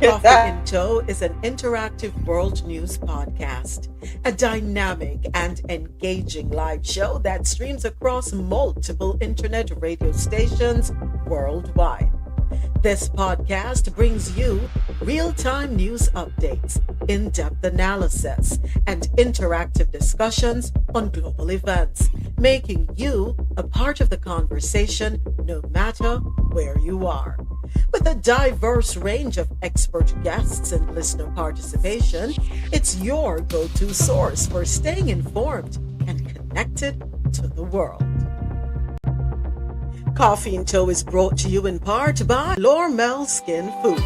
Coffee in Tow is an interactive world news podcast, a dynamic and engaging live show that streams across multiple internet radio stations worldwide. This podcast brings you real time news updates, in depth analysis, and interactive discussions on global events, making you a part of the conversation no matter where you are. With a diverse range of expert guests and listener participation, it's your go to source for staying informed and connected to the world. Coffee in Tow is brought to you in part by Lormel Skin Food.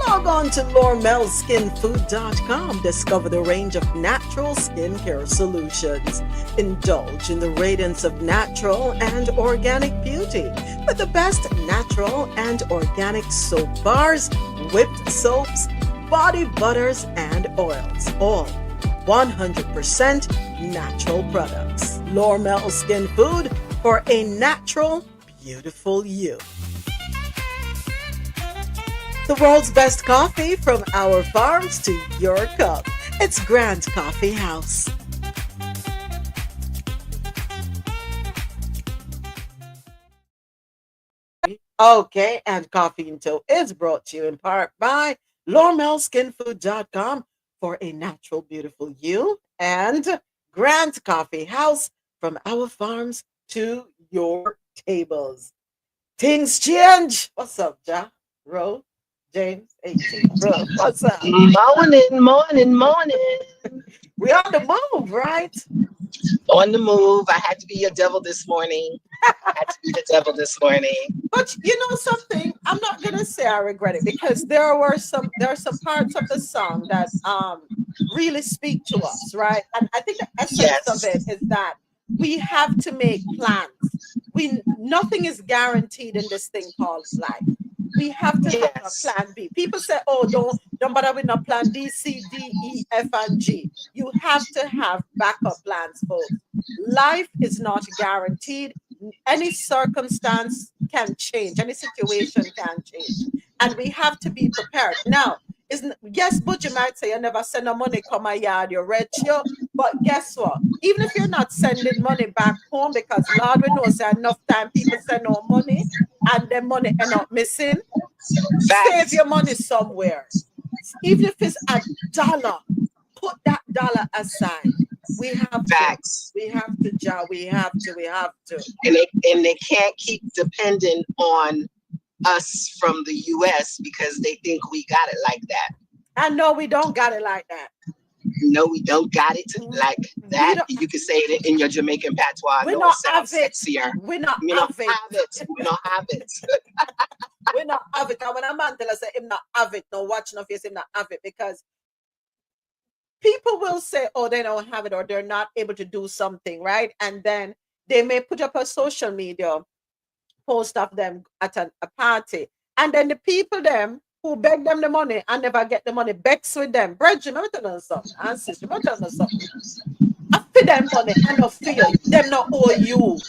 Log on to lormelskinfood.com. Discover the range of natural skincare solutions. Indulge in the radiance of natural and organic beauty with the best natural and organic soap bars, whipped soaps, body butters, and oils. All 100% natural products. Lormel Skin Food for a natural, beautiful you. The world's best coffee from our farms to your cup. It's Grant Coffee House. Okay, and Coffee in Tow is brought to you in part by LormelSkinFood.com for a natural, beautiful you, and Grant Coffee House from our farms to your tables. Things change. What's up, Ja? Ro? James, 18. Bro, what's up? Morning. We on the move, right? On the move. I had to be a devil this morning. But you know something? I'm not gonna say I regret it because there are some parts of the song that really speak to us, right? And I think the essence of it is that we have to make plans. Nothing is guaranteed in this thing called life. We have to have a plan B. People say, "Oh, don't bother with no plan D, C, D, E, F, and G." You have to have backup plans, folks. Life is not guaranteed. Any circumstance can change. Any situation can change, and we have to be prepared. Now, yes, but you might say you never send no money come my yard, you're rich, yo. But guess what? Even if you're not sending money back home, because Lord we know say enough time people send no money and their money end up missing. Save your money somewhere. Even if it's $1, put that dollar aside. We have Facts. to. We have to. And they can't keep depending on us from the US because they think we got it like that. I know we don't got it like that. No, we don't got it like that. You can say it in your Jamaican patois. We don't have it. Sexier. We don't have it. We don't have it. We not have it. And when a man tell us that him not have it, no watch no face, him not have it, because people will say, oh, they don't have it or they're not able to do something, right? And then they may put up a social media post of them at a party. And then the people them who beg them the money and never get the money begs with them. Brethren, let me tell you something. And sister, let me tell you something. I feel them money and not feel them not owe you.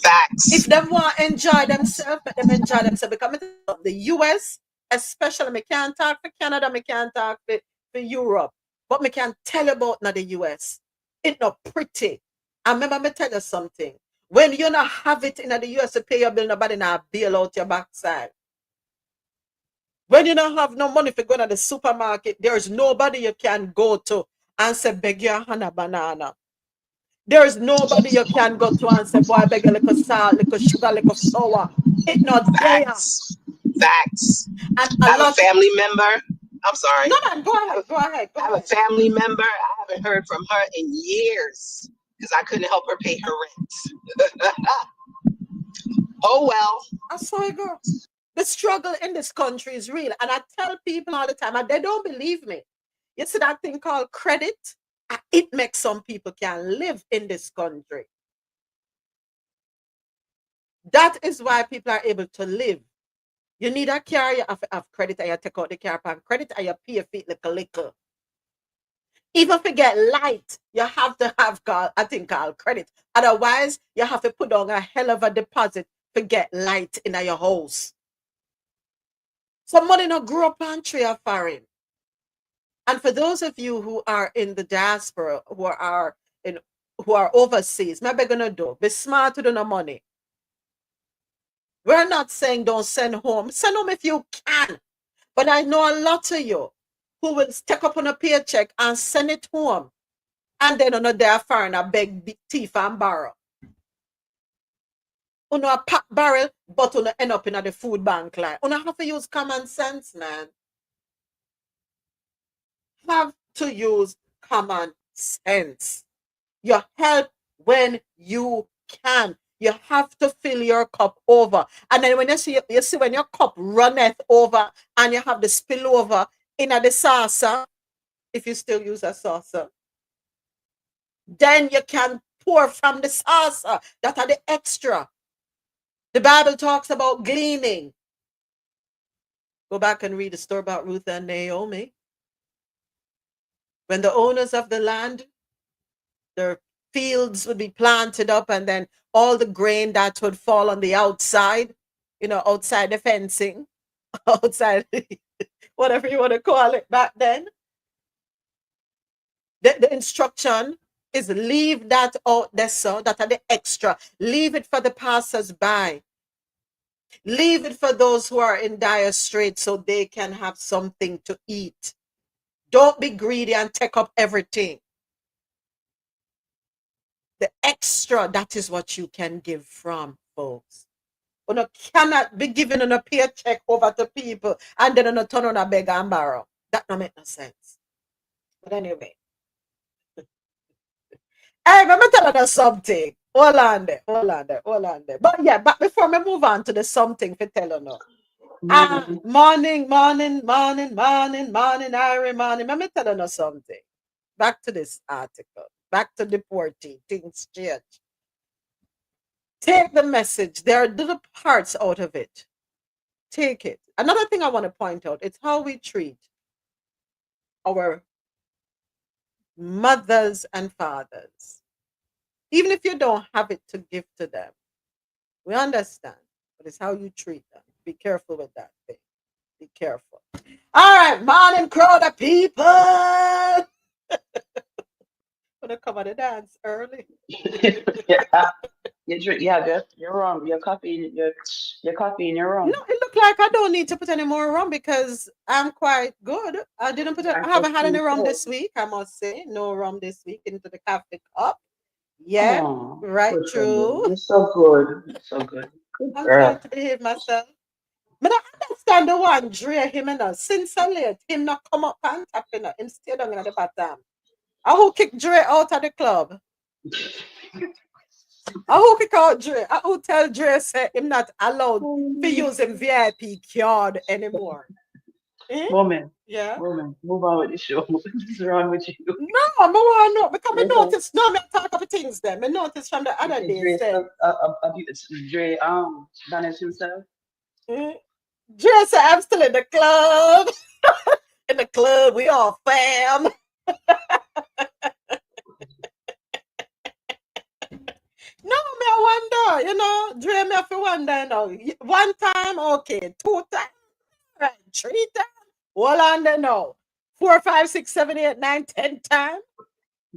Facts. If them want to enjoy themselves, let them enjoy themselves. Because the US, especially, I can't talk for Canada, I can't talk for Europe. But I can tell you about now the US. It's not pretty. I remember me tell you something. When you not have it in the US to pay your bill, nobody not bail out your backside. When you don't have no money for going to the supermarket, there's nobody you can go to and say, beg your hand a banana. There's nobody you can go to and say, boy, I beg a little salt, little sugar, little sour. It's not there. Facts. And I have a family member. I'm sorry. No, man, go ahead. I have a family member. I haven't heard from her in years because I couldn't help her pay her rent. Oh, well. I saw it go. The struggle in this country is real. And I tell people all the time, and they don't believe me. You see that thing called credit? It makes some people can live in this country. That is why people are able to live. You need a car, you have to have credit, and you take out the car and credit, and you pay your feet little. Even if you get light, you have to have called credit. Otherwise, you have to put down a hell of a deposit to get light in your house. Some money not grow up on tree of foreign. And for those of you who are in the diaspora, who are overseas, maybe gonna do be smart with the money. We're not saying don't send home. Send home if you can. But I know a lot of you who will take up on a paycheck and send it home. And then on a day foreign, I beg thief and borrow. On a pack barrel, but on end up in the food bank line. On have to use common sense, man. Have to use common sense. You help when you can. You have to fill your cup over. And then when you see when your cup runneth over and you have the spillover in the saucer, if you still use a saucer, then you can pour from the saucer. That are the extra. The Bible talks about gleaning. Go back and read the story about Ruth and Naomi. When the owners of the land, their fields would be planted up, and then all the grain that would fall on the outside, outside the fencing, outside, whatever you want to call it back then. The instruction is leave that out there, so that are the extra. Leave it for the passers-by. Leave it for those who are in dire straits so they can have something to eat. Don't be greedy and take up everything. The extra, that is what you can give from, folks. You cannot be giving a paycheck over to people and then on turn on a beg and borrow. That don't make no sense. But anyway. Hey, let me tell you something. Hold on there. But yeah, but before we move on to the something for tell you now. Morning, Irie morning. Let me tell you something. Back to this article. Back to deporting. Things change. Take the message. There are little parts out of it. Take it. Another thing I want to point out, it's how we treat our mothers and fathers. Even if you don't have it to give to them. We understand. But it's how you treat them. Be careful with that thing. Be careful. All right, morning crowd of people. Gonna come on the dance early. You're wrong. Your coffee in your rum. No, it looked like I don't need to put any more rum because I'm quite good. I haven't had any rum this week, I must say. No rum this week into the coffee cup. Yeah, right, true. You're so good. Good I'm girl. trying to behave myself. But I understand the one Dre him and since I late, him not come up and tap in him stay down in the bottom. I who kick Dre out of the club. I who kick out Dre. I who tell Dre say him not allowed to use him VIP card anymore. Woman. Yeah. Woman, move on with the show. What is wrong with you? No, I want to know because I noticed. No, I talk about things then. I noticed from the other days. Dre managed himself. Dre said I'm still in the club. In the club, we all fam. No, me I wonder, Dre me have to wonder now. One time, okay, 2 times, right, 3 times. Hold on there now. 4, 5, 6, 7, 8, 9, 10 times.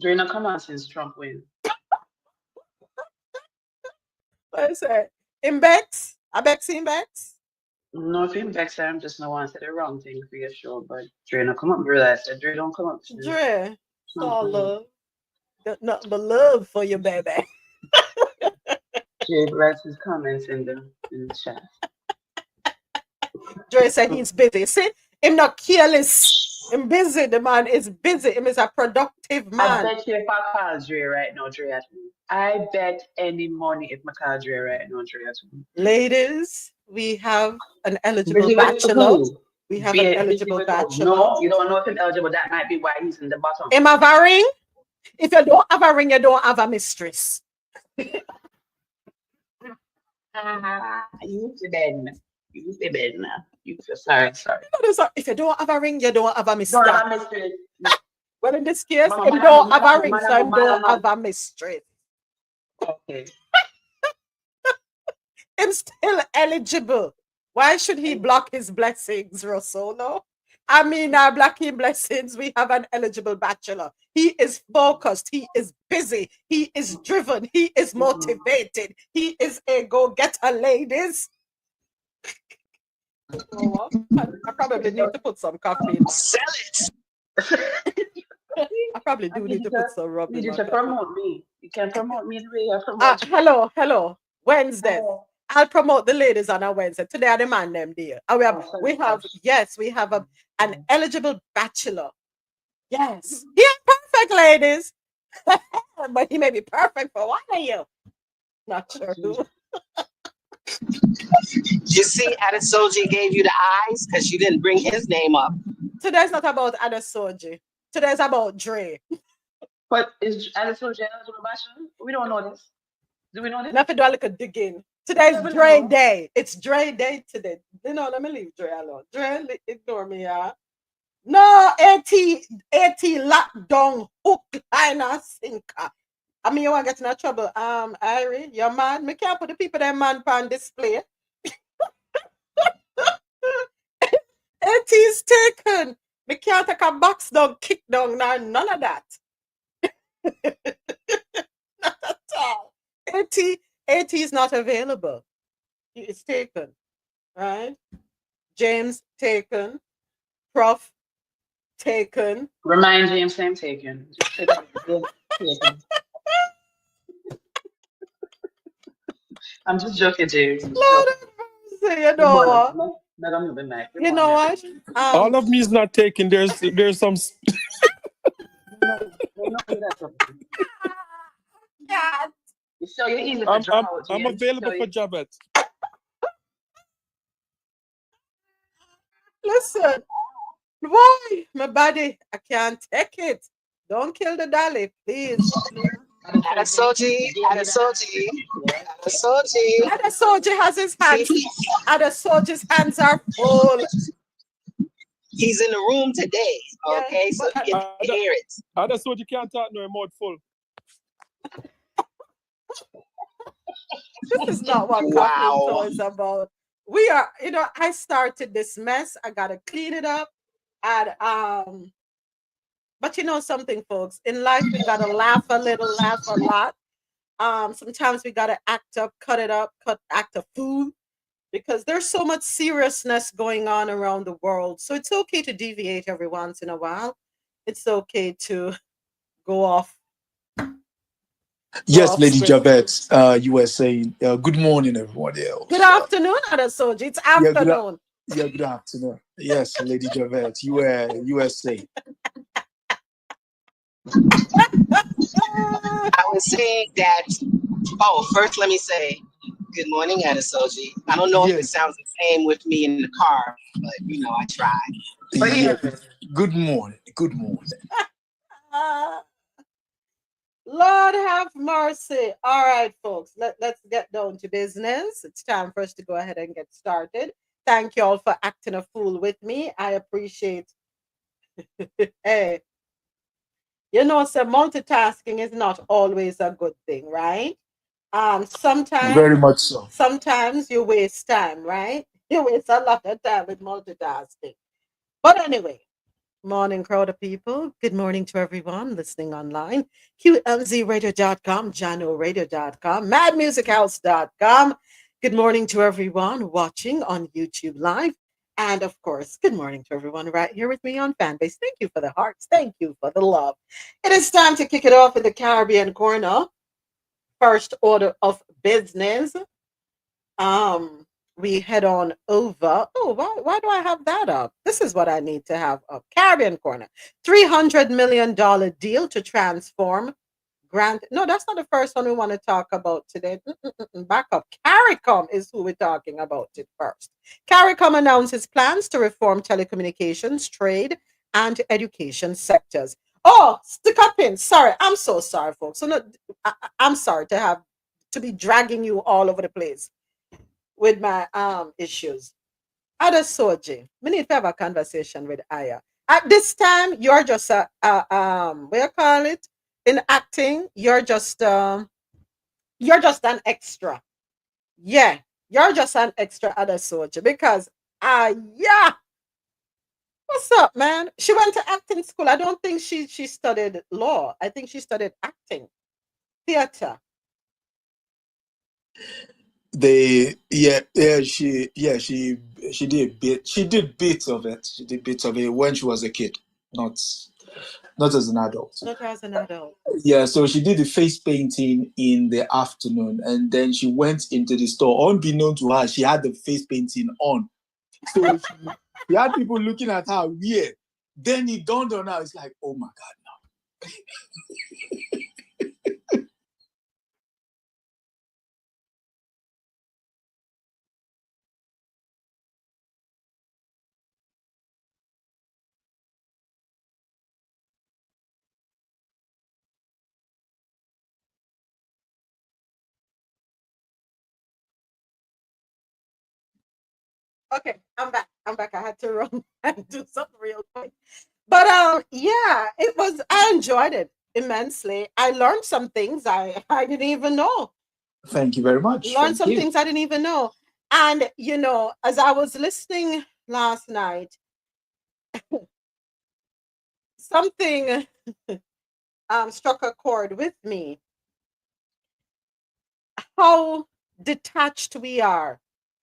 Dre not come on since Trump win. What I say? In Bex? I Bex in Bex? No, if him Bex, I'm just no one said the wrong thing for your show, but Dre not come up, brother. I said Dre don't come up. Dre, it's all love. Got nothing but love for you, baby. Dre writes his comments in the chat. Dre said he's busy. See, him not careless. Him busy. The man is busy. Him is a productive man. I bet you if I call Dre right now, Dre at me. I bet any money if I call Dre right now, Dre at me. Ladies, we have an eligible bachelor. We have an eligible bachelor. No, you don't know if he's eligible. That might be why he's in the bottom. Am I have a ring? If you don't have a ring, you don't have a mistress. You say bad. You say bad now. You say sorry. If you don't have a ring, you don't have a mistress. Don't have a mistress. Well, in this case, if you don't have a ring, so you don't have a mistress. Okay. I'm still eligible. Why should he block his blessings, RoSolo? I mean, our blocking blessings, we have an eligible bachelor. He is focused. He is busy. He is driven. He is motivated. He is a go-getter, ladies. Oh, I probably need to put some coffee in my Sell it. I probably do need to put some rub in need you my to coffee. promote me. You can promote me the way you promote you. Hello. Wednesdays. Oh, I'll promote the ladies on a Wednesday. Today I demand them there. And we have an eligible bachelor. Yes. He ain't perfect, ladies. But he may be perfect for one of you. Not sure who. You see, Adesoji gave you the eyes because you didn't bring his name up. Today's not about Adesoji. Today's about Dre. but is Adesoji eligible bachelor? We don't know this. Do we know this? Nothing do a little digging. Today's Dre Day. It's Dre Day today. Let me leave Dre alone. Dre, ignore me, yeah. No, AT lockdown, hook, line, and sinker. I mean, you want to get in trouble. Irie, you're mad. Me can't put the people that man on display. AT's taken. Me can't take a box down, kick down, none of that. Not at all. AT is not available. He is taken. Right? James taken. Prof taken. Remind James I'm taken. I'm just joking, James. Lord have mercy, you know what? You know what? All of me is not taken. There's some. So you're easy I'm available for Jabet. Listen, why? My body, I can't take it. Don't kill the dolly, please. Adesoji has his hands. Adesoji's hands are full. He's in the room today, okay? So you can hear it. Adesoji can't talk no mouth full. This is not what coffee is about. We are, I started this mess. I gotta clean it up. And but you know something, folks, in life we gotta laugh a little, laugh a lot. Sometimes we gotta act up, act a fool, because there's so much seriousness going on around the world. So it's okay to deviate every once in a while. It's okay to go off. Yes, Lady Javette, USA. Good morning, everybody else. Good afternoon, Adesoji. It's afternoon. Good afternoon. Yes, Lady Javette, USA. I was saying that. Oh, first let me say good morning, Adesoji. I don't know if it sounds the same with me in the car, but I try. Good morning. Good morning. Lord have mercy. All right, folks, let's get down to business. It's time for us to go ahead and get started. Thank you all for acting a fool with me. I appreciate hey, multitasking is not always a good thing, right? Sometimes very much so. Sometimes you waste time, right? You waste a lot of time with multitasking. But anyway, morning, crowd of people. Good morning to everyone listening online. QMZRadio.com, JanoRadio.com, MadMusicHouse.com. Good morning to everyone watching on YouTube Live. And of course, good morning to everyone right here with me on Fanbase. Thank you for the hearts. Thank you for the love. It is time to kick it off in the Caribbean corner. First order of business. We head on over. Oh, why do I have that up? This is what I need to have up. Caribbean corner. $300 million deal to transform Grant. No, that's not the first one we want to talk about today. Back up. CARICOM is who we're talking about it first. CARICOM announces plans to reform telecommunications, trade, and education sectors. Oh, stick up in. Sorry. I'm so sorry, folks. So I'm sorry to be dragging you all over the place with my issues. Adesoji, we need to have a conversation with Aya. At this time, you're just what you call it? In acting, you're just an extra. Yeah, You're just an extra Adesoji because yeah. What's up, man? She went to acting school. I don't think she studied law. I think she studied acting, theater. She did bits of it. She did bits of it when she was a kid, not as an adult. Not as an adult. Yeah, so she did the face painting in the afternoon, and then she went into the store. Unbeknown to her, she had the face painting on. So she had people looking at her weird. Then it dawned on her, it's like, oh my God, now. Okay, I'm back. I'm back. I had to run and do something real quick. But yeah, it was I enjoyed it immensely. I learned some things I didn't even know. Thank you very much. Learned Thank some you. things I didn't even know. And you know, as I was listening last night, something struck a chord with me. How detached we are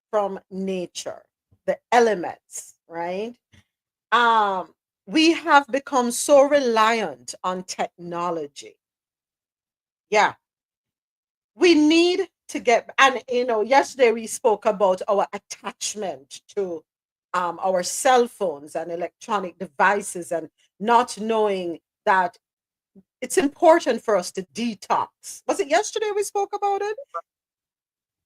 from nature, the elements, right? Um, we have become so reliant on technology. Yeah, we need to get, and you know, yesterday we spoke about our attachment to our cell phones and electronic devices and not knowing that it's important for us to detox. Was it yesterday we spoke about it?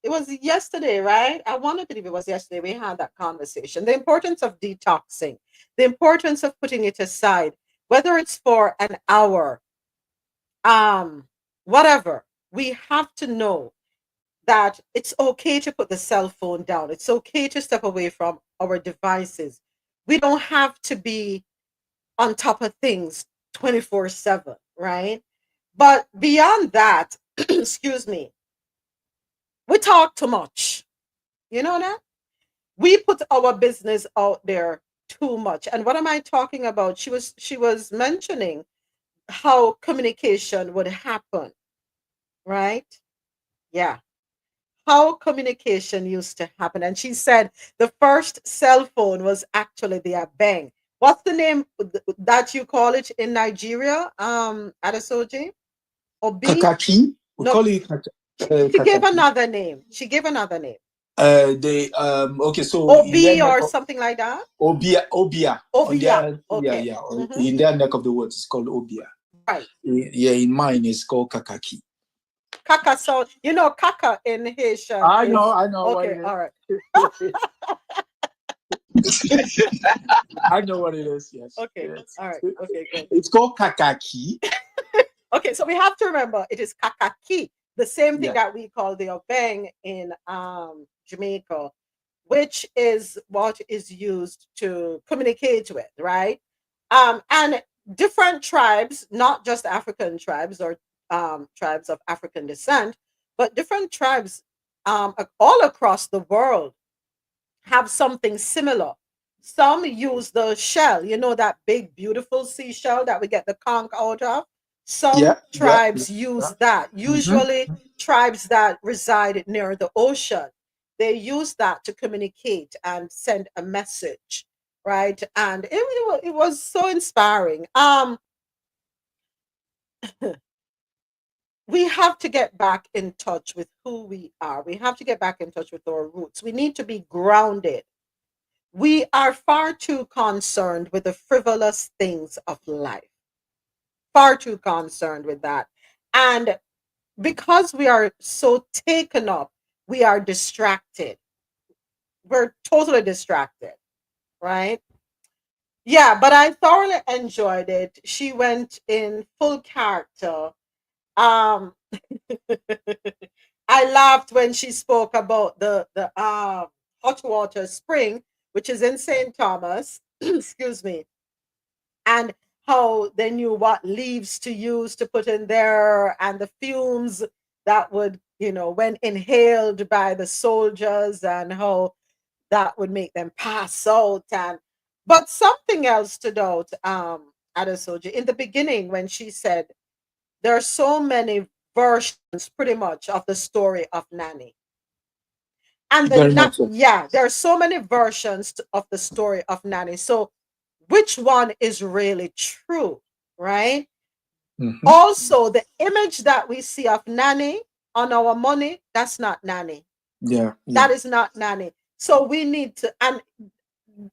It was yesterday, right? I want to believe it was yesterday we had that conversation. The importance of detoxing, the importance of putting it aside, whether it's for an hour, um, whatever. We have to know that it's okay to put the cell phone down. It's okay to step away from our devices. We don't have to be on top of things 24/7, right? But beyond that, excuse me, we talk too much. You know that? We put our business out there too much. And what am I talking about? She was mentioning how communication would happen, right? Yeah. How communication used to happen. And she said the first cell phone was actually the Abeng. What's the name that you call it in Nigeria? Adesoji? Obi? Kakaki? We No, call it she gave Kakaki. another name. She gave another name. Okay, so in their Obi neck or of something like that? Obia. On Obia. their Okay. in their neck of the woods, it's called Obia. Right. Yeah, in mine it's called Kakaki. Kaka. So you know kaka in Haitian I is know what okay. it All right. is. I know what it is, yes. Okay. Yes. All right. Okay, good. It's called Kakaki. Okay, so we have to remember it is kakaki, the same thing Yeah. that we call the obeng in Jamaica, which is what is used to communicate with, right? And different tribes, not just African tribes or tribes of African descent, but different tribes all across the world have something similar. Some use the shell, you know, that big, beautiful seashell that we get the conch out of. Some Yeah. tribes use that. Mm-hmm. Usually, tribes that reside near the ocean, they use that to communicate and send a message, right? And it was so inspiring. We have to get back in touch with who we are. We have to get back in touch with our roots. We need to be grounded. We are far too concerned with the frivolous things of life, far too concerned with that. And because we are so taken up, we are distracted. We're totally distracted, right? Yeah, but I thoroughly enjoyed it. She went in full character. Um, I laughed when she spoke about the hot water spring, which is in St. Thomas. Excuse me, and how they knew what leaves to use to put in there and the fumes that would you know, when inhaled by the soldiers and how that would make them pass out. And but something else stood out, Adesoji, in the beginning when she said there are so many versions pretty much of the story of Nanny. And Very much so. yeah, there are so many versions of the story of Nanny. So which one is really true, right? Mhm. Also, the image that we see of Nanny on our money, that's not Nanny. Yeah, That yeah. is not Nanny. So we need to, and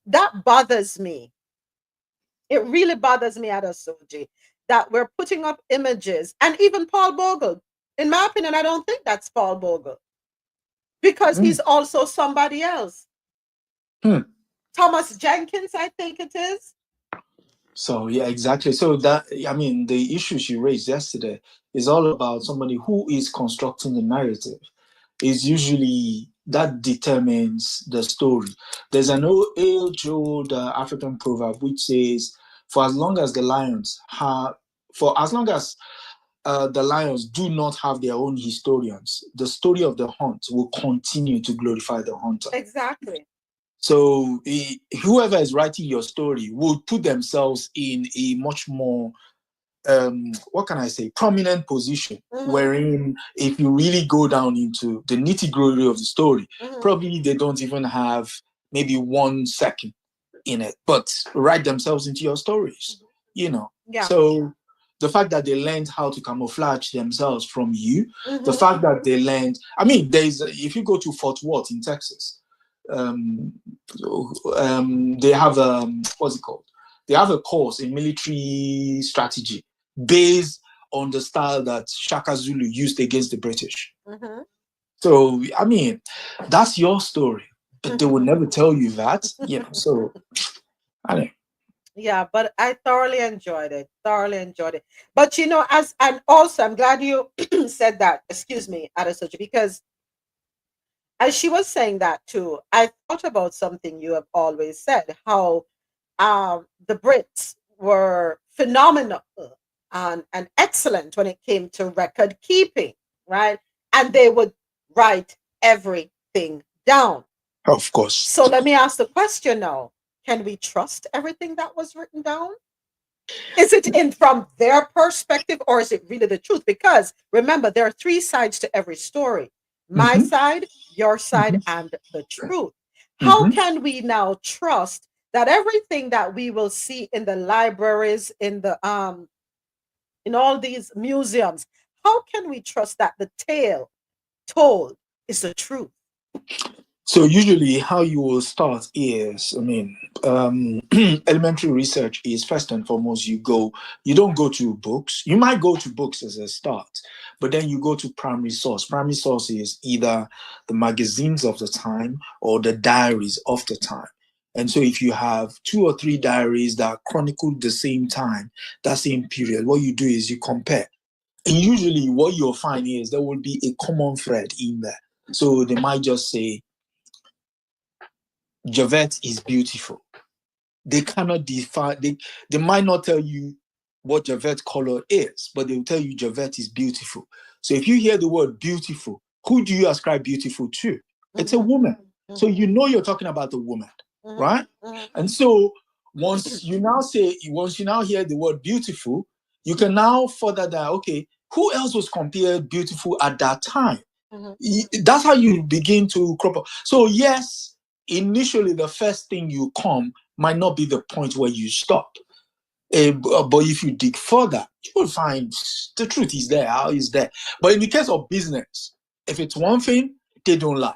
that bothers me. It really bothers me, Adesoji, that we're putting up images, and even Paul Bogle. In my opinion, I don't think that's Paul Bogle because Mm. he's also somebody else. Hmm. Thomas Jenkins, I think it is. So yeah, exactly. So that, I mean, the issue she raised yesterday is all about somebody who is constructing the narrative. Is usually that determines the story. There's an age-old African proverb which says, "For as long as the lions have, for as long as the lions do not have their own historians, the story of the hunt will continue to glorify the hunter." Exactly. So whoever is writing your story will put themselves in a much more what can I say, prominent position, wherein if you really go down into the nitty-gritty of the story, probably they don't even have maybe 1 second in it, but write themselves into your stories, you know. Yeah. So the fact that they learned how to camouflage themselves from you, the fact that they learned, I mean, if you go to Fort Worth in Texas, they have what's it called? They have a course in military strategy based on the style that Shaka Zulu used against the British. So, I mean, that's your story, but they will never tell you that, you know. So, I don't know. Yeah, but I thoroughly enjoyed it. Thoroughly enjoyed it. But you know, and also I'm glad you said that. Excuse me, Adesoji, because as she was saying that too, I thought about something you have always said, how the Brits were phenomenal and excellent when it came to record keeping, right? And they would write everything down. Of course. So let me ask the question now. Can we trust everything that was written down? Is it in from their perspective or is it really the truth? Because remember, there are 3 sides to every story. My side, your side, and the truth. How can we now trust that everything that we will see in the libraries, in all these museums, how can we trust that the tale told is the truth? So usually how you will start is, I mean, elementary research is first and foremost, you don't go to books. You might go to books as a start, but then you go to primary source. Primary source is either the magazines of the time or the diaries of the time. And so if you have 2 or 3 diaries that chronicle the same time, that same period, what you do is you compare. And usually what you'll find is there will be a common thread in there. So they might just say, Javette is beautiful. They cannot define, they might not tell you what Javette color is, but they will tell you Javette is beautiful. So if you hear the word beautiful, who do you ascribe beautiful to? It's a woman. So you know you're talking about the woman, right? And so once you now hear the word beautiful, you can now further that, okay, who else was compared beautiful at that time? That's how you begin to crop up. So yes, initially the first thing you come might not be the point where you stop. But if you dig further, you will find the truth is there, how is there. But in the case of business, if it's one thing, they don't lie.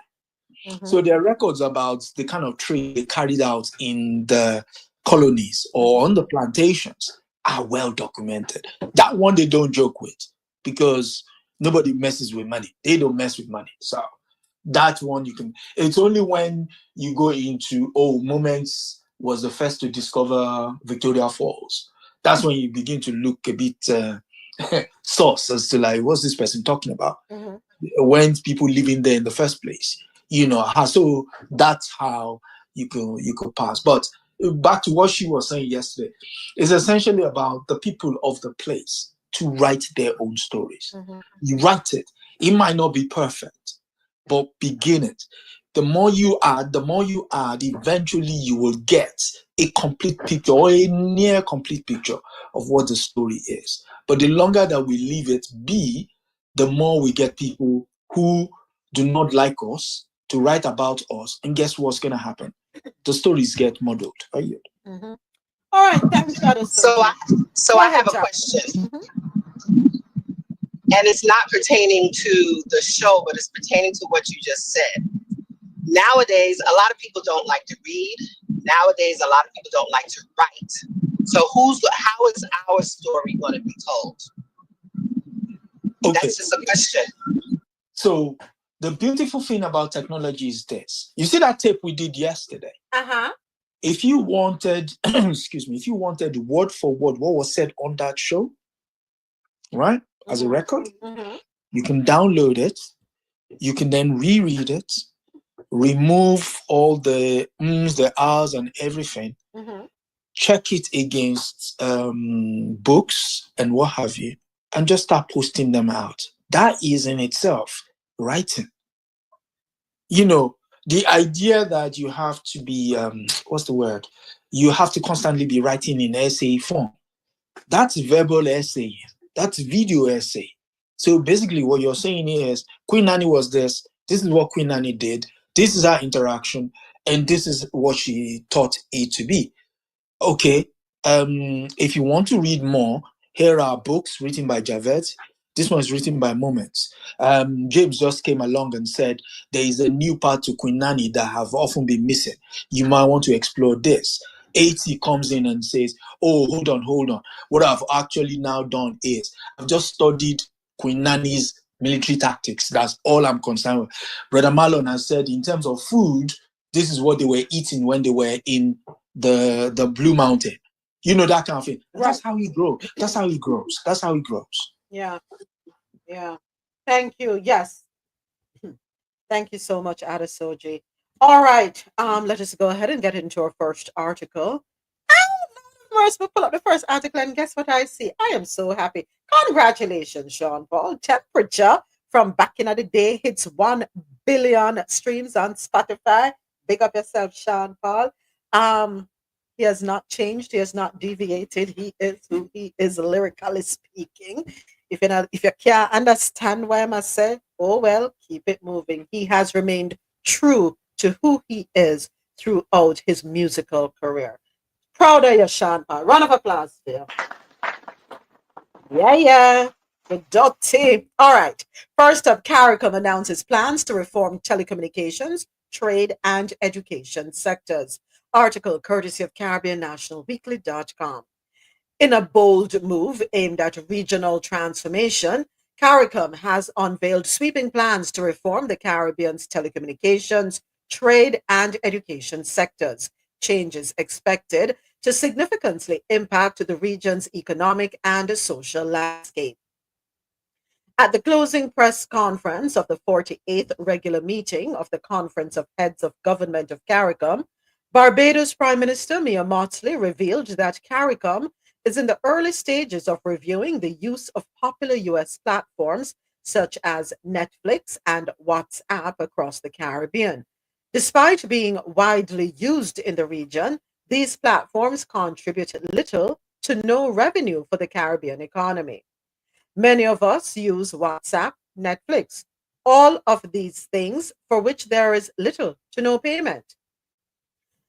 So there are records about the kind of trade they carried out in the colonies or on the plantations are well documented. That one they don't joke with because nobody messes with money. They don't mess with money. So that one it's only when you go into, Moments was the first to discover Victoria Falls. That's when you begin to look a bit sauce as to like, what's this person talking about? When people living there in the first place, so that's how you could pass. But back to what she was saying yesterday, it's essentially about the people of the place to write their own stories. You write it It might not be perfect, but begin it. The more you add, eventually you will get a complete picture or a near complete picture of what the story is. But the longer that we leave it be, the more we get people who do not like us to write about us. And guess what's going to happen? The stories get muddled. Are you? Mm-hmm. All right, thanks, Adesoji. So I have a question. And it's not pertaining to the show, but it's pertaining to what you just said. Nowadays, a lot of people don't like to read. Nowadays, a lot of people don't like to write. So how is our story going to be told? Okay. That's just a question. So the beautiful thing about technology is this. You see that tape we did yesterday? Uh-huh. If you wanted, if you wanted word for word what was said on that show, right, as a record, you can download it. You can then reread it, remove all the the hours and everything, check it against books and what have you, and just start posting them out. That is in itself writing. You know, the idea that you have to be, what's the word? You have to constantly be writing in essay form. That's verbal essay. That's video essay. So basically what you're saying is Queen Nanny was this. This is what Queen Nanny did. This is our interaction. And this is what she taught it to be. Okay. If you want to read more, here are books written by Javed. This one is written by Moments. James just came along and said there is a new part to Queen Nanny that have often been missing. You might want to explore this. 80 comes in and says, oh, hold on. What I've actually now done is I've just studied Queen Nanny's military tactics. That's all I'm concerned with. Brother Marlon has said in terms of food, this is what they were eating when they were in the Blue Mountain. You know, that kind of thing. Right. That's how he grows. That's how he grows. Yeah. Thank you. Yes. Thank you so much, Adesoji. All right. Let us go ahead and get into our first article. First, we'll pull up the first article, and guess what I see? I am so happy. Congratulations, Sean Paul. Temperature from back in the day hits 1 billion streams on Spotify. Big up yourself, Sean Paul. He has not changed. He has not deviated. He is who he is, lyrically speaking. If you can't understand what I must say, oh well, keep it moving. He has remained true to who he is throughout his musical career. Proud of you, Sean Paul. Round of applause for you. Yeah. The dirty. All right. First up, CARICOM announces plans to reform telecommunications, trade, and education sectors. Article courtesy of CaribbeanNationalWeekly.com. In a bold move aimed at regional transformation, CARICOM has unveiled sweeping plans to reform the Caribbean's telecommunications, trade, and education sectors. Changes expected to significantly impact the region's economic and social landscape. At the closing press conference of the 48th regular meeting of the Conference of Heads of Government of CARICOM, Barbados Prime Minister Mia Mottley revealed that CARICOM is in the early stages of reviewing the use of popular U.S. platforms such as Netflix and WhatsApp across the Caribbean. Despite being widely used in the region, these platforms contribute little to no revenue for the Caribbean economy. Many of us use WhatsApp, Netflix, all of these things for which there is little to no payment.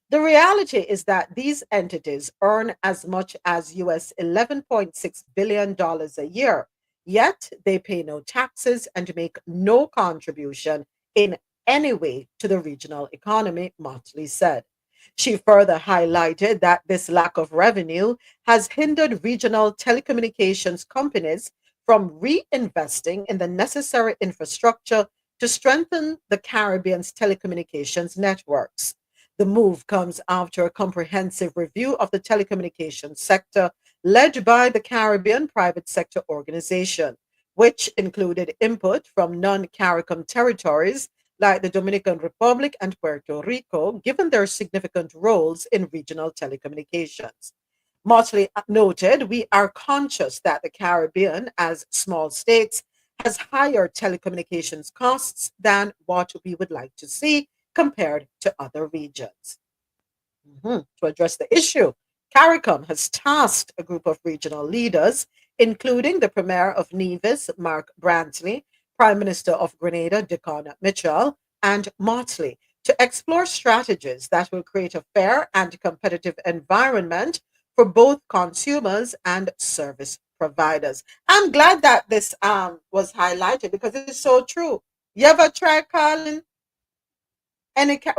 The reality is that these entities earn as much as US $11.6 billion a year, yet they pay no taxes and make no contribution in any way to the regional economy, Motley said. She further highlighted that this lack of revenue has hindered regional telecommunications companies from reinvesting in the necessary infrastructure to strengthen the Caribbean's telecommunications networks. The move comes after a comprehensive review of the telecommunications sector led by the Caribbean Private Sector Organization, which included input from non-CARICOM territories like the Dominican Republic and Puerto Rico, given their significant roles in regional telecommunications. Motley noted, we are conscious that the Caribbean, as small states, has higher telecommunications costs than what we would like to see compared to other regions. To address the issue, CARICOM has tasked a group of regional leaders, including the Premier of Nevis, Mark Brantley, Prime Minister of Grenada, Dickon Mitchell, and Motley, to explore strategies that will create a fair and competitive environment for both consumers and service providers. I'm glad that this was highlighted because it's so true. You ever try calling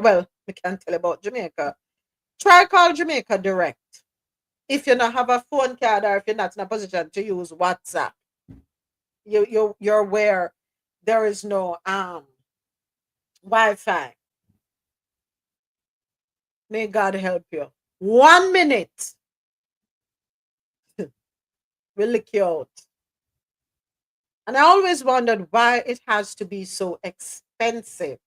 well, we can't tell about Jamaica. Try call Jamaica direct. If you don't have a phone card or if you're not in a position to use WhatsApp, you're where there is no Wi-Fi. May God help you. 1 minute will lick you out. And I always wondered why it has to be so expensive.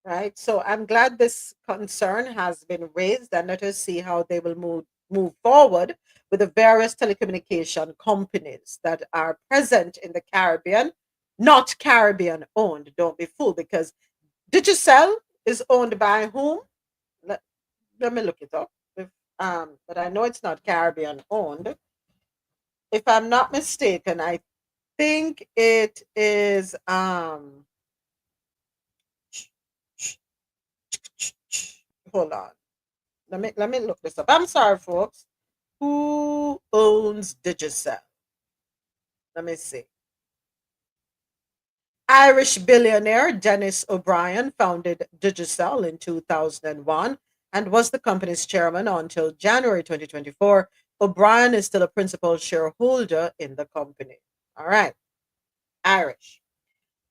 Right? So I'm glad this concern has been raised, and let us see how they will move forward with the various telecommunication companies that are present in the Caribbean, not Caribbean owned. Don't be fooled, because Digicel is owned by whom? Let me look it up. But I know it's not Caribbean owned. If I'm not mistaken, I think it is hold on. Let me look this up. I'm sorry, folks. Who owns Digicel? Let me see. Irish billionaire Dennis O'Brien founded Digicel in 2001 and was the company's chairman until January 2024. O'Brien is still a principal shareholder in the company. All right. Irish.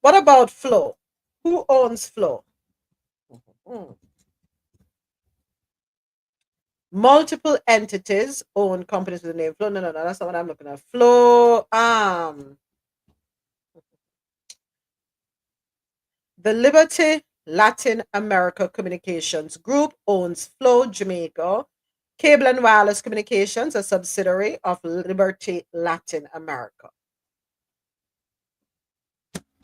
What about Flow? Who owns Flow? Multiple entities own companies with the name Flow. No, that's not what I'm looking at. Flow. The Liberty Latin America Communications Group owns Flow Jamaica. Cable and Wireless Communications, a subsidiary of Liberty Latin America.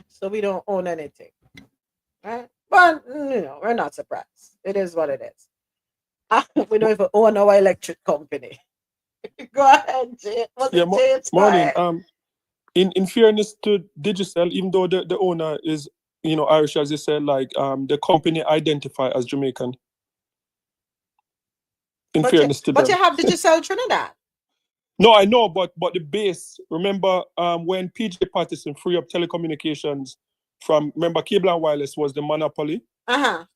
So we don't own anything, right? But we're not surprised. It is what it is. We don't even own our electric company. Go ahead, James. James? Morning. In fairness to Digicel, even though the owner is Irish, as you said, like the company identify as Jamaican. In fairness to them. But you have Digicel Trinidad. No, I know, but the base. Remember, when PJ Patterson free up telecommunications from, remember, Cable and Wireless was the monopoly. And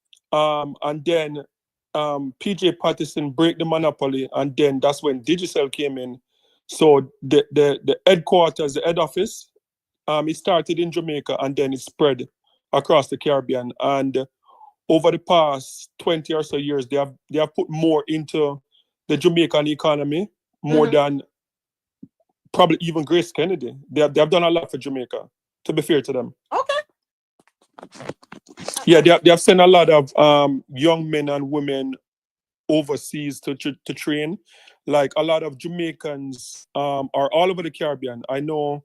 then PJ Patterson break the monopoly, and then that's when Digicel came in. So the headquarters, the head office, it started in Jamaica and then it spread across the Caribbean. And over the past 20 or so years, they have put more into the Jamaican economy, more than probably even Grace Kennedy. They have done a lot for Jamaica, to be fair to them. Okay. Yeah, they have sent a lot of young men and women overseas to train. Like a lot of Jamaicans are all over the Caribbean. I know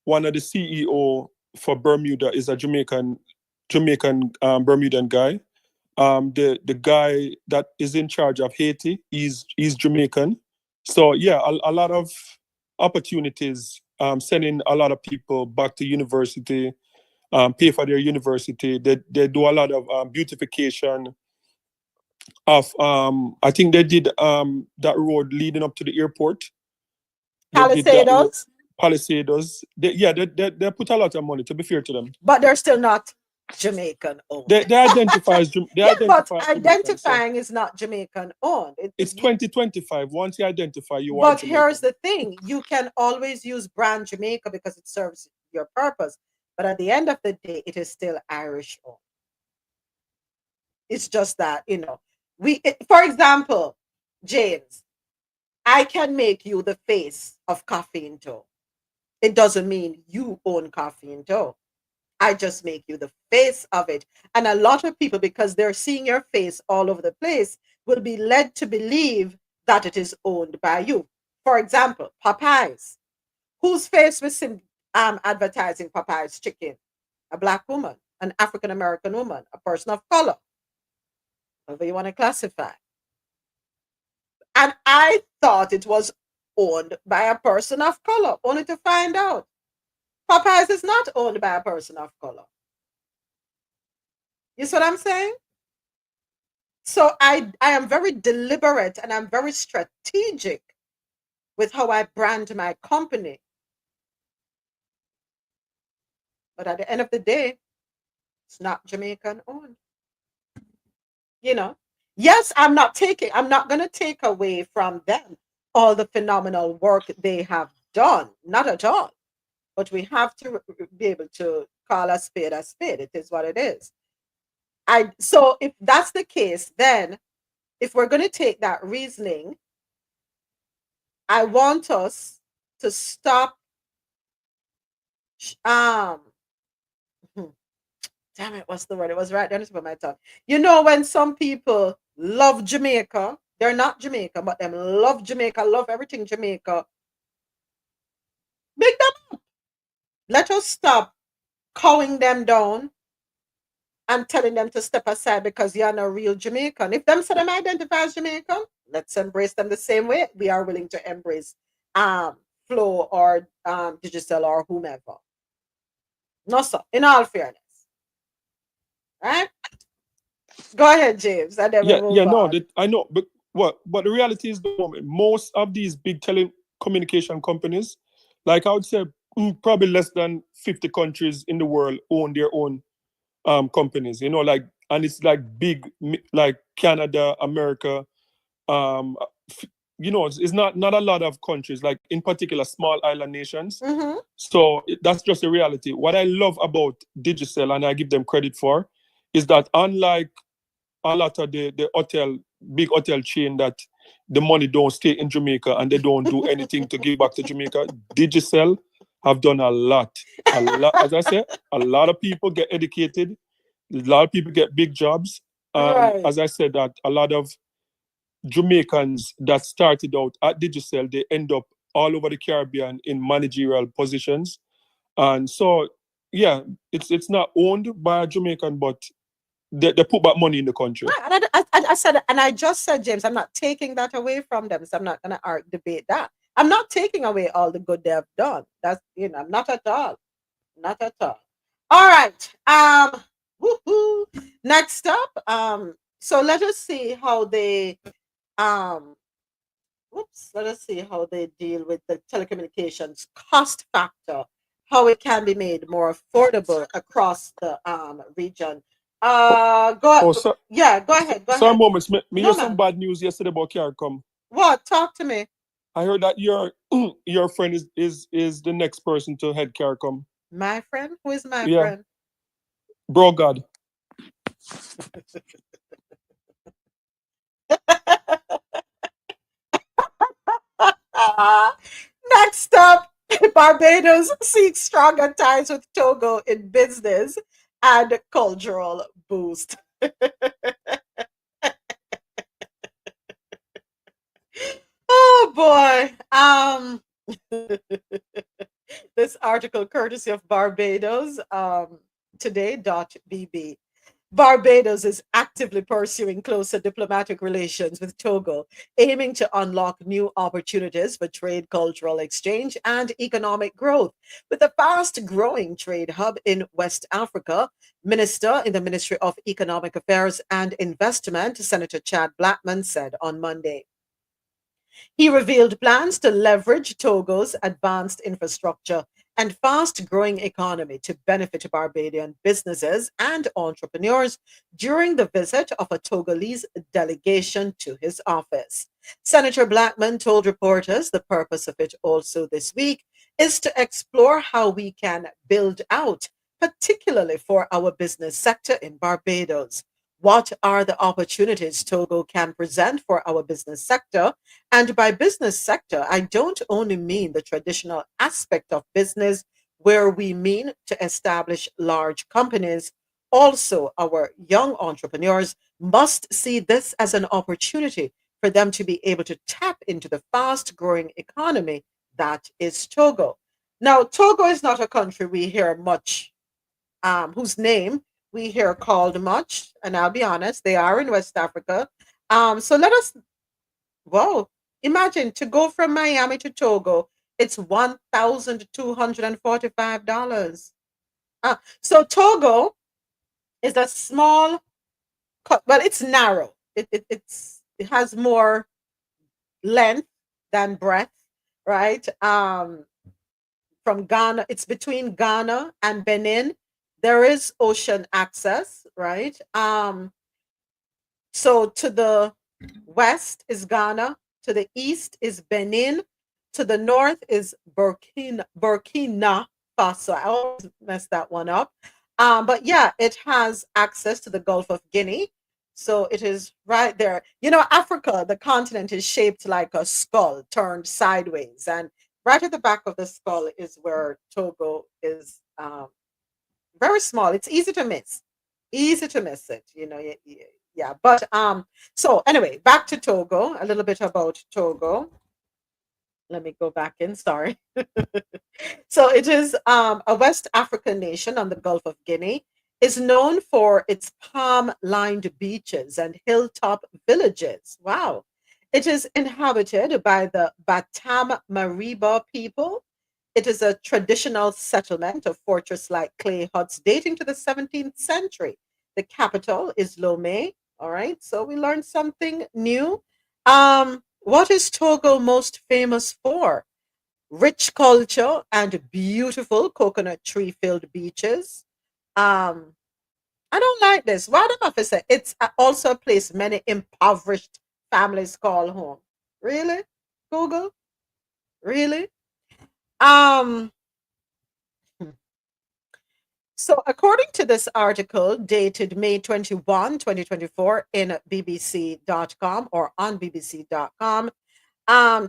one of the CEO for Bermuda is a Jamaican Bermudan guy. The guy that is in charge of Haiti is Jamaican. So yeah, a lot of opportunities, sending a lot of people back to university, pay for their university. They do a lot of beautification of I think they did that road leading up to the airport. Palisados. They put a lot of money, to be fair to them. But they're still not Jamaican owned. They identify as but identifying is not Jamaican owned. It's 2025. Once you identify, you are. But Jamaican. Here's the thing: you can always use brand Jamaica because it serves your purpose. But at the end of the day, it is still Irish owned. It's just that for example, James, I can make you the face of Coffee in Toe. It doesn't mean you own Coffee in Toe. I just make you the face of it. And a lot of people, because they're seeing your face all over the place, will be led to believe that it is owned by you. For example, Popeyes, whose face advertising Popeye's chicken, a black woman, an African American woman, a person of color, however you want to classify. And I thought it was owned by a person of color, only to find out Popeyes is not owned by a person of color. You see what I'm saying? So I am very deliberate and I'm very strategic with how I brand my company. But at the end of the day, it's not Jamaican owned. You know, yes, I'm not going to take away from them all the phenomenal work they have done. Not at all. But we have to be able to call a spade a spade. It is what it is. So if that's the case, then if we're going to take that reasoning, I want us to stop damn it, what's the word? It was right down the tip of my tongue. You know, when some people love Jamaica, they're not Jamaica, but them love Jamaica, love everything Jamaica. Big them up. Let us stop cowing them down and telling them to step aside because you're not a real Jamaican. If them say them identify as Jamaican, let's embrace them the same way we are willing to embrace Flo or Digicel or whomever. No, sir. In all fairness. Right? Go ahead, James. And then we'll move on. I know, but the reality is the moment most of these big telecommunication companies, like I would say, probably less than 50 countries in the world own their own companies. You know, like, and it's like big, like Canada, America. You know, it's not a lot of countries, like in particular small island nations. Mm-hmm. So that's just the reality. What I love about Digicel, and I give them credit for, is that unlike a lot of the big hotel chain that the money don't stay in Jamaica and they don't do anything to give back to Jamaica, Digicel have done a lot. As I said, a lot of people get educated, a lot of people get big jobs. Right. As I said, that a lot of Jamaicans that started out at Digicel, they end up all over the Caribbean in managerial positions. And so, yeah, it's not owned by a Jamaican, but they put back money in the country. Right. And I said, and I just said, James, I'm not taking that away from them. So I'm not going to debate that. I'm not taking away all the good they have done. That's, you know, not at all. Not at all. All right. Woohoo. Next up, so let us see how they let us see how they deal with the telecommunications cost factor, how it can be made more affordable across the region. Go ahead. Sorry, moments. Me No, hear some man. bad news yesterday about CARICOM. What? Talk to me. I heard that your friend is the next person to head CARICOM. My friend? Who is my Yeah. friend? Bro God. Next up, Barbados seeks stronger ties with Togo in business and cultural boost. Oh boy. This article courtesy of Barbados, today.bb. Barbados is actively pursuing closer diplomatic relations with Togo, aiming to unlock new opportunities for trade, cultural exchange, and economic growth. With a fast-growing trade hub in West Africa, Minister in the Ministry of Economic Affairs and Investment, Senator Chad Blackman, said on Monday. He revealed plans to leverage Togo's advanced infrastructure and fast-growing economy to benefit Barbadian businesses and entrepreneurs during the visit of a Togolese delegation to his office. Senator Blackman told reporters the purpose of it also this week is to explore how we can build out, particularly for our business sector in Barbados. What are the opportunities Togo can present for our business sector? And by business sector, I don't only mean the traditional aspect of business where we mean to establish large companies. Also, our young entrepreneurs must see this as an opportunity for them to be able to tap into the fast-growing economy that is Togo. Now, Togo is not a country we hear much, whose name we hear called much. And I'll be honest, they are in West Africa. So let us, whoa, imagine to go from Miami to Togo, it's $1,245. So Togo is a small, well, it's narrow. It has more length than breadth, right? From Ghana, it's between Ghana and Benin. There is ocean access, right? So to the west is Ghana, to the east is Benin, to the north is Burkina Faso. I always mess that one up. But yeah, it has access to the Gulf of Guinea. So it is right there. You know, Africa, the continent is shaped like a skull turned sideways. And right at the back of the skull is where Togo is, very small. It's easy to miss. Easy to miss it, you know. Yeah. But so anyway, back to Togo, a little bit about Togo. Let me go back in, sorry. So it is a West African nation on the Gulf of Guinea, is known for its palm-lined beaches and hilltop villages. Wow. It is inhabited by the Batam Mariba people. It is a traditional settlement of fortress-like clay huts dating to the 17th century. The capital is Lomé. All right, so we learned something new. What is Togo most famous for? Rich culture and beautiful coconut tree-filled beaches. I don't like this. Why the officer? It's also a place many impoverished families call home. Really? Google? Really? Um, so according to this article dated May 21, 2024 in BBC.com or on BBC.com,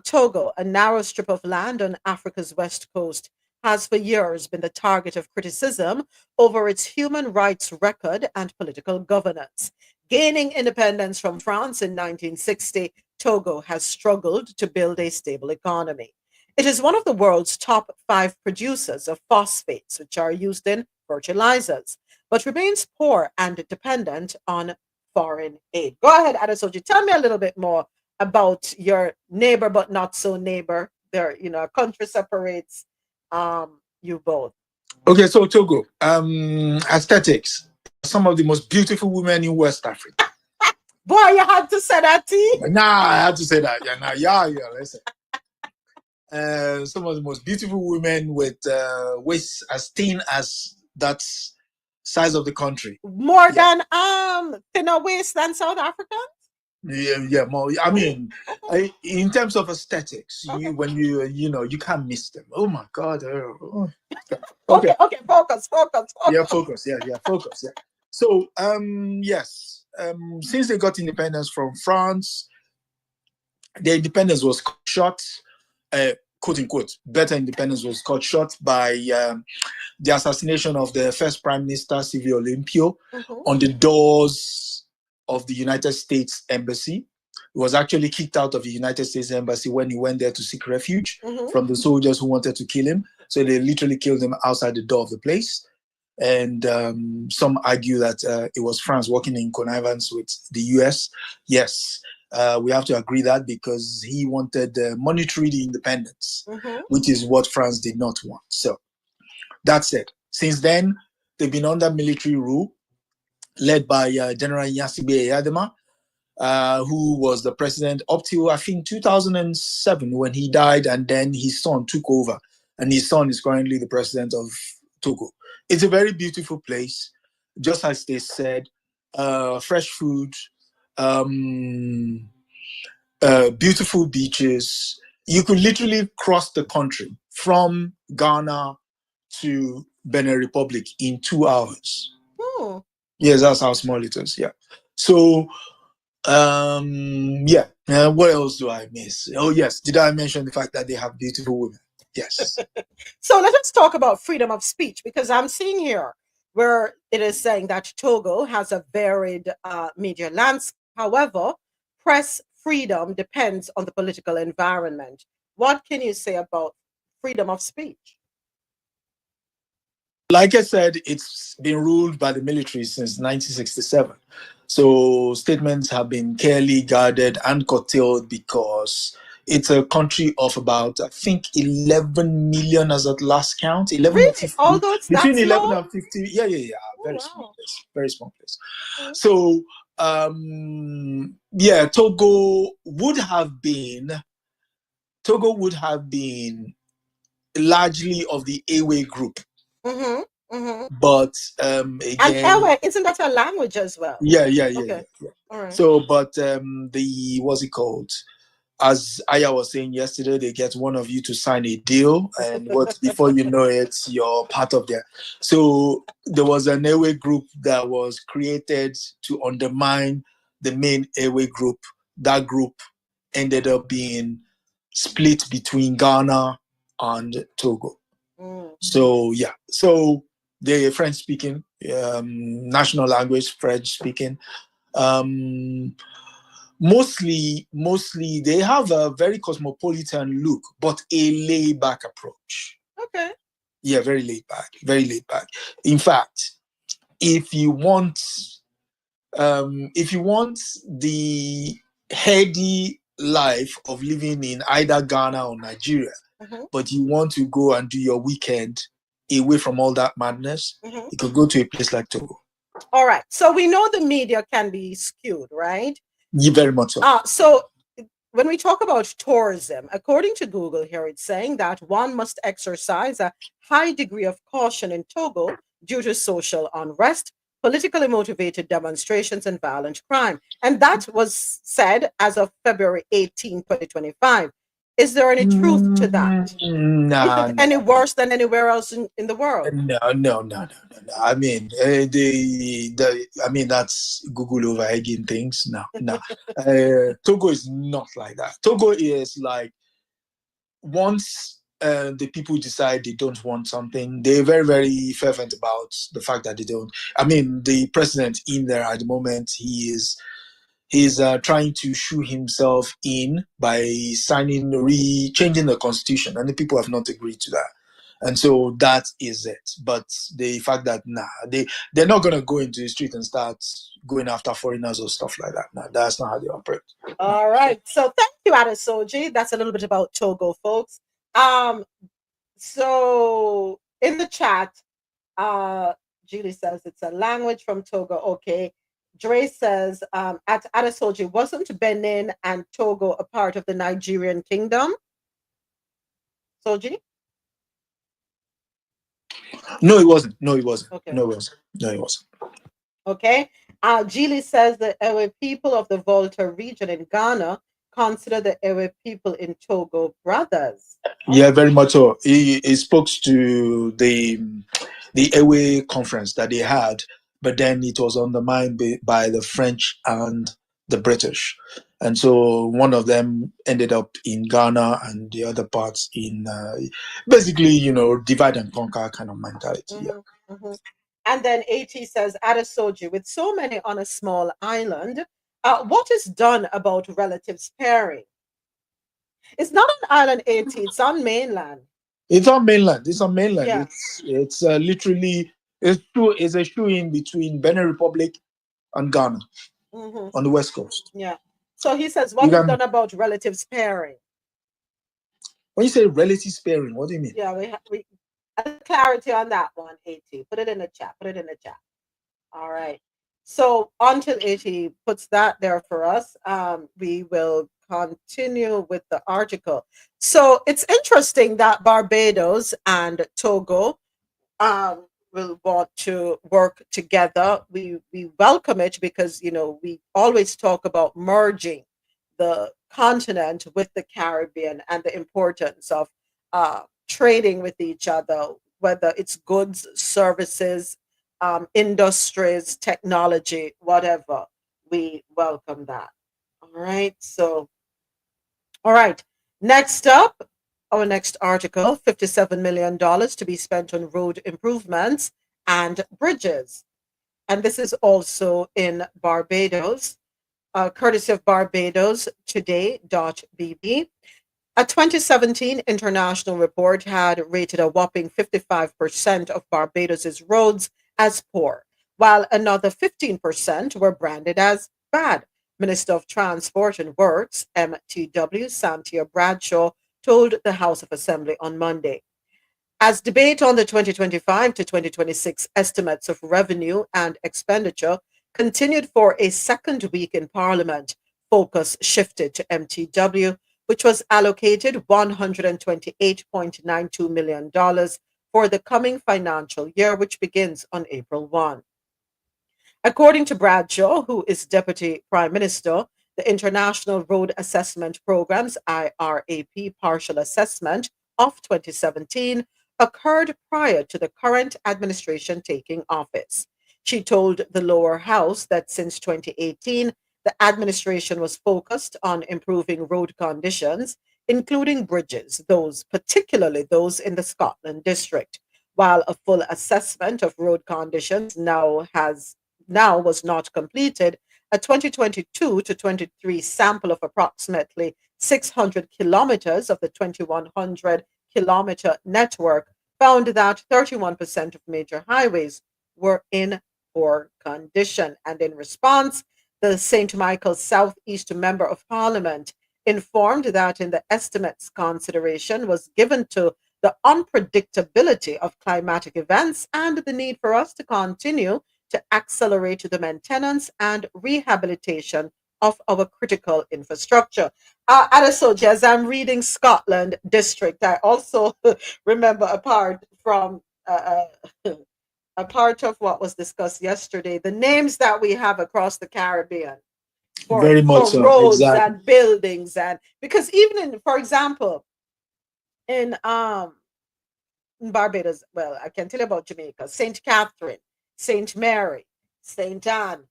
Togo, a narrow strip of land on Africa's west coast, has for years been the target of criticism over its human rights record and political governance. Gaining independence from France in 1960, Togo has struggled to build a stable economy. It is one of the world's top 5 producers of phosphates, which are used in fertilizers, but remains poor and dependent on foreign aid. Go ahead, Adesoji. Tell me a little bit more about your neighbor, but not so neighbor. There, you know, a country separates you both. Okay, so Togo, aesthetics. Some of the most beautiful women in West Africa. Boy, you had to say that, T. Nah, I had to say that. Yeah, listen. Some of the most beautiful women with waists as thin as that size of the country. More than thinner waist than South Africa? Yeah, more. I mean, in terms of aesthetics, Okay. You can't miss them. Oh my God. Okay, focus. Yeah, focus. Yeah, focus. Yeah. So, yes, since they got independence from France, their independence was cut short, quote unquote, better independence was cut short by the assassination of the first Prime Minister, Silvio Olympio, on the doors of the United States Embassy. He was actually kicked out of the United States Embassy when he went there to seek refuge from the soldiers who wanted to kill him. So they literally killed him outside the door of the place. And some argue that it was France working in connivance with the US. Yes, we have to agree that because he wanted monetary independence, which is what France did not want. So that's it. Since then, they've been under military rule led by General Yasibe Eyadema, who was the president up till, I think, 2007 when he died, and then his son took over. And his son is currently the president of Togo. It's a very beautiful place, just as they said, fresh food, beautiful beaches. You could literally cross the country from Ghana to Benin Republic in 2 hours. Oh. Yes, that's how small it is. Yeah. So, yeah. What else do I miss? Oh, yes. Did I mention the fact that they have beautiful women? Yes. So let us talk about freedom of speech, because I'm seeing here where it is saying that Togo has a varied media landscape. However, press freedom depends on the political environment. What can you say about freedom of speech? Like I said, it's been ruled by the military since 1967. So statements have been carefully guarded and curtailed because it's a country of about, I think, 11 million as at last count. 11 or Really? 50. Although it's Between that 11 small? and 50. Yeah. Oh, Very small wow. place. Very small place. Okay. So, yeah, Togo would have been largely of the Awe group. Mm-hmm. Mm-hmm. But And again, Ewe, isn't that a language as well? yeah. Okay. All right. So, but the what's it called? As Aya was saying yesterday, they get one of you to sign a deal, and what before you know it, you're part of there. So there was an Airway group that was created to undermine the main Airway group. That group ended up being split between Ghana and Togo. So yeah, so they're French speaking, national language French speaking. Mostly they have a very cosmopolitan look, but a laid back approach. Okay. Yeah, very laid back. In fact, if you want the heady life of living in either Ghana or Nigeria, but you want to go and do your weekend away from all that madness, you could go to a place like Togo. All right. So we know the media can be skewed, right? Yeah, very much so. So when we talk about tourism, according to Google here, it's saying that one must exercise a high degree of caution in Togo due to social unrest, politically motivated demonstrations, and violent crime. And that was said as of February 18, 2025. Is there any truth to that? Nah, Is it any worse than anywhere else in the world? No. I mean, I mean that's Google over egging things. No. Togo is not like that. Togo is like once the people decide they don't want something, they're very, very fervent about the fact that they don't. I mean, the president in there at the moment, he's trying to shoe himself in by changing the constitution, and the people have not agreed to that. And so that is it. But the fact that they're not gonna go into the street and start going after foreigners or stuff like that. No, that's not how they operate. All right. So thank you, Adesoji. That's a little bit about Togo, folks. So in the chat, Julie says it's a language from Togo. Okay. Dre says at Adesoji, wasn't Benin and Togo a part of the Nigerian kingdom? Soji? No, it wasn't. Okay. No, it wasn't. Okay. Julie says the Ewe people of the Volta region in Ghana consider the Ewe people in Togo brothers. Yeah, very much so. He spoke to the Ewe conference that they had, but then it was undermined by the French and the British. And so one of them ended up in Ghana and the other parts in basically, divide and conquer kind of mentality. Yeah. And then AT says, Adesoji, with so many on a small island, what is done about relatives pairing? It's not on island 80, it's on mainland. It's on mainland. Yeah. It's literally it's a shoe in between Benin Republic and Ghana on the west coast. Yeah. So he says, what is done about relatives pairing? When you say relatives pairing, what do you mean? Yeah, we clarity on that one, AT. Put it in the chat. All right. So until AT puts that there for us, we will continue with the article. So it's interesting that Barbados and Togo will want to work together. We welcome it because, we always talk about merging the continent with the Caribbean and the importance of trading with each other, whether it's goods, services, industries, technology, whatever. We welcome that. All right. So, all right. Next up, our next article, $57 million to be spent on road improvements and bridges. And this is also in Barbados, courtesy of Barbados Today.bb. A 2017 international report had rated a whopping 55% of Barbados's roads as poor, while another 15% were branded as bad. Minister of Transport and Works, MTW, Santia Bradshaw, told the House of Assembly on Monday. As debate on the 2025 to 2026 estimates of revenue and expenditure continued for a second week in Parliament, focus shifted to MTW, which was allocated $128.92 million for the coming financial year, which begins on April 1. According to Bradshaw, who is Deputy Prime Minister, the International Road Assessment Program's IRAP partial assessment of 2017 occurred prior to the current administration taking office. She told the lower house that since 2018, the administration was focused on improving road conditions, including bridges, particularly those in the Scotland district. While a full assessment of road conditions now was not completed, a 2022 to 23 sample of approximately 600 kilometers of the 2,100 kilometer network found that 31% of major highways were in poor condition. And in response, the St. Michael's Southeast Member of Parliament informed that in the estimates consideration was given to the unpredictability of climatic events and the need for us to continue to accelerate the maintenance and rehabilitation of our critical infrastructure. Adesoji, as I'm reading Scotland District, I also remember a part from a part of what was discussed yesterday, the names that we have across the Caribbean Very much for so. roads Exactly. and buildings, and because even in, for example, in Barbados, well, I can tell you about Jamaica, St. Catherine, St. Mary, St. Anne.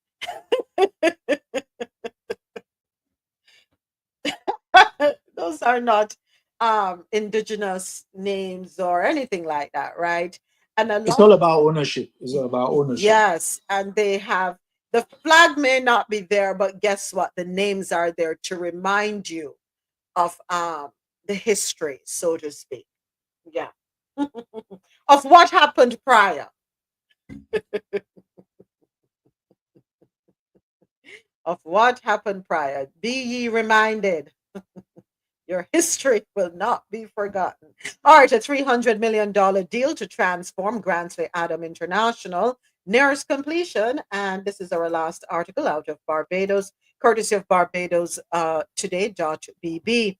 Those are not indigenous names or anything like that, right? And It's all about ownership. It's all about ownership. yes, and they have the flag may not be there, but guess what? The names are there to remind you of the history, so to speak. Yeah. Of what happened prior. Of what happened prior. Be ye reminded. Your history will not be forgotten. All right, a $300 million deal to transform Grantley Adam International nears completion. And this is our last article out of Barbados, courtesy of Barbados today.bb.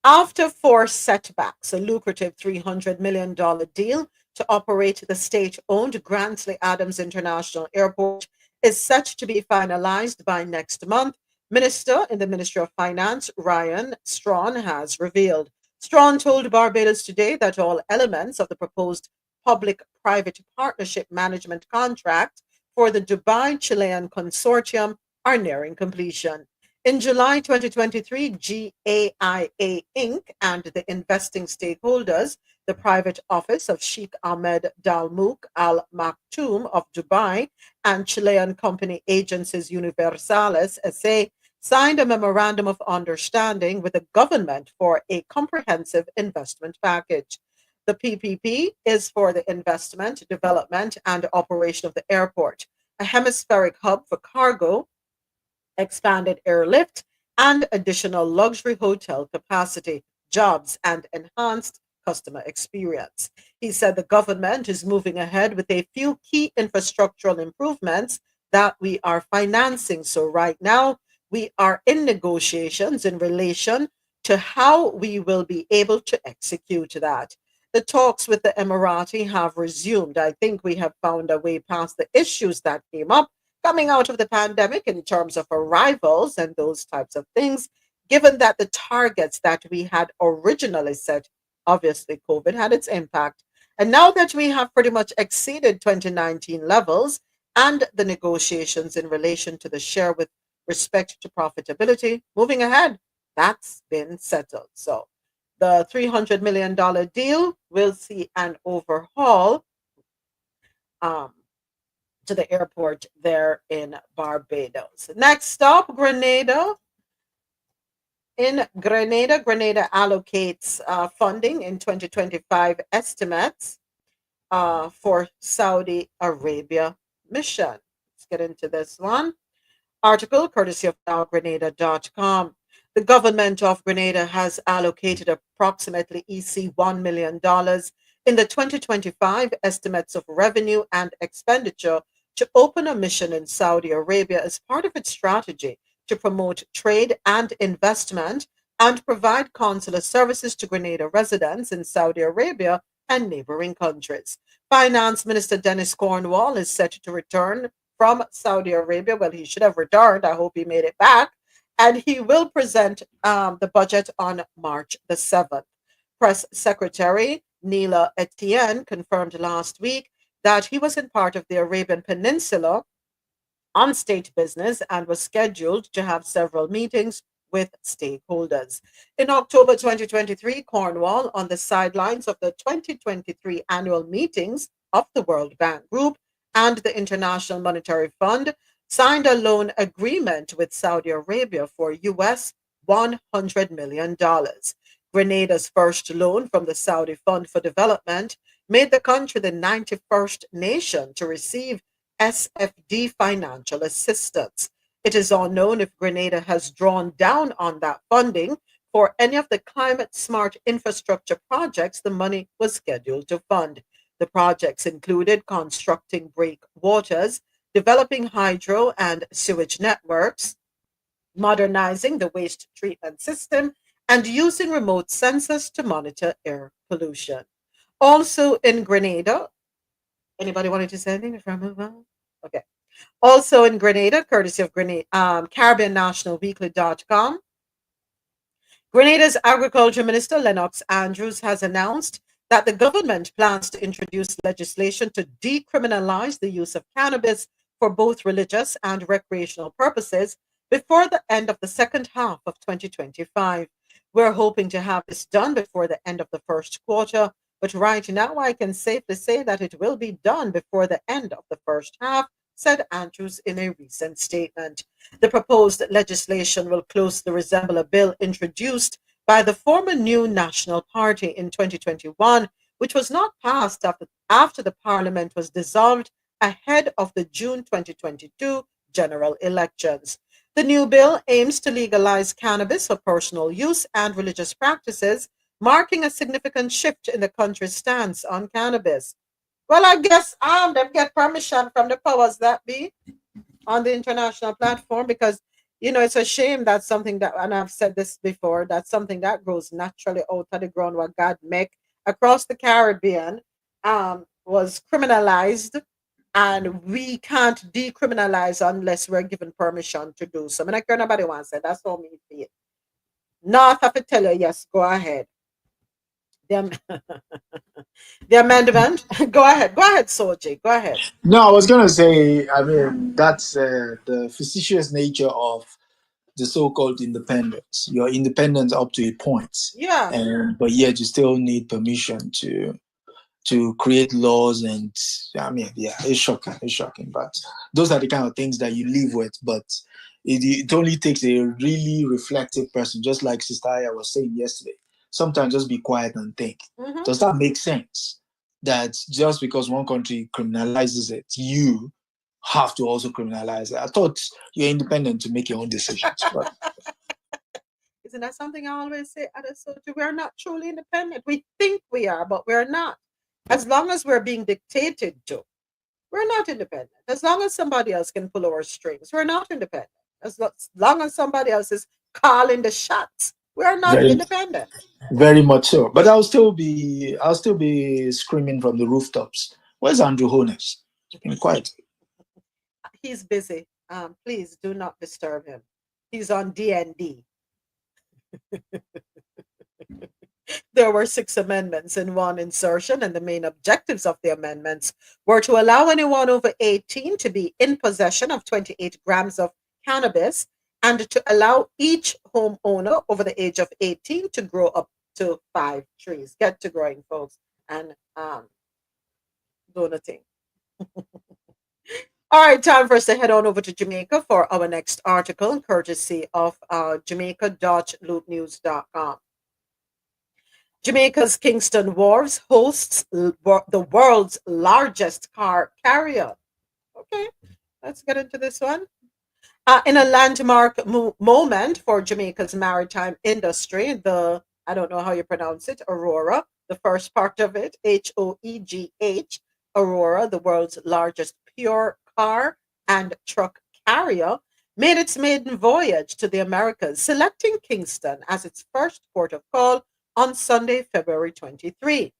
After 4 setbacks, a lucrative $300 million deal to operate the state-owned Grantley Adams International Airport is set to be finalized by next month, Minister in the Ministry of Finance, Ryan Strawn, has revealed. Strawn told Barbados Today that all elements of the proposed public-private partnership management contract for the Dubai Chilean Consortium are nearing completion. In July 2023, GAIA Inc. and the investing stakeholders, the private office of Sheikh Ahmed Dalmouk Al Maktoum of Dubai and Chilean company Agencias Universales SA, signed a memorandum of understanding with the government for a comprehensive investment package. The PPP is for the investment, development, and operation of the airport, a hemispheric hub for cargo, expanded airlift, and additional luxury hotel capacity, jobs, and enhanced customer experience. He said the government is moving ahead with a few key infrastructural improvements that we are financing. So right now, we are in negotiations in relation to how we will be able to execute that. The talks with the Emirati have resumed. I think we have found a way past the issues that came up coming out of the pandemic in terms of arrivals and those types of things, given that the targets that we had originally set, obviously COVID had its impact. And now that we have pretty much exceeded 2019 levels and the negotiations in relation to the share with respect to profitability, moving ahead, that's been settled. So the $300 million deal will see an overhaul to the airport there in Barbados. Next stop, Grenada. In Grenada, Grenada allocates funding in 2025 estimates for Saudi Arabia mission. Let's get into this one. Article courtesy of nowgrenada.com. The government of Grenada has allocated approximately EC $1 million in the 2025 estimates of revenue and expenditure to open a mission in Saudi Arabia as part of its strategy to promote trade and investment and provide consular services to Grenada residents in Saudi Arabia and neighboring countries. Finance Minister Dennis Cornwall is set to return from Saudi Arabia. Well, he should have returned. I hope he made it back. And he will present the budget on March the 7th. Press Secretary Neela Etienne confirmed last week that he was in part of the Arabian Peninsula on state business and was scheduled to have several meetings with stakeholders. In October 2023, Cornwall, on the sidelines of the 2023 annual meetings of the World Bank Group and the International Monetary Fund, signed a loan agreement with Saudi Arabia for US $100 million. Grenada's first loan from the Saudi Fund for Development made the country the 91st nation to receive SFD financial assistance. It is unknown if Grenada has drawn down on that funding for any of the climate smart infrastructure projects the money was scheduled to fund. The projects included constructing breakwaters, developing hydro and sewage networks, modernizing the waste treatment system, and using remote sensors to monitor air pollution. Also in Grenada, anybody wanted to say anything before I move on? Okay. Also in Grenada, courtesy of Caribbean National Weekly.com, Grenada's Agriculture Minister Lennox Andrews has announced that the government plans to introduce legislation to decriminalize the use of cannabis for both religious and recreational purposes before the end of the second half of 2025. We're hoping to have this done before the end of the first quarter, but right now I can safely say that it will be done before the end of the first half, said Andrews in a recent statement. The proposed legislation will closely resemble a bill introduced by the former New National Party in 2021, which was not passed after the parliament was dissolved ahead of the June 2022 general elections. The new bill aims to legalize cannabis for personal use and religious practices, marking a significant shift in the country's stance on cannabis. Well, I guess them get permission from the powers that be on the international platform because it's a shame that something that, and I've said this before, that something that grows naturally out of the ground what God make across the Caribbean was criminalized, and we can't decriminalize unless we're given permission to do so. I don't care nobody wants it. That's all me feel. North have to tell you, yes, go ahead. The amendment. Go ahead, Soji. Go ahead. No, I was gonna say, I mean, that's the facetious nature of the so-called independence. You're independent up to a point, Yeah. but yet you still need permission to create laws. And I mean, yeah, it's shocking. It's shocking. But those are the kind of things that you live with. But it only takes a really reflective person, just like Sister Aya was saying yesterday. Sometimes just be quiet and think. Mm-hmm. Does that make sense? That just because one country criminalizes it, you have to also criminalize it. I thought you're independent to make your own decisions. But isn't that something I always say, Adesoji? We're not truly independent. We think we are, but we're not. As long as we're being dictated to, we're not independent. As long as somebody else can pull our strings, we're not independent. As long as somebody else is calling the shots, we're not independent. Very much so. But I'll still be screaming from the rooftops. Where's Andrew Holness? Been quiet. He's busy. Please do not disturb him. He's on DND. There were 6 amendments in one insertion, and the main objectives of the amendments were to allow anyone over 18 to be in possession of 28 grams of cannabis and to allow each homeowner over the age of 18 to grow up to 5 trees. Get to growing, folks, and donating. All right, time for us to head on over to Jamaica for our next article, courtesy of jamaica.loopnews.com. Jamaica's Kingston Wharves hosts the world's largest car carrier. Okay, let's get into this one. In a landmark moment for Jamaica's maritime industry, I don't know how you pronounce it, Aurora, the first part of it, Hoegh, Aurora, the world's largest pure car and truck carrier, made its maiden voyage to the Americas, selecting Kingston as its first port of call on Sunday, February 23.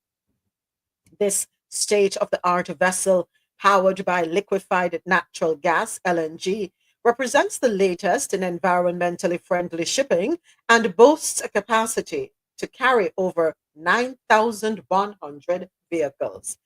This state-of-the-art vessel, powered by liquefied natural gas, LNG, represents the latest in environmentally friendly shipping and boasts a capacity to carry over 9,100 vehicles.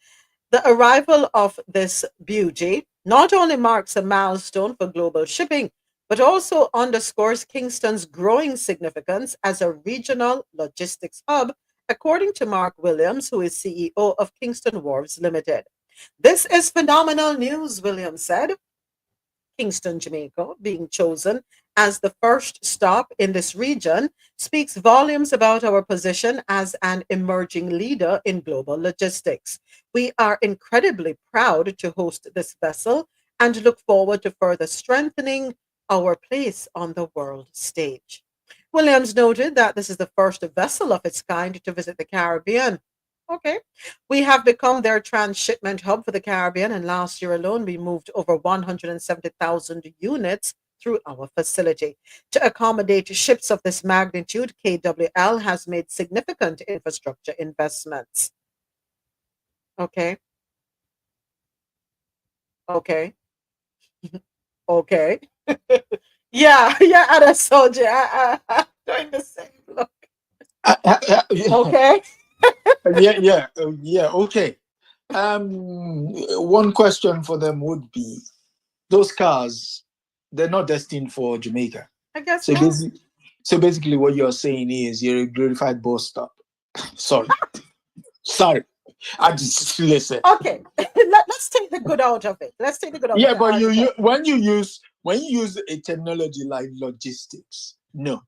The arrival of this beauty not only marks a milestone for global shipping, but also underscores Kingston's growing significance as a regional logistics hub, according to Mark Williams, who is CEO of Kingston Wharves Limited. This is phenomenal news, Williams said. Kingston, Jamaica, being chosen as the first stop in this region speaks volumes about our position as an emerging leader in global logistics. We are incredibly proud to host this vessel and look forward to further strengthening our place on the world stage. Williams noted that this is the first vessel of its kind to visit the Caribbean. Okay. We have become their transshipment hub for the Caribbean, and last year alone, we moved over 170,000 units through our facility. To accommodate ships of this magnitude, KWL has made significant infrastructure investments. Okay. Okay. Okay. Yeah, Adesoji. I'm doing the same look. Okay. Yeah. Okay. One question for them would be: those cars, they're not destined for Jamaica. I guess So not. basically, what you're saying is you're a glorified bus stop. Sorry. I just listen. Okay, let's take the good out of it. Let's take the good out of it. Yeah, but when you use a technology like logistics, no,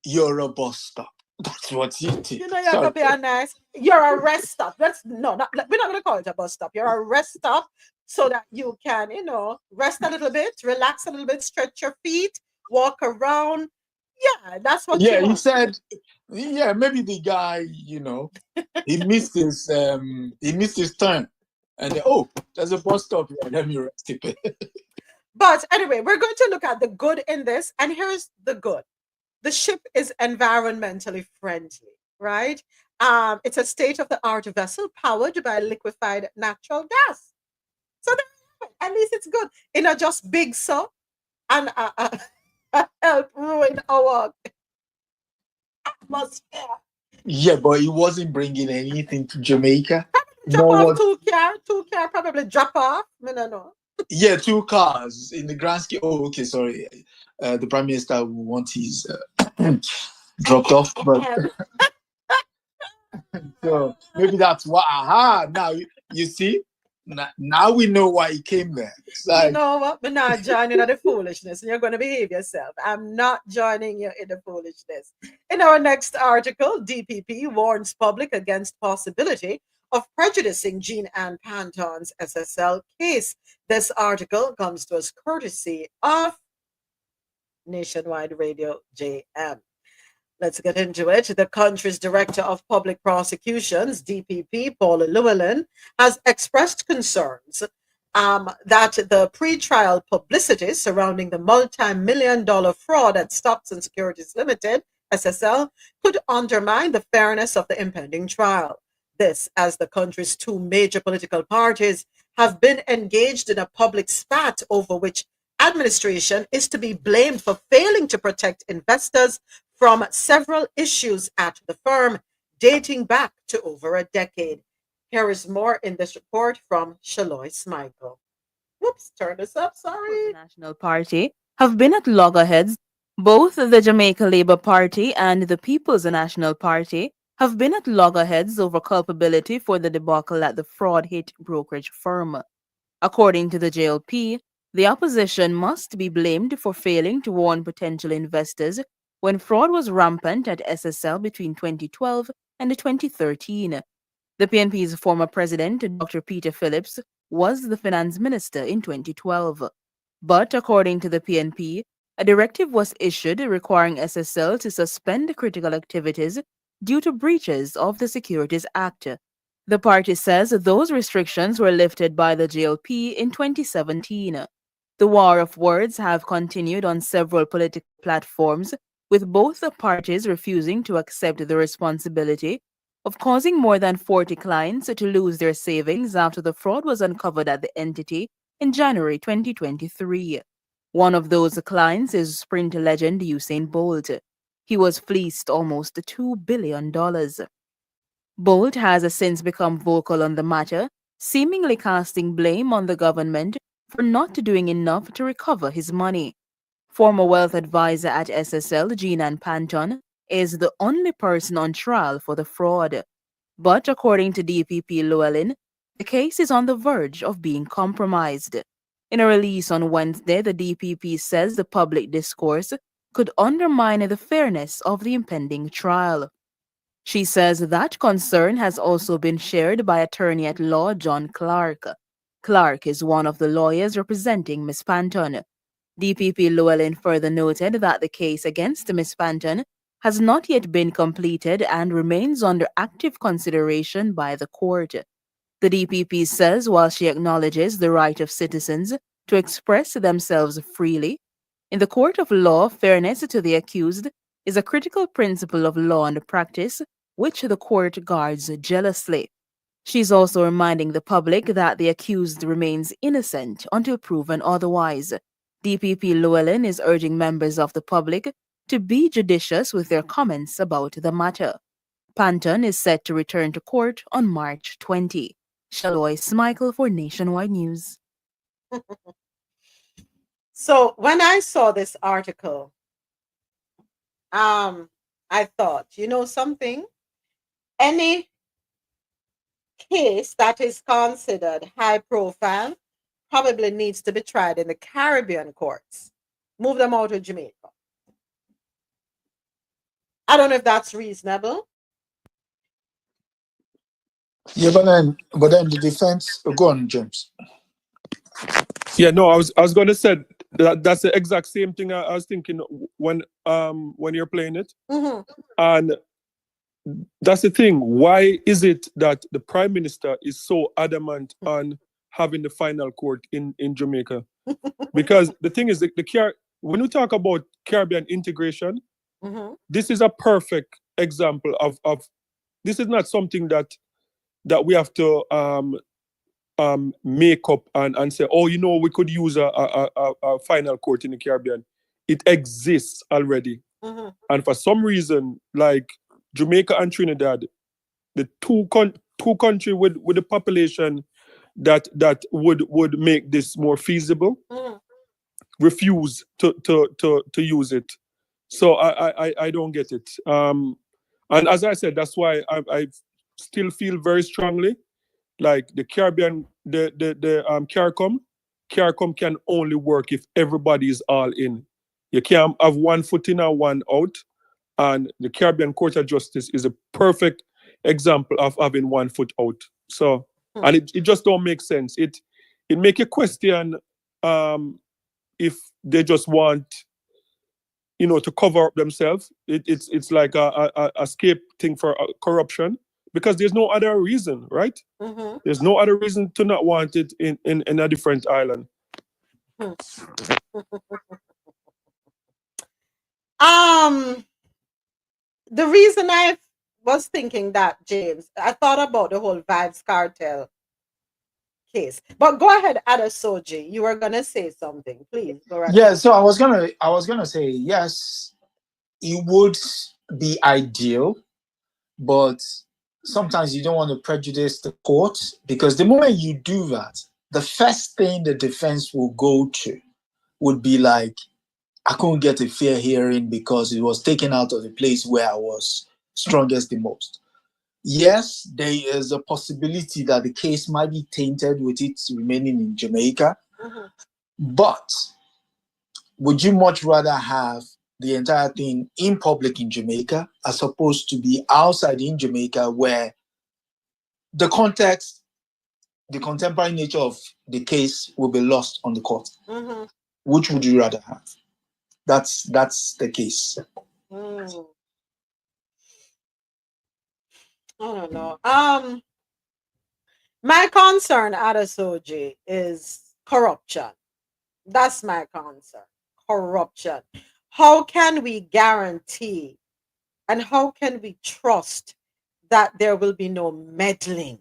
you're a bus stop. That's what you do. You know, you're gonna be nice. You're a rest stop. We're not gonna call it a bus stop. You're a rest stop so that you can, rest a little bit, relax a little bit, stretch your feet, walk around. Yeah, that's what. Yeah, he said. Yeah, maybe the guy, he missed his turn, and there's a bus stop here. Let me rest it. But anyway, we're going to look at the good in this, and here's the good. The ship is environmentally friendly, right? It's a state-of-the-art vessel powered by liquefied natural gas. So at least it's good. It's not just big so and help ruin our atmosphere. Yeah, but he wasn't bringing anything to Jamaica. Drop off two car, probably drop off. No. Yeah, 2 cars in the grand scheme. Oh, okay, sorry. The Prime Minister will want his dropped off, but so maybe that's what. Now you see. Now we know why he came there. Like, you know what? I'm not joining in the foolishness, and you're going to behave yourself. I'm not joining you in the foolishness. In our next article, DPP warns public against possibility of prejudicing Jean Ann Panton's SSL case. This article comes to us courtesy of Nationwide Radio JM. Let's get into it. The country's Director of Public Prosecutions, DPP, Paula Llewellyn, has expressed concerns that the pre-trial publicity surrounding the multi-million-dollar fraud at Stocks and Securities Limited, SSL, could undermine the fairness of the impending trial. This, as the country's 2 major political parties have been engaged in a public spat over which administration is to be blamed for failing to protect investors from several issues at the firm dating back to over a decade. Here is more in this report from Shalois Michael. Whoops, turn this up, sorry. The National Party have been at loggerheads. Both the Jamaica Labour Party and the People's National Party have been at loggerheads over culpability for the debacle at the fraud-hit brokerage firm. According to the JLP, The opposition must be blamed for failing to warn potential investors when fraud was rampant at SSL between 2012 and 2013. The PNP's former president, Dr. Peter Phillips, was the finance minister in 2012. But according to the PNP, a directive was issued requiring SSL to suspend critical activities due to breaches of the Securities Act. The party says those restrictions were lifted by the JLP in 2017. The war of words have continued on several political platforms, with both the parties refusing to accept the responsibility of causing more than 40 clients to lose their savings after the fraud was uncovered at the entity in January 2023. One of those clients is sprint legend Usain Bolt. He was fleeced almost $2 billion. Bolt has since become vocal on the matter, seemingly casting blame on the government for not doing enough to recover his money. Former wealth advisor at SSL, Jean Panton, is the only person on trial for the fraud. But according to DPP Llewellyn, the case is on the verge of being compromised. In a release on Wednesday, the DPP says the public discourse could undermine the fairness of the impending trial. She says that concern has also been shared by attorney-at-law John Clark. Clark is one of the lawyers representing Ms. Panton. DPP Llewellyn further noted that the case against Ms. Panton has not yet been completed and remains under active consideration by the court. The DPP says while she acknowledges the right of citizens to express themselves freely, in the court of law, fairness to the accused is a critical principle of law and practice which the court guards jealously. She's also reminding the public that the accused remains innocent until proven otherwise. DPP Llewellyn is urging members of the public to be judicious with their comments about the matter. Panton is set to return to court on March 20. Shaloy Smichael for Nationwide News. So when I saw this article, I thought, you know something? Any case that is considered high profile probably needs to be tried in the Caribbean courts. Move them out of Jamaica. I don't know if that's reasonable. Yeah, but then the defense. Go on, James. Yeah, no, I was going to say that's the exact same thing I was thinking when you're playing it. Mm-hmm. And that's the thing. Why is it that the Prime Minister is so adamant on having the final court in Jamaica? Because the thing is, when we talk about Caribbean integration, Mm-hmm. this is a perfect example of this is not something that we have to make up and say, oh, you know, we could use a final court in the Caribbean. It exists already. Mm-hmm. And for some reason, like Jamaica and Trinidad, the two countries with the population that would make this more feasible, Mm-hmm. refuse to use it. So I don't get it. And as I said, that's why I still feel very strongly like the Caribbean, the CARICOM can only work if everybody is all in. You can't have one foot in and one out. And the Caribbean Court of Justice is a perfect example of having one foot out. So, and it just don't make sense. It make you question if they just want, you know, to cover up themselves. It's like a escape thing for corruption, because there's no other reason, right? Mm-hmm. There's no other reason to not want it in a different island. The reason I was thinking that, James, I thought about the whole Vibes Cartel case. But go ahead, Adesoji. You were gonna say something, please. Go right Yeah, ahead. so I was gonna say yes, it would be ideal, but sometimes you don't want to prejudice the court, because the moment you do that, the first thing the defense will go to would be like, I couldn't get a fair hearing because it was taken out of the place where I was strongest the most. Yes, there is a possibility that the case might be tainted with it remaining in Jamaica. Mm-hmm. But would you much rather have the entire thing in public in Jamaica as opposed to be outside in Jamaica, where the context, the contemporary nature of the case will be lost on the court? Mm-hmm. Which would you rather have? That's the case. Mm. I don't know. My concern, Adesoji, is corruption. That's my concern. Corruption. How can we guarantee and how can we trust that there will be no meddling?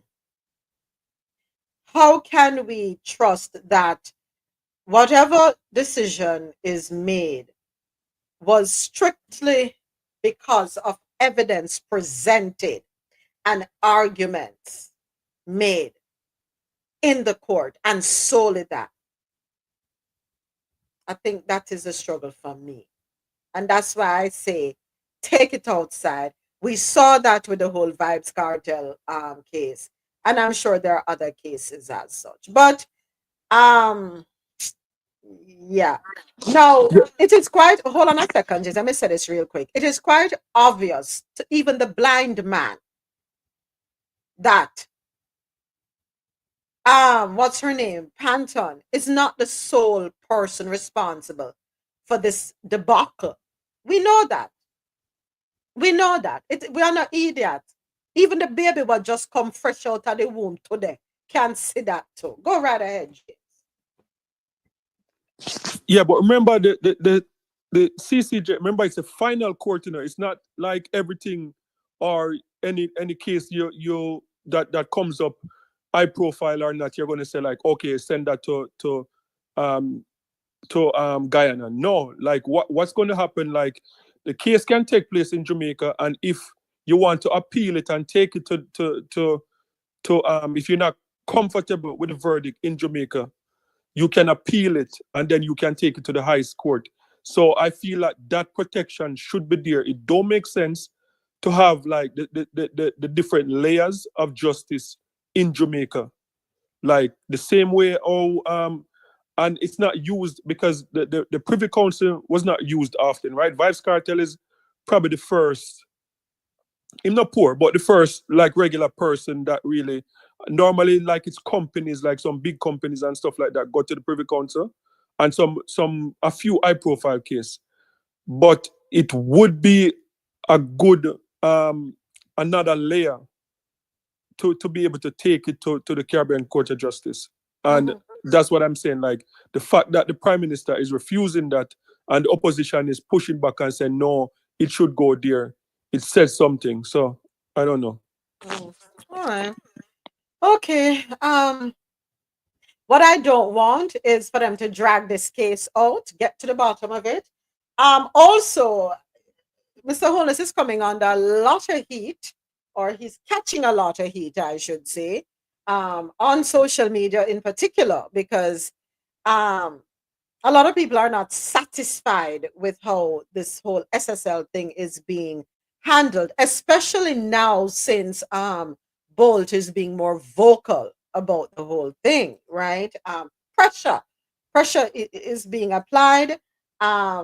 How can we trust that whatever decision is made was strictly because of evidence presented and arguments made in the court and solely that? I think that is a struggle for me. And that's why I say take it outside. We saw that with the whole Vibes Cartel case. And I'm sure there are other cases as such. But yeah. Now it is quite, hold on a second, just let me say this real quick. It is quite obvious to even the blind man that what's her name? Panton is not the sole person responsible for this debacle. We know that. We know that. We are not idiots. Even the baby will just come fresh out of the womb today. Can't see that too. Go right ahead, James. Yeah, but remember the CCJ. Remember, it's a final court. You know, it's not like everything or any case you that comes up, high profile or not. You're going to say like, okay, send that to Guyana. No, like what's going to happen? Like the case can take place in Jamaica, and if you want to appeal it and take it to if you're not comfortable with the verdict in Jamaica, you can appeal it and then you can take it to the highest court. So I feel like that protection should be there. It don't make sense to have like the different layers of justice in Jamaica. Like the same way, and it's not used because the Privy Council was not used often, right? Vibes Cartel is probably the first, I'm not poor, but the first like regular person that really, normally like it's companies, like some big companies and stuff like that, go to the Privy Council and a few high profile case. But it would be a good another layer to be able to take it to the Caribbean Court of Justice. And that's what I'm saying. Like the fact that the Prime Minister is refusing that and the opposition is pushing back and saying, no, it should go there. It says something. So I don't know. All right. Okay. What I don't want is for them to drag this case out, get to the bottom of it. Also, Mr. Holness is coming under a lot of heat, or he's catching a lot of heat, I should say, on social media in particular, because a lot of people are not satisfied with how this whole SSL thing is being handled, especially now since Bolt is being more vocal about the whole thing, right? Pressure is being applied,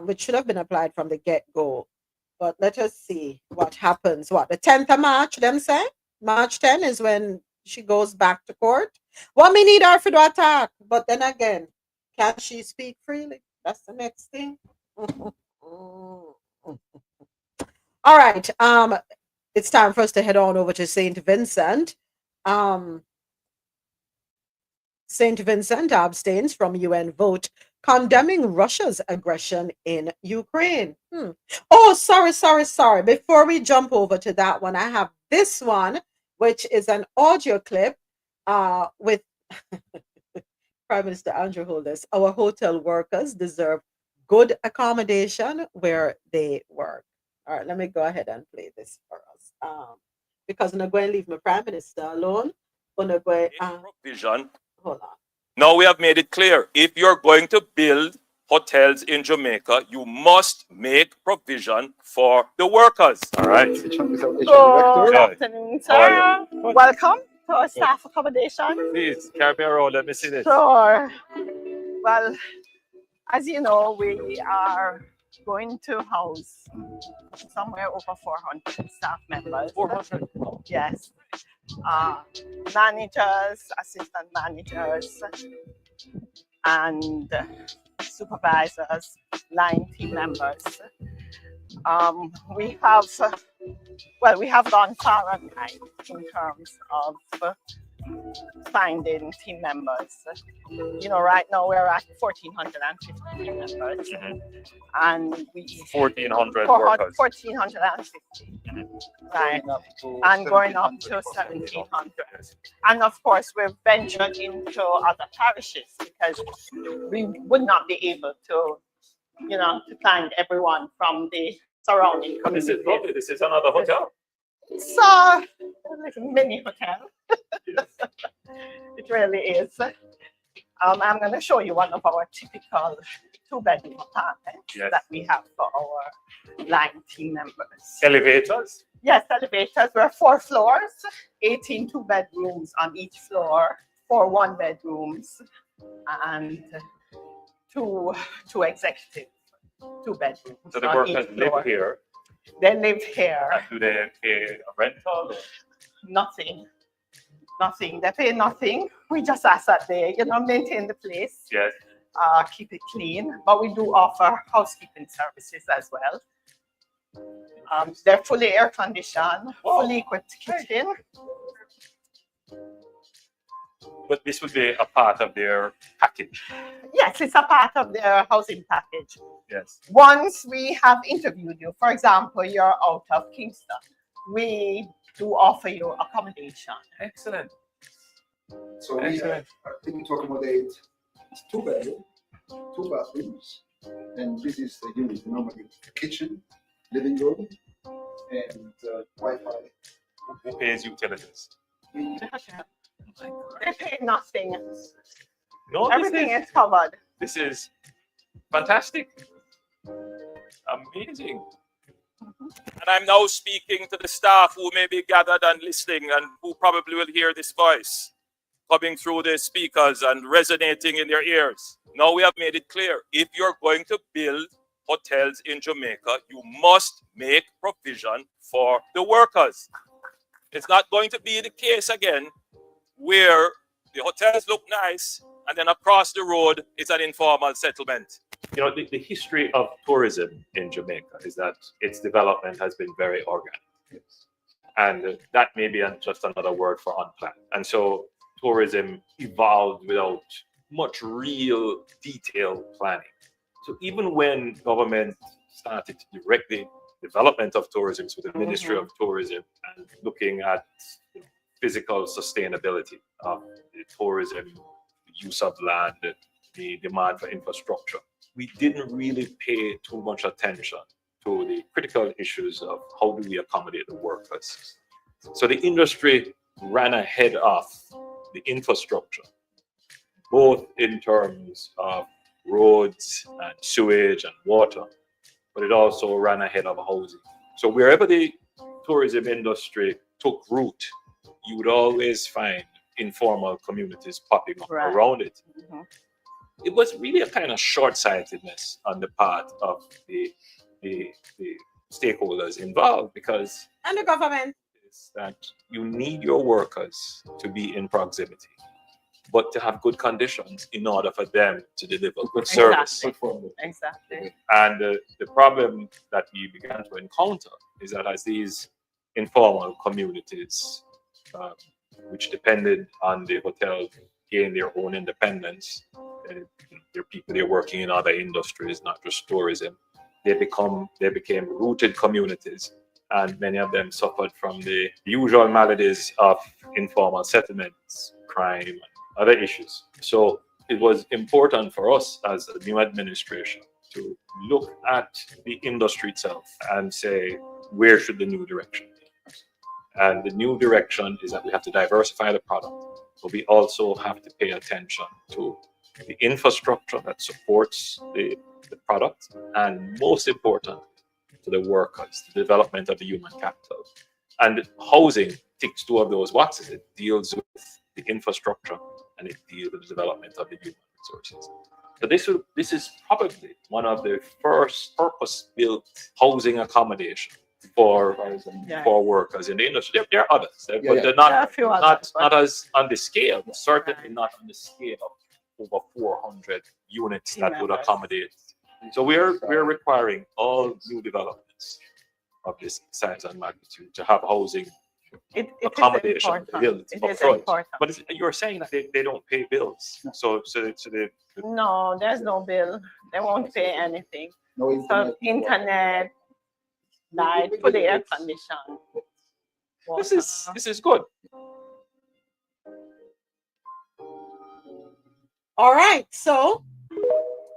which should have been applied from the get-go. But let us see what happens. What, the 10th of March, them say? March 10 is when she goes back to court. What we need her for the attack. But then again, can she speak freely? That's the next thing. All right. It's time for us to head on over to St. Vincent. St. Vincent abstains from UN vote condemning Russia's aggression in Ukraine. Oh, sorry. Before we jump over to that one, I have this one, which is an audio clip with Prime Minister Andrew Holness. Our hotel workers deserve good accommodation where they work. All right, let me go ahead and play this for us. Because I'm not going to leave my Prime Minister alone. I'm going to provision. Hold on. Now we have made it clear, if you're going to build hotels in Jamaica, you must make provision for the workers. All right. Good afternoon, sir. Welcome to our staff accommodation. Please, carry me around. Let me see this. Sure. Well, as you know, we are going to house somewhere over 400 staff members. 400. Yes. Managers, assistant managers, and supervisors, line team members. We have gone far and wide in terms of finding team members. You know, right now we're at 1,450 team members, and we 1,400 workers. 1,450, right, and going up to 1,700. And of course, we've ventured into other parishes because we would not be able to, you know, to find everyone from the surrounding This community. is lovely. This is another hotel. It's a little mini hotel. It really is. I'm going to show you one of our typical two-bedroom apartments that we have for our line team members. Elevators? Yes, elevators. We're 4 floors, 18 two-bedrooms on each floor, 4 one-bedrooms, and two executive two-bedrooms. So the on workers each live floor. here. They live here. And do they pay a rental? Nothing. Nothing. They pay nothing. We just ask that they, you know, maintain the place. Yes. Keep it clean. But we do offer housekeeping services as well. They're fully air conditioned, fully equipped kitchen. But this would be a part of their package. Yes, it's a part of their housing package. Yes. Once we have interviewed you, for example, you're out of Kingston, we do offer you accommodation. Excellent. So we have, I think to accommodate 2 bedrooms, 2 bathrooms, and this is the unit, normally kitchen, living room, and Wi-Fi. Who pays utilities? They pay nothing. No, Everything is covered. This is fantastic. Amazing. And I'm now speaking to the staff who may be gathered and listening and who probably will hear this voice coming through the speakers and resonating in their ears. Now we have made it clear, if you're going to build hotels in Jamaica, you must make provision for the workers. It's not going to be the case again where the hotels look nice and then across the road it's an informal settlement. You know, the history of tourism in Jamaica is that its development has been very organic. Yes. And that may be just another word for unplanned. And so tourism evolved without much real detailed planning. So even when government started to direct the development of tourism with the Ministry of Tourism and looking at physical sustainability of the tourism, the use of land, the demand for infrastructure, we didn't really pay too much attention to the critical issues of how do we accommodate the workers. So the industry ran ahead of the infrastructure, both in terms of roads and sewage and water, but it also ran ahead of housing. So wherever the tourism industry took root, you would always find informal communities popping up around it. It was really a kind of short-sightedness on the part of the stakeholders involved, because and the government is that you need your workers to be in proximity, but to have good conditions in order for them to deliver good service. Exactly. And the problem that we began to encounter is that as these informal communities, which depended on the hotel gain their own independence, there are people they're working in other industries, not just tourism. They became rooted communities, and many of them suffered from the usual maladies of informal settlements, crime, and other issues. So it was important for us as a new administration to look at the industry itself and say, where should the new direction be? And the new direction is that we have to diversify the product, but we also have to pay attention to the infrastructure that supports the product, and most important, to the workers, the development of the human capital. And housing ticks 2 of those boxes. It deals with the infrastructure and it deals with the development of the human resources. So this is probably one of the first purpose-built housing accommodation for workers in the industry. There are others, but they're not as on the scale. Certainly not on the scale of over 400 units that would accommodate. So we're requiring all new developments of this size and magnitude to have housing accommodation built up front. But you're saying that they don't pay bills. So they no, there's no bill. They won't pay anything. So internet, light, fully air conditioned. This is good. All right, so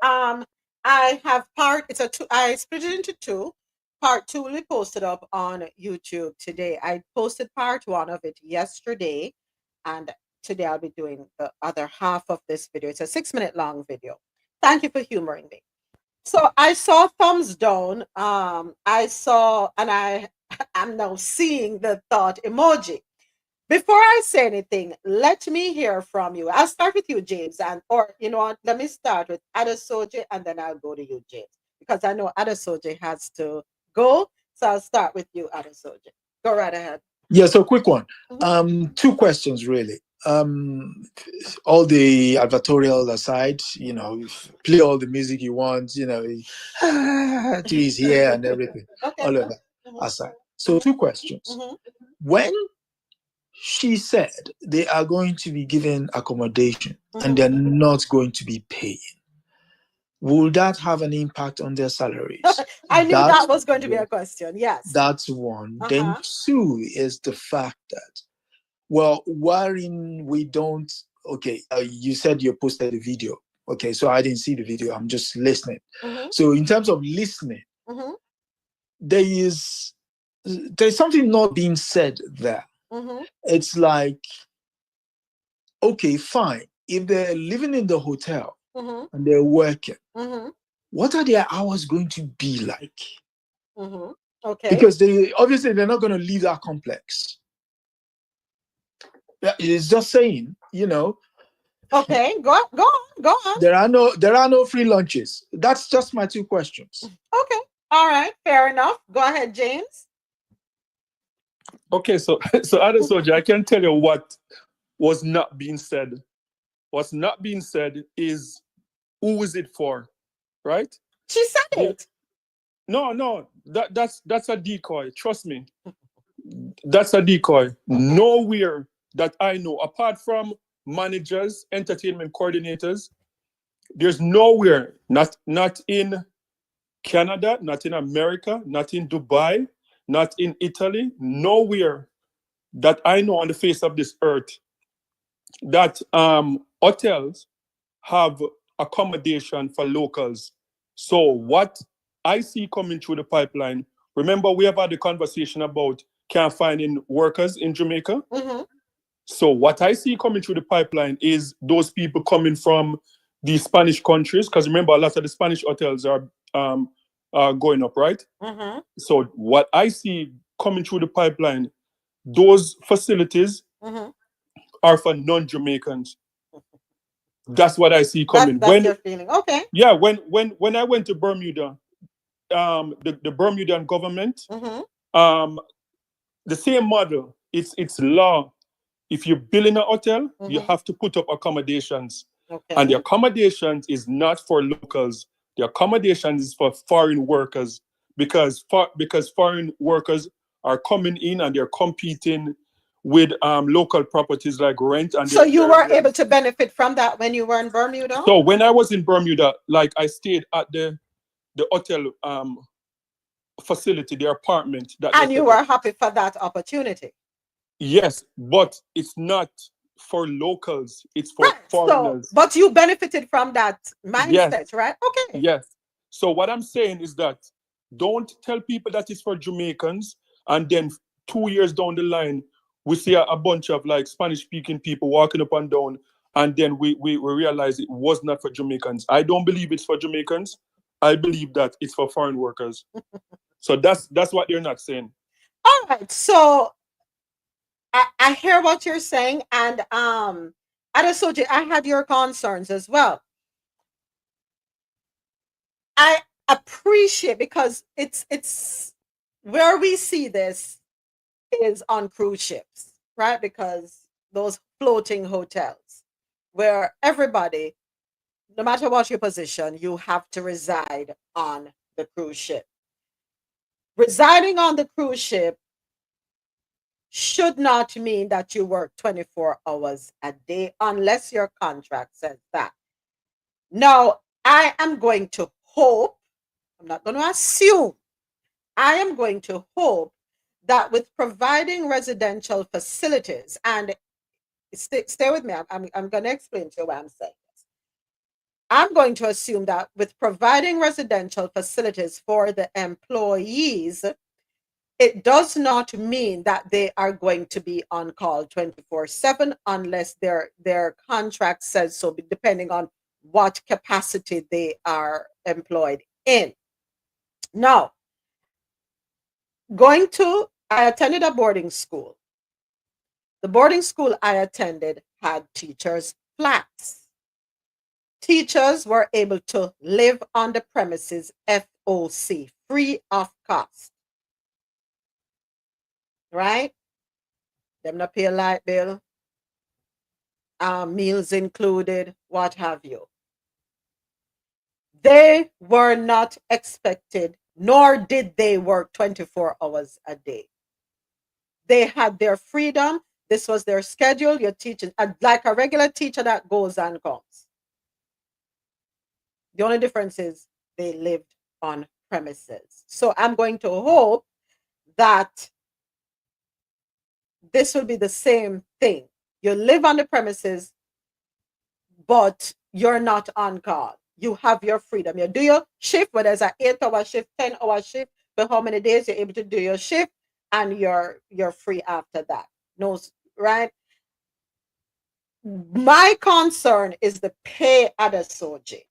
I have I split it into two. Part 2 will be posted up on YouTube today. I posted part 1 of it yesterday, and today I'll be doing the other half of this video. It's a 6-minute long video. Thank you for humoring me. So I saw thumbs down. I saw, and I am now seeing the thought emoji. Before I say anything, let me hear from you. I'll start with you, James, or you know what? Let me start with Adesoji, and then I'll go to you, James, because I know Adesoji has to go. So I'll start with you, Adesoji. Go right ahead. Yeah, so quick one. 2 questions really. All the advertorial aside, you know, play all the music you want, you know, to his ear and everything. Okay. All of that aside. So 2 questions. When she said they are going to be given accommodation and they're not going to be paying, will that have an impact on their salaries? I knew that was going to be a question. Yes. That's one. Then 2 is the fact that, well, wherein we don't, okay, you said you posted the video. Okay, so I didn't see the video. I'm just listening. So in terms of listening, there's something not being said there. It's like, okay, fine. If they're living in the hotel and they're working, what are their hours going to be like? Okay. Because they're not going to leave that complex. It's just saying, you know. Okay, go on. There are no free lunches. That's just my 2 questions. Okay, all right, fair enough. Go ahead, James. Okay, so Adesoji, I can tell you what was not being said. What's not being said is who is it for, right? She said it. No, that's a decoy. Trust me, that's a decoy. Nowhere that I know, apart from managers, entertainment coordinators, there's nowhere, not in Canada, not in America, not in Dubai, not in Italy, nowhere that I know on the face of this earth that hotels have accommodation for locals. So what I see coming through the pipeline, remember we have had the conversation about can't find workers in Jamaica? So what I see coming through the pipeline is those people coming from the Spanish countries, because remember a lot of the Spanish hotels are going up, right? So what I see coming through the pipeline, those facilities are for non-Jamaicans. That's what I see coming. That's your feeling. Okay. Yeah, when I went to Bermuda, the Bermudan government, the same model. It's law. If you build in a hotel, you have to put up accommodations. Okay. And the accommodations is not for locals. The accommodation is for foreign workers because foreign workers are coming in and they're competing with local properties like rent. And so you were able to benefit from that when you were in Bermuda? So when I was in Bermuda, like I stayed at the hotel facility, the apartment. And you were happy for that opportunity? Yes, but it's not for locals. It's for foreigners. So, but you benefited from that mindset, right? Okay. Yes. So what I'm saying is that don't tell people that it's for Jamaicans, and then 2 years down the line, we see a bunch of like Spanish-speaking people walking up and down, and then we realize it was not for Jamaicans. I don't believe it's for Jamaicans. I believe that it's for foreign workers. So that's what they're not saying. All right. So I hear what you're saying, and Adesoji, I had your concerns as well. I appreciate, because it's where we see this is on cruise ships, right? Because those floating hotels where everybody, no matter what your position, you have to reside on the cruise ship. Residing on the cruise ship should not mean that you work 24 hours a day unless your contract says that. Now, I am going to hope, I'm not going to assume, I am going to hope that with providing residential facilities, and stay with me, I'm going to explain to you what I'm saying. I'm going to assume that with providing residential facilities for the employees, it does not mean that they are going to be on call 24/7 unless their contract says so, depending on what capacity they are employed in. Now, I attended a boarding school. The boarding school I attended had teachers' flats. Teachers were able to live on the premises FOC, free of cost. Right? Them not pay a light bill, meals included, what have you. They were not expected, nor did they work 24 hours a day. They had their freedom. This was their schedule. You're teaching like a regular teacher that goes and comes. The only difference is they lived on premises. So I'm going to hope that this will be the same thing. You live on the premises, but you're not on call. You have your freedom. You do your shift, whether it's an 8-hour shift, 10-hour shift, for how many days you're able to do your shift, and you're free after that. No, right? My concern is the pay Adesoji.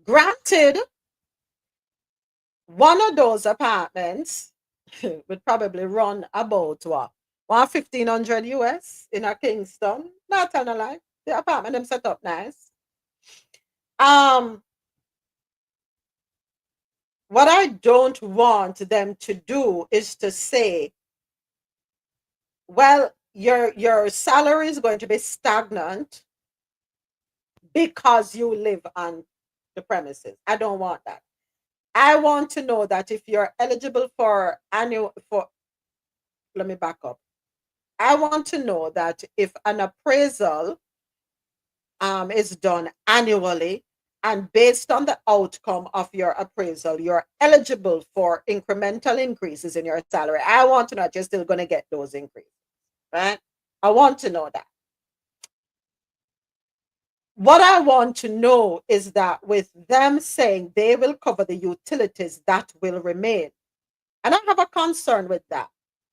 Granted, one of those apartments would probably run about what? 1,500 US in a Kingston. Not telling a lie. The apartment them set up nice. What I don't want them to do is to say, well, your salary is going to be stagnant because you live on the premises. I don't want that. I want to know that if you're eligible for let me back up. I want to know that if an appraisal is done annually, and based on the outcome of your appraisal, you're eligible for incremental increases in your salary. I want to know that you're still going to get those increases, right? I want to know that. What I want to know is that with them saying they will cover the utilities that will remain, and I have a concern with that.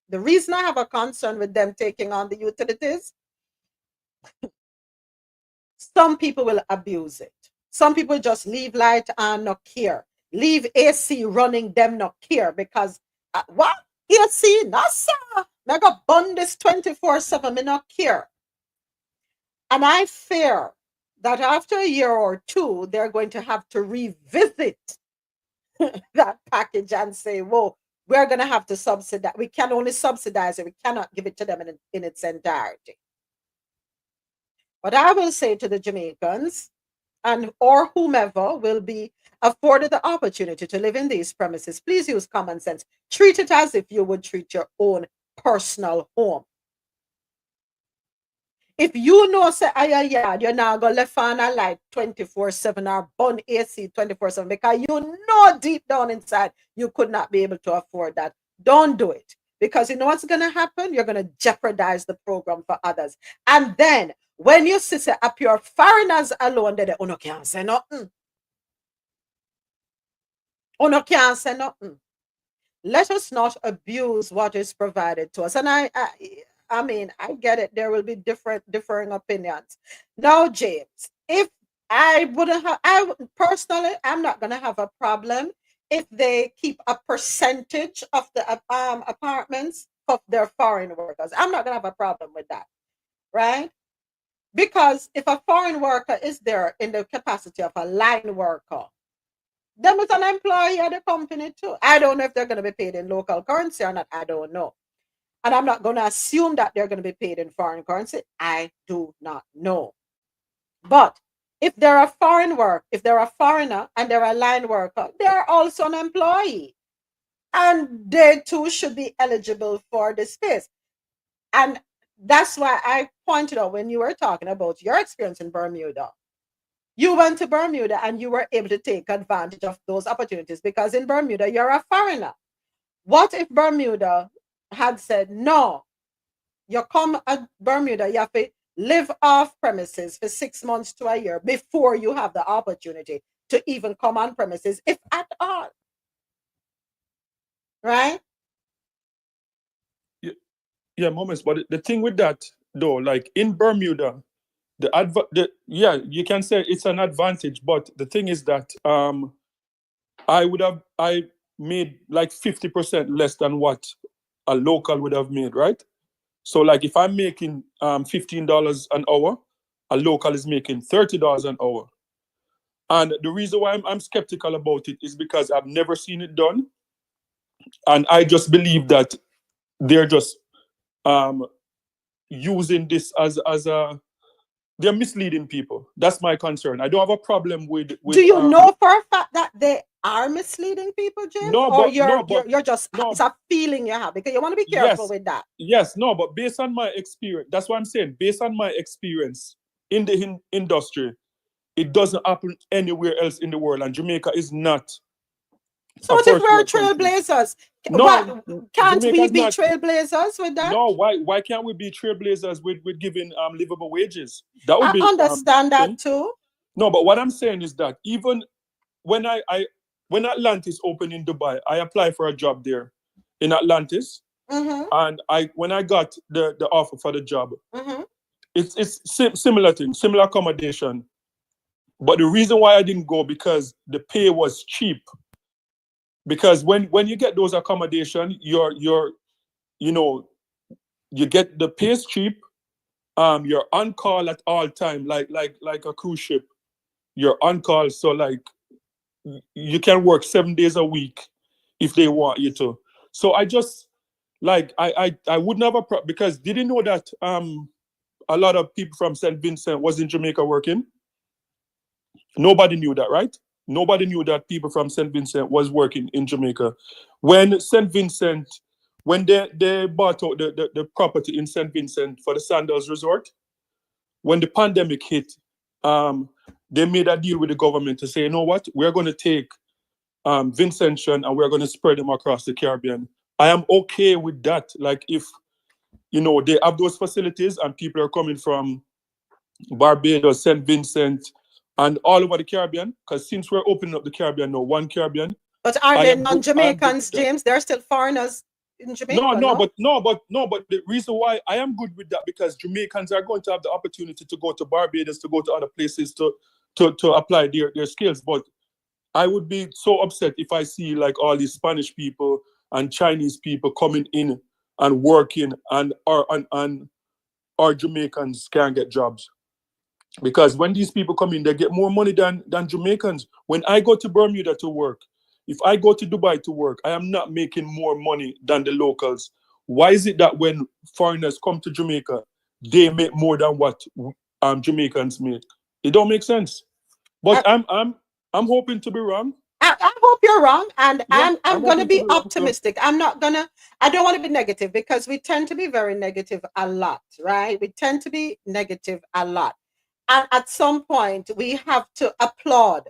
The reason I have a concern with them taking on the utilities, some people will abuse it. Some people just leave light and not care. Leave AC running, them not care, because what? AC, no sir. I got bun this 24/7, me not care. And I fear that after a year or two, they're going to have to revisit that package and say, whoa, we're going to have to subsidize. We can only subsidize it. We cannot give it to them in its entirety. But I will say to the Jamaicans, and or whomever will be afforded the opportunity to live in these premises, please use common sense. Treat it as if you would treat your own personal home. If you know, say, yard, you're now going to left on a light 24/7 or burn AC 24/7 because you know deep down inside you could not be able to afford that. Don't do it, because you know what's going to happen? You're going to jeopardize the program for others. And then when you see up your foreigners alone, they can't say nothing. Can't say nothing. Let us not abuse what is provided to us. And I mean, I get it. There will be differing opinions. Now, James, if I wouldn't have, personally, I'm not going to have a problem if they keep a percentage of the apartments of their foreign workers. I'm not going to have a problem with that, right? Because if a foreign worker is there in the capacity of a line worker, them as an employee of the company too. I don't know if they're going to be paid in local currency or not. I don't know. And I'm not going to assume that they're going to be paid in foreign currency. I do not know. But if they're a foreign work, if they're a foreigner and they're a line worker, they're also an employee. And they too should be eligible for the space. And that's why I pointed out when you were talking about your experience in Bermuda. You went to Bermuda and you were able to take advantage of those opportunities because in Bermuda, you're a foreigner. What if Bermuda had said, no, you come at Bermuda, you have to live off premises for 6 months to a year before you have the opportunity to even come on premises, if at all. Right? Yeah, moments. But the thing with that, though, like in Bermuda, you can say it's an advantage, but the thing is that I made like 50% less than what a local would have made, right? So like if I'm making $15 an hour, a local is making $30 an hour. And the reason why I'm skeptical about it is because I've never seen it done. And I just believe that they're just using this as a they're misleading people. That's my concern. I don't have a problem with do you know for a fact that they are misleading people, James? No, or but you're just it's a feeling you have, because you want to be careful with that. Yes, no, but based on my experience, that's what I'm saying. Based on my experience in the industry, it doesn't happen anywhere else in the world, and Jamaica is not. So what if we're trailblazers? No, can't we be trailblazers with that? No, why can't we be trailblazers with giving livable wages? That would be. I understand that too. No, but what I'm saying is that even when when Atlantis opened in Dubai, I applied for a job there in Atlantis, and when I got the offer for the job, it's similar thing, similar accommodation, but the reason why I didn't go because the pay was cheap. Because when you get those accommodation, you get the pay is cheap. You're on call at all time, like a cruise ship. You're on call, so like you can work 7 days a week if they want you to. So I just like I wouldn't have a problem, because did you know that a lot of people from St. Vincent was in Jamaica working? Nobody knew that, right? Nobody knew that people from St. Vincent was working in Jamaica. When St. Vincent, when they bought out the property in St. Vincent for the Sandals Resort, when the pandemic hit, they made a deal with the government to say, you know what, we're going to take Vincentian and we're going to spread them across the Caribbean. I am okay with that. Like if, they have those facilities and people are coming from Barbados, St. Vincent, and all over the Caribbean, because since we're opening up the Caribbean now, one Caribbean. But are they non-Jamaicans, James? They're still foreigners in Jamaica. But the reason why I am good with that, because Jamaicans are going to have the opportunity to go to Barbados, to go to other places to apply their skills. But I would be so upset if I see like all these Spanish people and Chinese people coming in and working, and our Jamaicans can't get jobs. Because when these people come in, they get more money than Jamaicans. When I go to Bermuda to work, if I go to Dubai to work, I am not making more money than the locals. Why is it that when foreigners come to Jamaica, they make more than what Jamaicans make? It don't make sense. But I'm hoping to be wrong. I hope you're wrong, and I'm going to be optimistic. I don't want to be negative, because we tend to be very negative a lot, right? We tend to be negative a lot. And at some point, we have to applaud.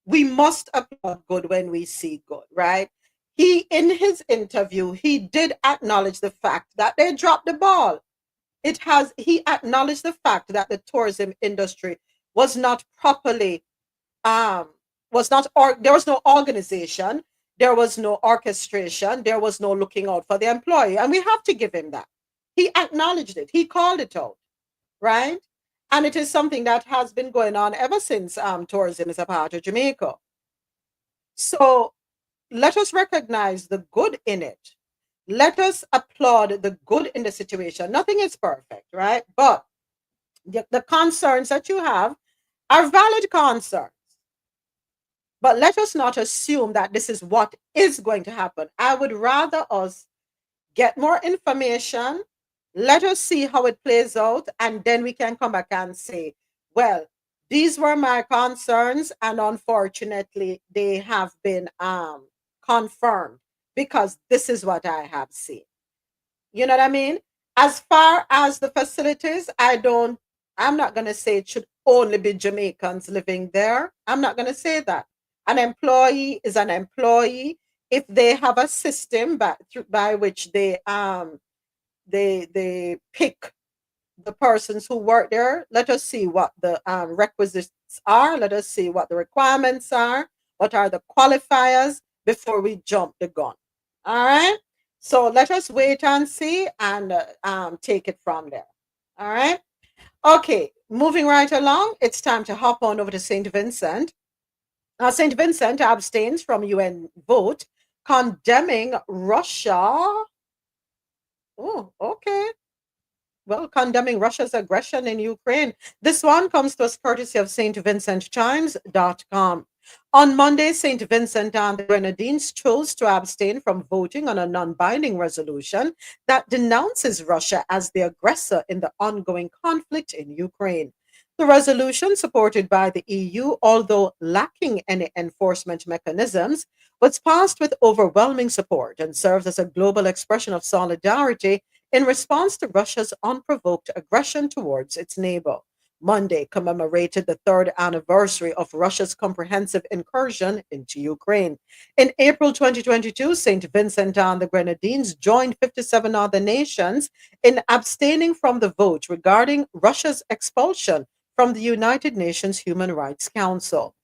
We must applaud good when we see good, right? In his interview, he did acknowledge the fact that they dropped the ball. He acknowledged the fact that the tourism industry was not properly, there was no organization, there was no orchestration, there was no looking out for the employee. And we have to give him that. He acknowledged it. He called it out, right? And it is something that has been going on ever since tourism is a part of Jamaica. So let us recognize the good in it. Let us applaud the good in the situation. Nothing is perfect, right? But the concerns that you have are valid concerns. But let us not assume that this is what is going to happen. I would rather us get more information, let us see how it plays out, and then we can come back and say, well, these were my concerns, and unfortunately, they have been confirmed because this is what I have seen. You know what I mean? As far as the facilities, I'm not going to say it should only be Jamaicans living there. I'm not going to say that. An employee is an employee. If they have a system by which they pick the persons who work there, let us see what the requisites are. Let us see what the requirements are. What are the qualifiers before we jump the gun? All right. So let us wait and see and take it from there. All right. Okay. Moving right along, it's time to hop on over to St. Vincent. St. Vincent abstains from UN vote condemning Russia. Oh, okay. Well, condemning Russia's aggression in Ukraine. This one comes to us courtesy of stvincenttimes.com. On Monday, St. Vincent and the Grenadines chose to abstain from voting on a non-binding resolution that denounces Russia as the aggressor in the ongoing conflict in Ukraine. The resolution, supported by the EU, although lacking any enforcement mechanisms, was passed with overwhelming support and serves as a global expression of solidarity in response to Russia's unprovoked aggression towards its neighbor. Monday commemorated the third anniversary of Russia's comprehensive incursion into Ukraine. In April 2022, St. Vincent and the Grenadines joined 57 other nations in abstaining from the vote regarding Russia's expulsion from the United Nations Human Rights Council.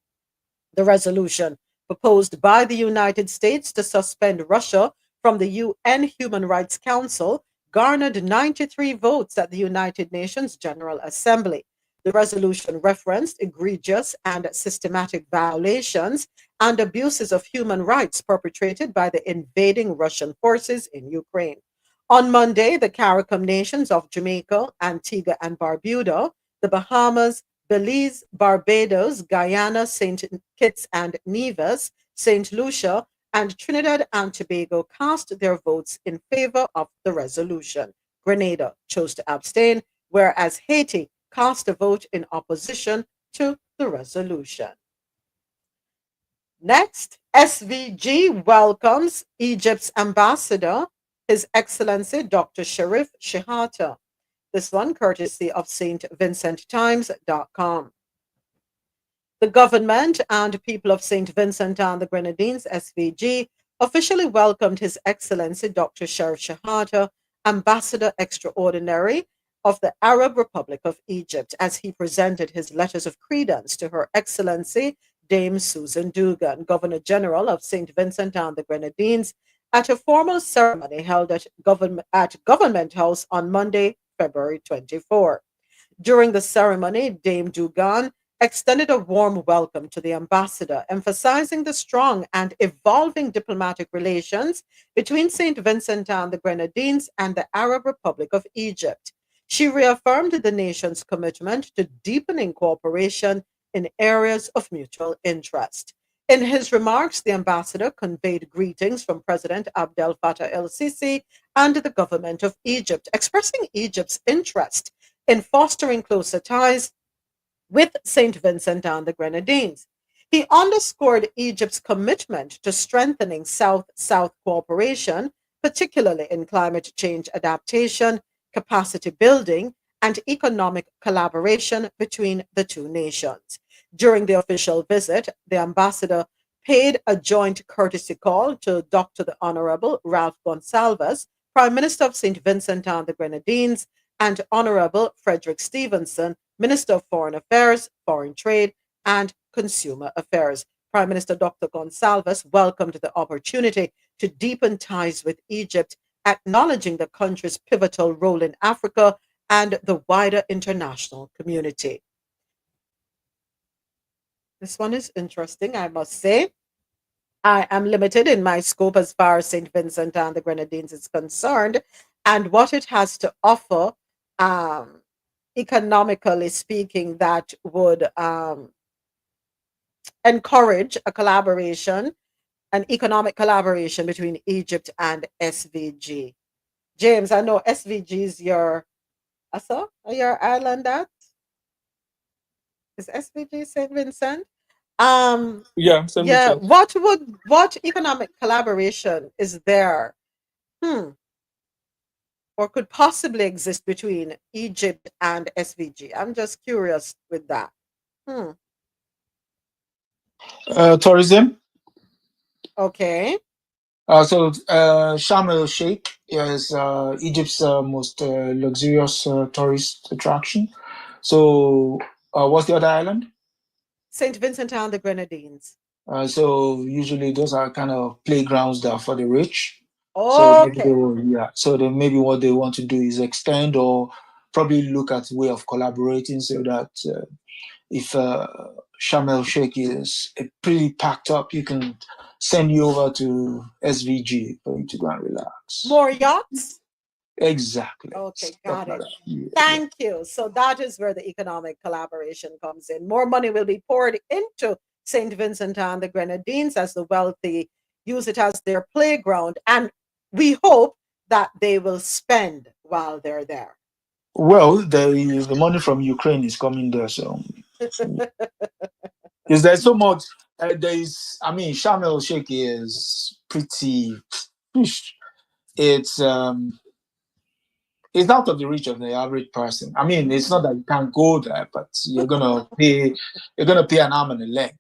The resolution, proposed by the United States to suspend Russia from the UN Human Rights Council, garnered 93 votes at the United Nations General Assembly. The resolution referenced egregious and systematic violations and abuses of human rights perpetrated by the invading Russian forces in Ukraine. On Monday, the CARICOM nations of Jamaica, Antigua and Barbuda, the Bahamas, Belize, Barbados, Guyana, St. Kitts and Nevis, St. Lucia, and Trinidad and Tobago cast their votes in favor of the resolution. Grenada chose to abstain, whereas Haiti cast a vote in opposition to the resolution. Next, SVG welcomes Egypt's ambassador, His Excellency Dr. Sharif Shihata. This one courtesy of stvincenttimes.com. The government and people of St. Vincent and the Grenadines, SVG, officially welcomed His Excellency Dr. Sharif Shihata, Ambassador Extraordinary of the Arab Republic of Egypt, as he presented his letters of credence to Her Excellency Dame Susan Dugan, Governor General of St. Vincent and the Grenadines, at a formal ceremony held at Government House on Monday, February 24. During the ceremony, Dame Dugan extended a warm welcome to the ambassador, emphasizing the strong and evolving diplomatic relations between St. Vincent and the Grenadines and the Arab Republic of Egypt. She reaffirmed the nation's commitment to deepening cooperation in areas of mutual interest. In his remarks, the ambassador conveyed greetings from President Abdel Fattah el-Sisi and the government of Egypt, expressing Egypt's interest in fostering closer ties with St. Vincent and the Grenadines. He underscored Egypt's commitment to strengthening South-South cooperation, particularly in climate change adaptation, capacity building, and economic collaboration between the two nations. During the official visit, the ambassador paid a joint courtesy call to Dr. the Honorable Ralph Gonsalves, Prime Minister of St. Vincent and the Grenadines, and Honorable Frederick Stevenson, Minister of Foreign Affairs, Foreign Trade, and Consumer Affairs. Prime Minister Dr. Gonsalves welcomed the opportunity to deepen ties with Egypt, acknowledging the country's pivotal role in Africa and the wider international community. This one is interesting, I must say. I am limited in my scope as far as St. Vincent and the Grenadines is concerned, and what it has to offer, economically speaking, that would encourage a collaboration, an economic collaboration between Egypt and SVG. James, I know SVG is your island that is SVG St. Vincent. Yeah, St. Yeah, Vincent. what economic collaboration is there? Or could possibly exist between Egypt and SVG? I'm just curious with that. Tourism. Okay. So Sharm el Sheikh is Egypt's most luxurious tourist attraction. So what's the other island? St. Vincent and the Grenadines. So usually those are kind of playgrounds that are for the rich. Okay. So then maybe what they want to do is extend or probably look at a way of collaborating so that if Sharm el Sheikh is pretty packed up, you can send you over to SVG for you to go and relax. More yachts? Exactly. Okay, got it. Thank you. So that is where the economic collaboration comes in. More money will be poured into St. Vincent and the Grenadines as the wealthy use it as their playground. And we hope that they will spend while they're there. Well, the money from Ukraine is coming there, so because there's so much. Sharm el Sheikh is pretty. It's out of the reach of the average person. I mean, it's not that you can't go there, but you're gonna pay an arm and a leg,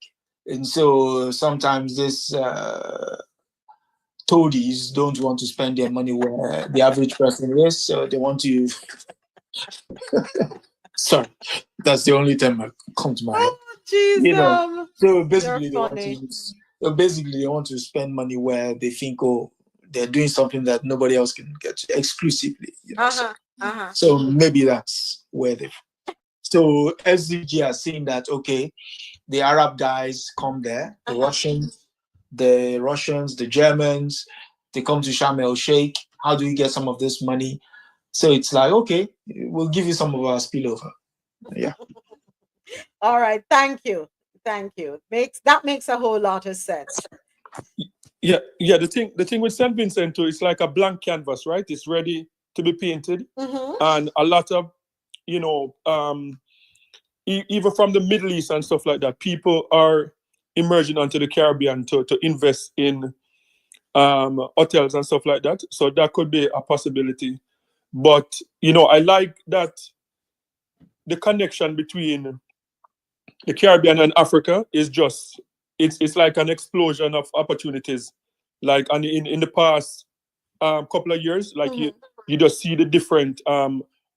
and so sometimes this toadies don't want to spend their money where the average person is, so they want to. Sorry, that's the only time I come to my head. Jesus. So basically, they want to spend money where they think, they're doing something that nobody else can get to exclusively. So maybe that's where they. So SDG are saying that the Arab guys come there, the Russians, the Germans, they come to Sharm el Sheikh. How do we get some of this money? So it's like, we'll give you some of our spillover. Yeah. All right. Thank you. That makes a whole lot of sense. Yeah. The thing with St. Vincent too, it's like a blank canvas, right? It's ready to be painted, and a lot of, even from the Middle East and stuff like that, people are emerging onto the Caribbean to invest in hotels and stuff like that. So that could be a possibility. But I like that the connection between the Caribbean and Africa is just it's like an explosion of opportunities. Like in the past couple of years, like you just see the different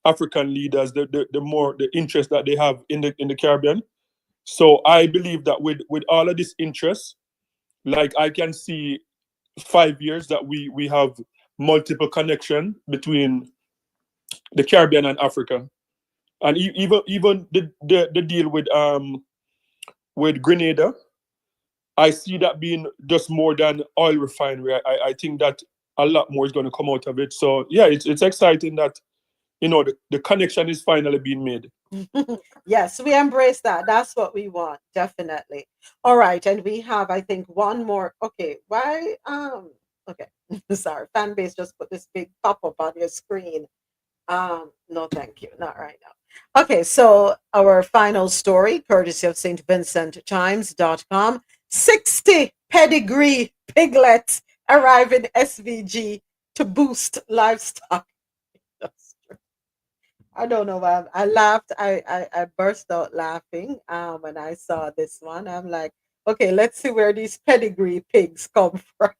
African leaders, the interest that they have in the Caribbean. So I believe that with all of this interest, like I can see 5 years that we have multiple connection between the Caribbean and Africa, and even the deal with Grenada, I see that being just more than oil refinery. I think that a lot more is going to come out of it. So yeah, it's exciting that the connection is finally being made. Yes, we embrace that. That's what we want, definitely. All right, and we have, I think, one more. Okay, why? Okay, sorry, fan base just put this big pop-up on your screen. No, thank you, not right now. Okay, so our final story, courtesy of stvincenttimes.com. 60 pedigree piglets arrive in SVG to boost livestock. I don't know why I laughed. I burst out laughing when I saw this one. I'm like, okay, let's see where these pedigree pigs come from.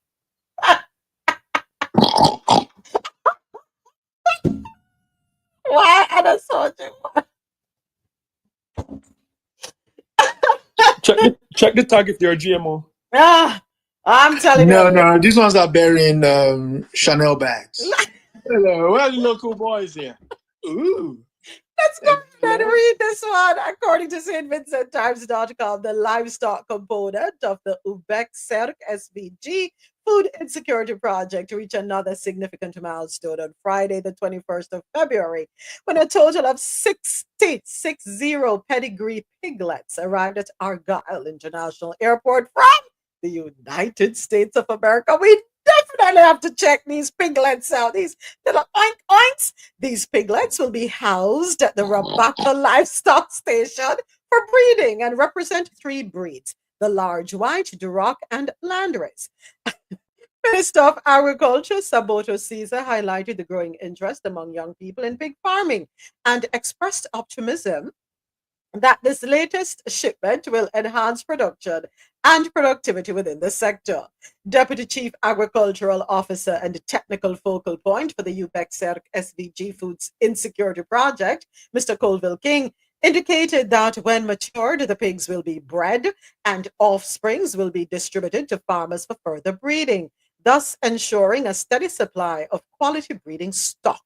Why Adesoji? check the tag if they're GMO. I'm telling you. No, these ones are bearing Chanel bags. Hello, where are the local boys here? Ooh. Let's go ahead and read this one. According to St. Vincent Times.com, the livestock component of the Ubek-Serk SVG food insecurity project reached another significant milestone on Friday, the 21st of February, when a total of 60 pedigree piglets arrived at Argyle International Airport from the United States of America. We definitely have to check these piglets out. These little oink oinks. These piglets will be housed at the Rabaka Livestock Station for breeding and represent 3 breeds: the large white, Duroc, and Landrace. Minister of Agriculture Saboto Caesar highlighted the growing interest among young people in pig farming and expressed optimism that this latest shipment will enhance production and productivity within the sector. Deputy Chief Agricultural Officer and Technical Focal Point for the UPEC-SERC SVG Foods Insecurity Project, Mr. Colville King, indicated that when matured, the pigs will be bred and offsprings will be distributed to farmers for further breeding, thus ensuring a steady supply of quality breeding stock.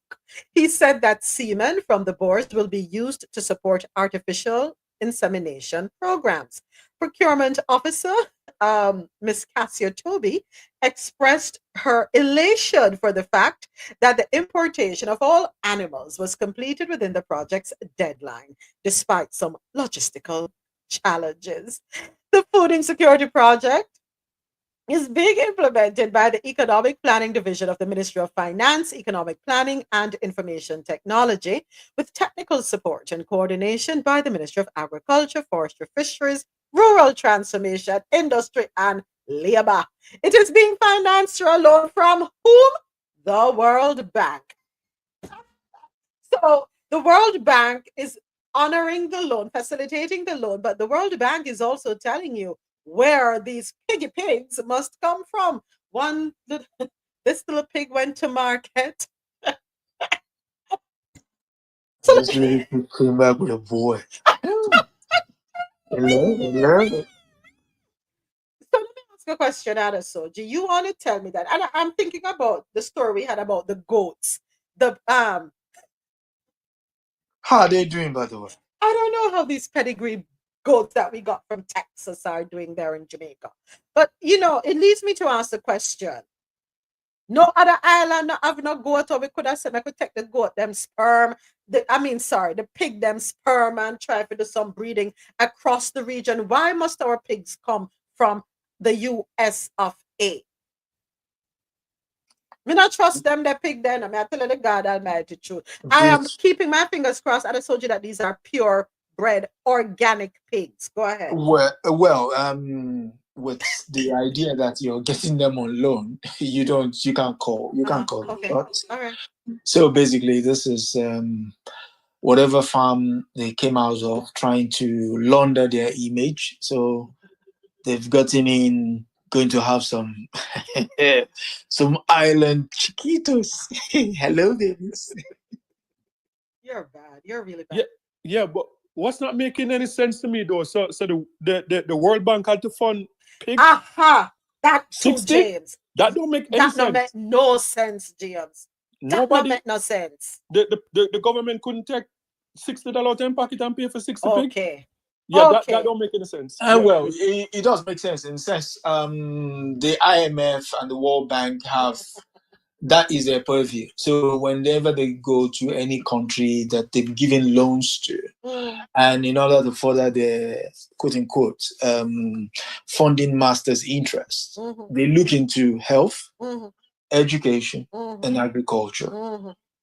He said that semen from the boars will be used to support artificial insemination programs. Procurement Officer Ms. Cassia Toby expressed her elation for the fact that the importation of all animals was completed within the project's deadline, despite some logistical challenges. The Food Insecurity Project is being implemented by the Economic Planning Division of the Ministry of Finance, Economic Planning and Information Technology, with technical support and coordination by the Ministry of Agriculture, Forestry, Fisheries, Rural Transformation, Industry and Labor. It is being financed through a loan from whom? The World Bank. So the World Bank is honoring the loan, facilitating the loan, but the World Bank is also telling you where these piggy pigs must come from. This little pig went to market. So this really came back with a boy. Hello. So let me ask a question, Adesoji. You want to tell me that? And I'm thinking about the story we had about the goats. How are they doing, by the way? I don't know how these pedigree goats that we got from Texas are doing there in Jamaica. But it leads me to ask the question. No other island have no goat, or we could have said I could take the goat, them sperm. The pig, them sperm, and try to do some breeding across the region. Why must our pigs come from the US of A? Me not trust them, the pig then. I tell you the God Almighty truth. I am keeping my fingers crossed. I just told you that these are pure bred organic pigs. Go ahead. Well, with the idea that you're getting them on loan, you can't call okay. shots. All right. So basically, this is whatever farm they came out of, trying to launder their image. So they've gotten going to have some island chiquitos. Hello, babies. You're bad. You're really bad. Yeah, but what's not making any sense to me though? So the World Bank had to fund pigs. That too, 60? James. That don't make any sense. That don't make no sense, James. That don't make no sense. The government couldn't take $60 out in pocket and pay for 60 pigs. Okay. Yeah, okay. That don't make any sense. Well, it does make sense in the sense the IMF and the World Bank have that is their purview. So whenever they go to any country that they've given loans to, and in order to further their quote unquote funding master's interests, they look into health, education, and agriculture.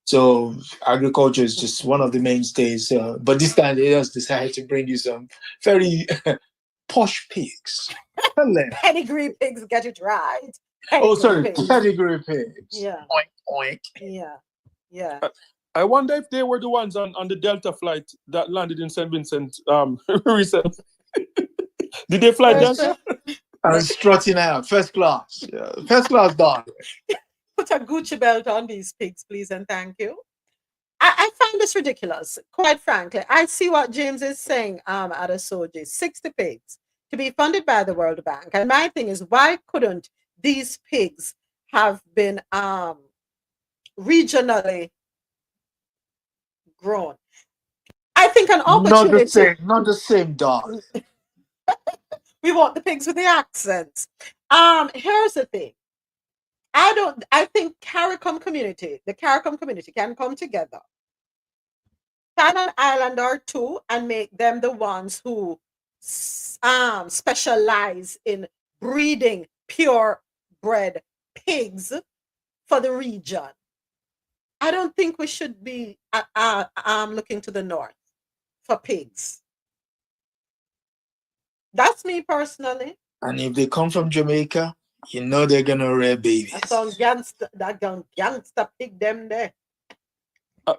So agriculture is just one of the mainstays. But this time they just decided to bring you some very posh pigs. Pedigree pigs, get it right. Pedigree pigs. Yeah. Oink, oink. Yeah. I wonder if they were the ones on the Delta flight that landed in St. Vincent recently. Did they fly Delta? I'm strutting out. First class. Yeah. First class done. Put a Gucci belt on these pigs, please, and thank you. I find this ridiculous, quite frankly. I see what James is saying, Adesoji, 60 pigs to be funded by the World Bank. And my thing is, why couldn't these pigs have been regionally grown? I think an opportunity. Not the same dog. We want the pigs with the accents. Here's the thing. I think the CARICOM community can come together, find an island or two, and make them the ones who specialize in breeding purebred pigs for the region. I don't think we should be looking to the north for pigs. That's me personally. And if they come from Jamaica, you know they're gonna rear babies. That gangster pig them there.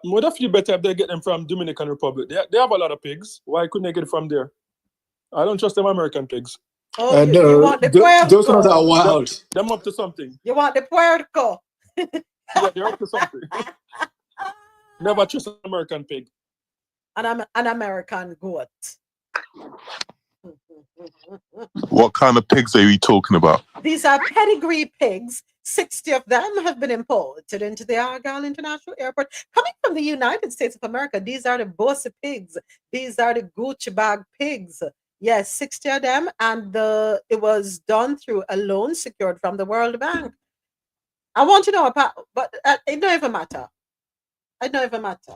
Would have feel better if they get them from Dominican Republic. They have a lot of pigs. Why couldn't they get it from there? I don't trust them American pigs. Oh, you want the puerco. Those ones are wild. Them up to something. You want the puerco. Yeah, they're up to something. Never trust an American pig. An American goat. What kind of pigs are we talking about? These are pedigree pigs. 60 of them have been imported into the Argyle International Airport. Coming from the United States of America, these are the Bosse pigs. These are the Gucci bag pigs. Yes, 60 of them. And it was done through a loan secured from the World Bank. I want to know about, but it don't even matter. It don't even matter.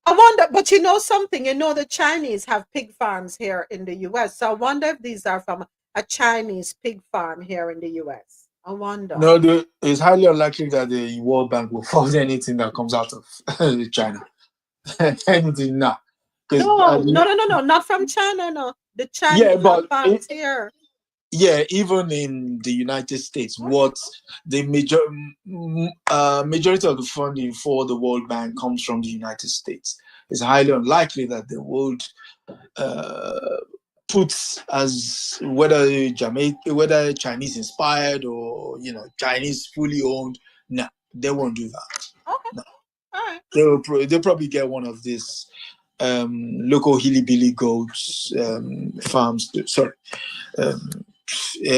I wonder, but you know something, the Chinese have pig farms here in the US. So I wonder if these are from a Chinese pig farm here in the US. I wonder. No, it's highly unlikely that the World Bank will fund anything that comes out of China. Anything now. No, not from China, no. The Chinese farms here. Yeah, even in the United States, what the majority of the funding for the World Bank comes from the United States. It's highly unlikely that they would put as whether Chinese inspired or Chinese fully owned. No, they won't do that. Okay. No. All right. They'll probably get one of these local hilly-billy goats farms.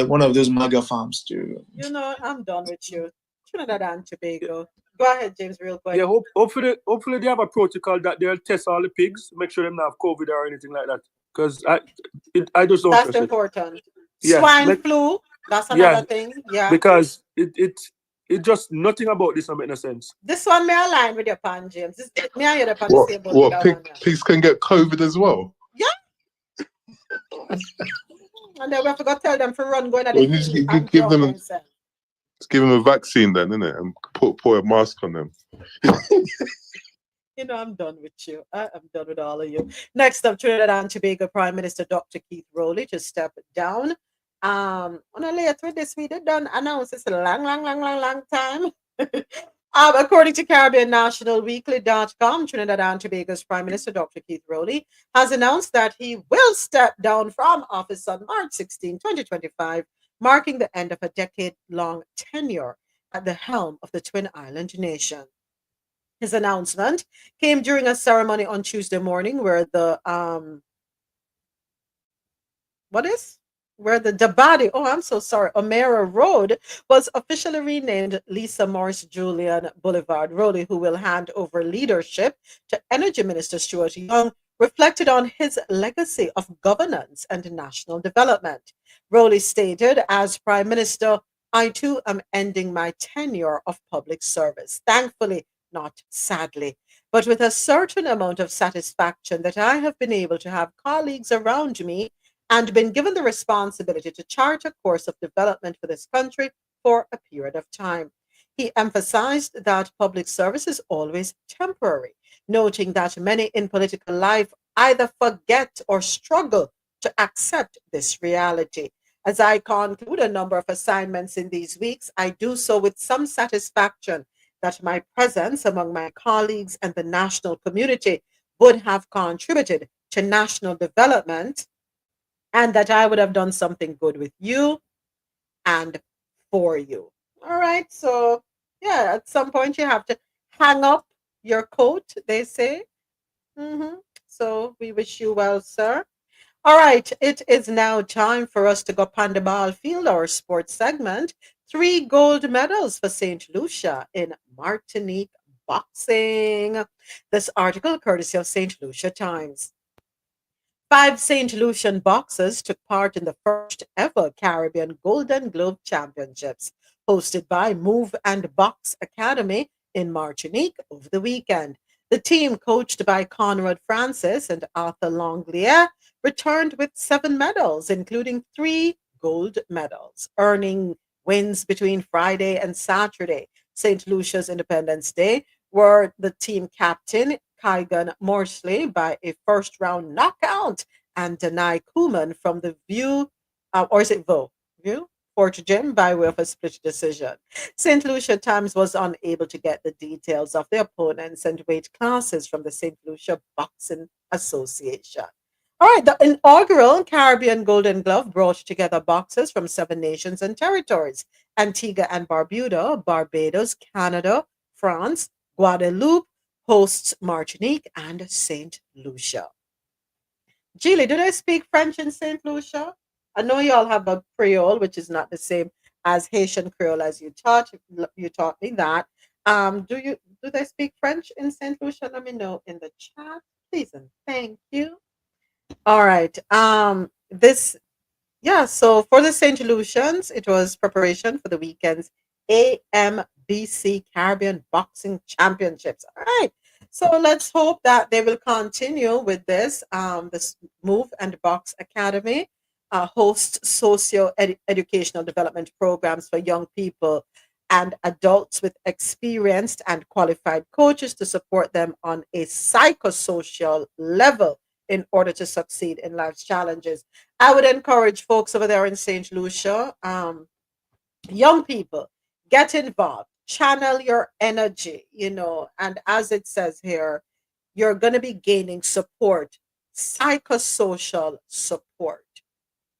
One of those mega farms too. I'm done with you. Trinidad and Tobago. Go ahead, James, real quick. Yeah, hopefully they have a protocol that they'll test all the pigs, make sure them not have COVID or anything like that. Because I just don't. That's important. Yeah, swine flu. That's another thing. Yeah. Because it just nothing about this don't make no sense. This one may align with your pan, James. Me and you the pan the same boat. Pigs can get COVID as well. Yeah. And then we have to go tell them for run going at the give them a vaccine then, innit? And put a mask on them. I'm done with you. I'm done with all of you. Next up, Trinidad and Tobago Prime Minister Dr. Keith Rowley just stepped down. On a later with this, we did done announce this a long time. According to Caribbean National Weekly.com, Trinidad and Tobago's Prime Minister Dr. Keith Rowley has announced that he will step down from office on March 16, 2025, marking the end of a decade-long tenure at the helm of the Twin Island nation. His announcement came during a ceremony on Tuesday morning where the Dabadi, O'Meara Road was officially renamed Lisa Morris Julian Boulevard. Rowley, who will hand over leadership to Energy Minister Stuart Young, reflected on his legacy of governance and national development. Rowley stated, as Prime Minister, I too am ending my tenure of public service. Thankfully, not sadly, but with a certain amount of satisfaction that I have been able to have colleagues around me and been given the responsibility to chart a course of development for this country for a period of time. He emphasized that public service is always temporary, noting that many in political life either forget or struggle to accept this reality. As I conclude a number of assignments in these weeks, I do so with some satisfaction that my presence among my colleagues and the national community would have contributed to national development, and that I would have done something good with you and for you. All right. So, yeah, at some point you have to hang up your coat, they say. So we wish you well, sir. All right. It is now time for us to go on the ball field, our sports segment. 3 gold medals for St. Lucia in Martinique boxing. This article courtesy of St. Lucia Times. 5 St. Lucian boxers took part in the first ever Caribbean Golden Globe Championships, hosted by Move and Box Academy in Martinique over the weekend. The team, coached by Conrad Francis and Arthur Longlier, returned with 7 medals, including 3 gold medals, earning wins between Friday and Saturday. St. Lucia's Independence Day, were the team captain Kygan Morsley by a first-round knockout, and Danai Kuman from the View, or is it View? Fort Jim by way of a split decision. St. Lucia Times was unable to get the details of the opponents and weight classes from the St. Lucia Boxing Association. All right, the inaugural Caribbean Golden Glove brought together boxers from 7 nations and territories: Antigua and Barbuda, Barbados, Canada, France, Guadeloupe, hosts Martinique, and St. Lucia. Julie, do they speak French in St. Lucia? I know you all have a Creole, which is not the same as Haitian Creole as you taught me that. Do they speak French in St. Lucia? Let me know in the chat, please, and thank you. All right. So for the St. Lucians, it was preparation for the weekend's AMBC Caribbean Boxing Championships. All right. So let's hope that they will continue with this. This Move and Box Academy hosts socio-educational development programs for young people and adults with experienced and qualified coaches to support them on a psychosocial level in order to succeed in life's challenges. I would encourage folks over there in St. Lucia, young people, get involved, channel your energy, and as it says here, you're going to be gaining support, psychosocial support.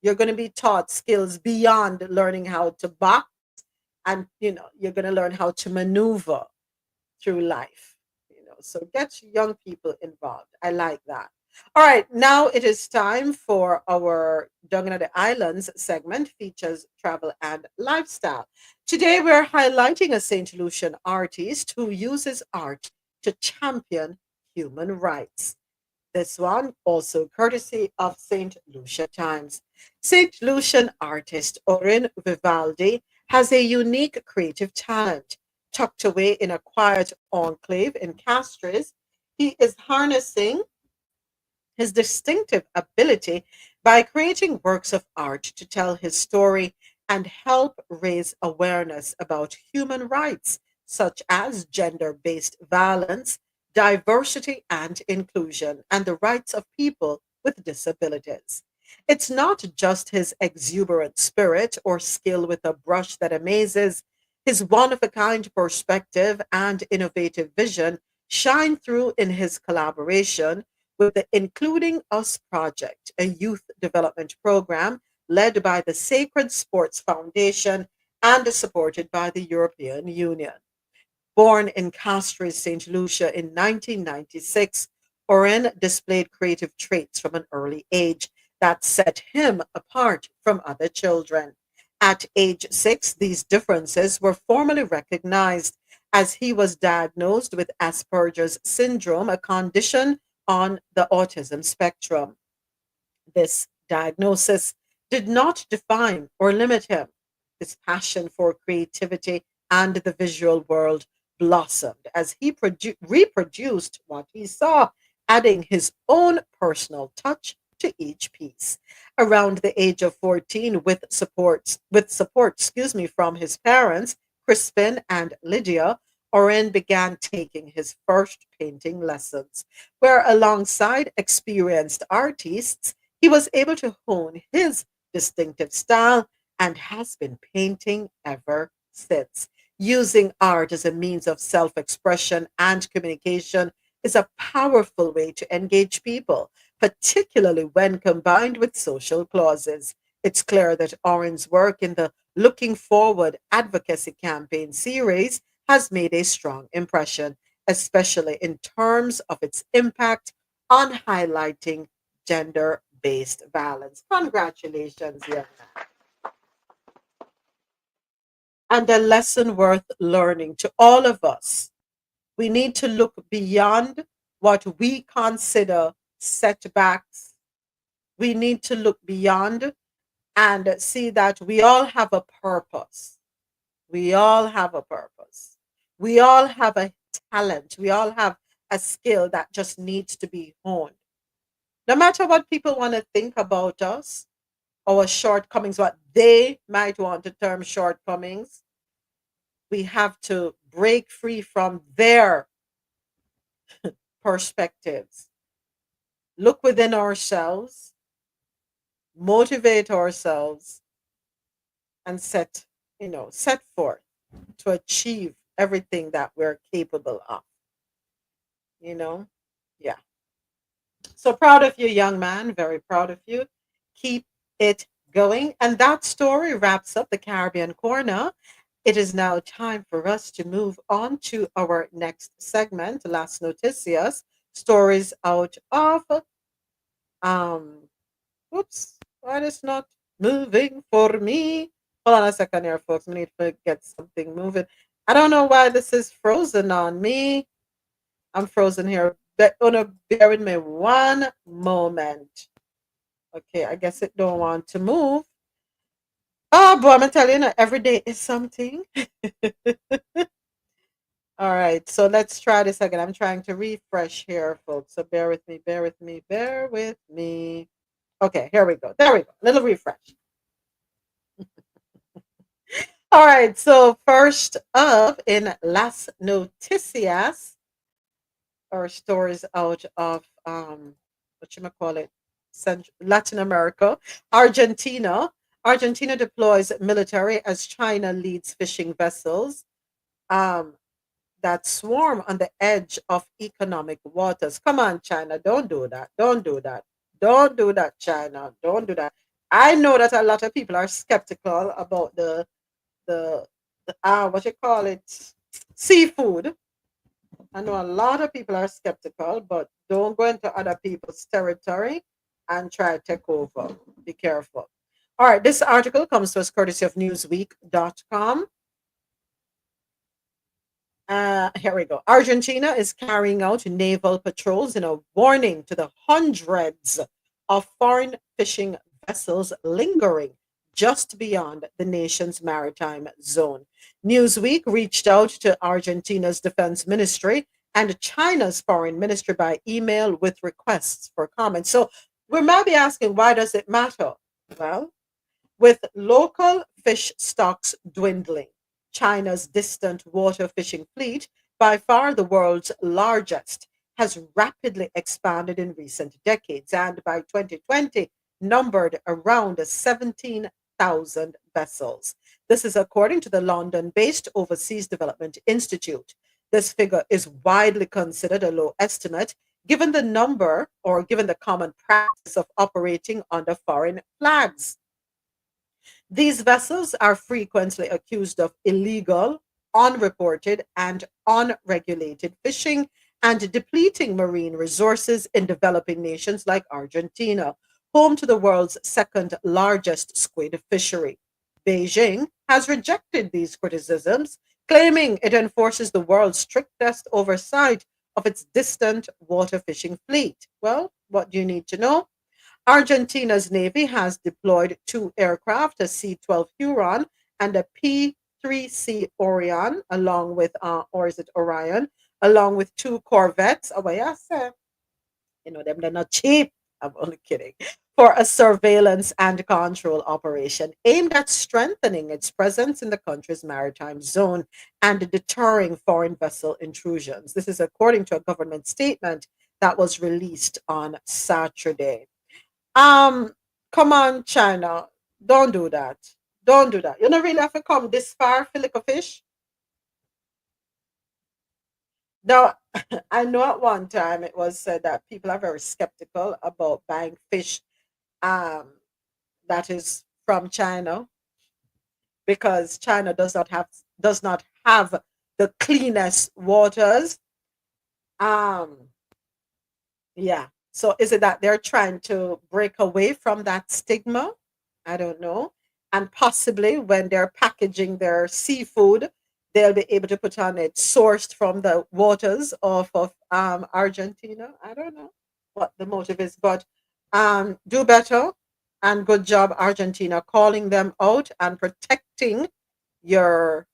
You're going to be taught skills beyond learning how to box, and you're going to learn how to maneuver through life. So get young people involved. I like that. All right, now it is time for our Dung in the Islands segment, features travel and lifestyle. Today we're highlighting a St. Lucian artist who uses art to champion human rights. This one also courtesy of St. Lucia Times. St. Lucian artist Orin Vivaldi has a unique creative talent. Tucked away in a quiet enclave in Castres, he is harnessing his distinctive ability by creating works of art to tell his story and help raise awareness about human rights, such as gender-based violence, diversity and inclusion, and the rights of people with disabilities. It's not just his exuberant spirit or skill with a brush that amazes. His one-of-a-kind perspective and innovative vision shine through in his collaboration with the Including Us Project, a youth development program led by the Sacred Sports Foundation and supported by the European Union. Born in Castres, St. Lucia in 1996, Oren displayed creative traits from an early age that set him apart from other children. At age 6, these differences were formally recognized as he was diagnosed with Asperger's syndrome, a condition on the autism spectrum. This diagnosis did not define or limit him. His passion for creativity and the visual world blossomed as he reproduced what he saw, adding his own personal touch to each piece. Around the age of 14, with support, from his parents, Crispin and Lydia, Oren began taking his first painting lessons, where alongside experienced artists, he was able to hone his distinctive style and has been painting ever since. Using art as a means of self-expression and communication is a powerful way to engage people, particularly when combined with social causes. It's clear that Oren's work in the Looking Forward advocacy campaign series has made a strong impression, especially in terms of its impact on highlighting gender-based violence. Congratulations, young man. And a lesson worth learning to all of us We need to look beyond what we consider setbacks. We need to look beyond and see that we all have a purpose. We all have a purpose. We all have a talent. We all have a skill that just needs to be honed. No matter what people want to think about us, our shortcomings, what they might want to term shortcomings, we have to break free from their perspectives. Look within ourselves, motivate ourselves, and set forth to achieve everything that we're capable of. Yeah. So proud of you, young man. Very proud of you. Keep it going. And that story wraps up the Caribbean Corner. It is now time for us to move on to our next segment, Las Noticias, stories out of oops, why is not moving for me? Hold on a second here, folks. We need to get something moving. I don't know why this is frozen on me. I'm frozen here. Bear with me one moment. Okay, I guess it don't want to move. Oh boy, I'm telling you, every day is something. All right, so let's try this again. I'm trying to refresh here, folks. So bear with me, bear with me, bear with me. Okay, here we go. There we go. Little refresh. All right, so first up in Las Noticias, or stories out of Latin America, Argentina. Argentina deploys military as China leads fishing vessels that swarm on the edge of economic waters. Come on, China, don't do that. Don't do that. Don't do that, China. Don't do that. I know that a lot of people are skeptical about the what you call it, seafood. I know a lot of people are skeptical, but don't go into other people's territory and try to take over. Be careful. All right, this article comes to us courtesy of Newsweek.com. Here we go. Argentina is carrying out naval patrols in a warning to the hundreds of foreign fishing vessels lingering just beyond the nation's maritime zone. Newsweek reached out to Argentina's defense ministry and China's foreign ministry by email with requests for comment. So we might be asking, why does it matter? Well, with local fish stocks dwindling, China's distant water fishing fleet, by far the world's largest, has rapidly expanded in recent decades and by 2020 numbered around 17,000 vessels. This is according to the London-based Overseas Development Institute. This figure is widely considered a low estimate given the common practice of operating under foreign flags. These vessels are frequently accused of illegal, unreported, and unregulated fishing and depleting marine resources in developing nations like Argentina, home to the world's second largest squid fishery. Beijing has rejected these criticisms, claiming it enforces the world's strictest oversight of its distant water fishing fleet. Well, what do you need to know? Argentina's Navy has deployed 2 aircraft, a C-12 Huron and a P-3C Orion, along with, or is it Orion, along with 2 corvettes. Oh, yes, they're not cheap. I'm only kidding. For a surveillance and control operation aimed at strengthening its presence in the country's maritime zone and deterring foreign vessel intrusions. This is according to a government statement that was released on Saturday. Come on, China. Don't do that. Don't do that. You don't really have to come this far for lick of fish. Now, I know at one time it was said that people are very skeptical about buying fish that is from China because China does not have the cleanest waters. Yeah. So is it that they're trying to break away from that stigma? I don't know. And possibly when they're packaging their seafood, they'll be able to put on it sourced from the waters of Argentina. I don't know what the motive is, but do better and good job, Argentina, calling them out and protecting your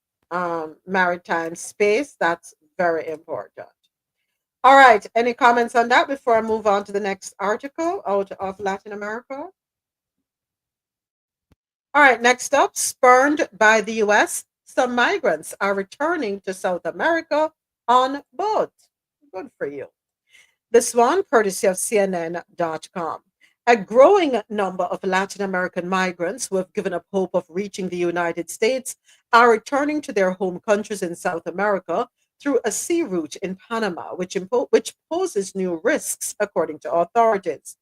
maritime space. That's very important. All right. Any comments on that before I move on to the next article out of Latin America? All right. Next up, spurned by the U.S., some migrants are returning to South America on boats. Good for you. This one, courtesy of CNN.com. A growing number of Latin American migrants who have given up hope of reaching the United States are returning to their home countries in South America through a sea route in Panama, which poses new risks, according to authorities.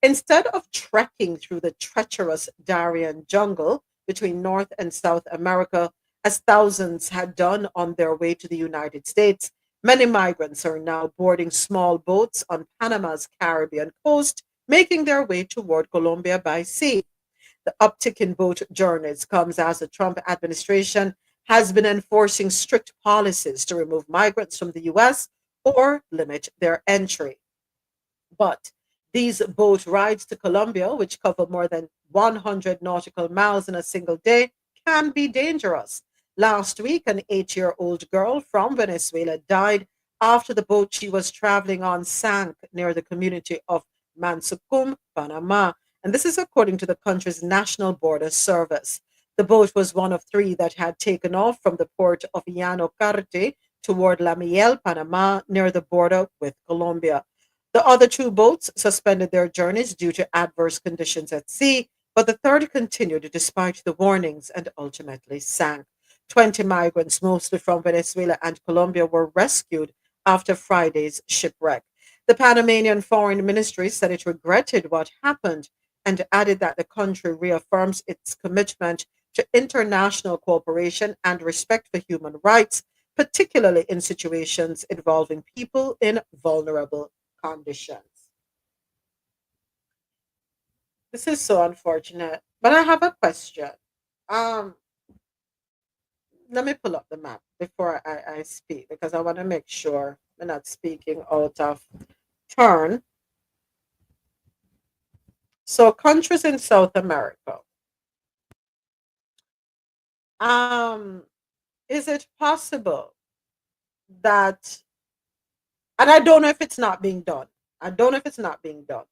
Instead of trekking through the treacherous Darien jungle between North and South America, as thousands had done on their way to the United States, many migrants are now boarding small boats on Panama's Caribbean coast, making their way toward Colombia by sea. The uptick in boat journeys comes as the Trump administration has been enforcing strict policies to remove migrants from the U.S. or limit their entry. But these boat rides to Colombia, which cover more than 100 nautical miles in a single day, can be dangerous. Last week, an 8-year-old girl from Venezuela died after the boat she was traveling on sank near the community of Mansucum, Panama. And this is according to the country's National Border Service. The boat was one of 3 that had taken off from the port of Llano Carte toward La Miel, Panama, near the border with Colombia. The other 2 boats suspended their journeys due to adverse conditions at sea, but the third continued despite the warnings and ultimately sank. 20 migrants, mostly from Venezuela and Colombia, were rescued after Friday's shipwreck. The Panamanian Foreign Ministry said it regretted what happened and added that the country reaffirms its commitment to international cooperation and respect for human rights, particularly in situations involving people in vulnerable conditions. This is so unfortunate, but I have a question. Let me pull up the map before I speak, because I want to make sure we're not speaking out of turn. So, countries in South America. Is it possible that, and I don't know if it's not being done. I don't know if it's not being done.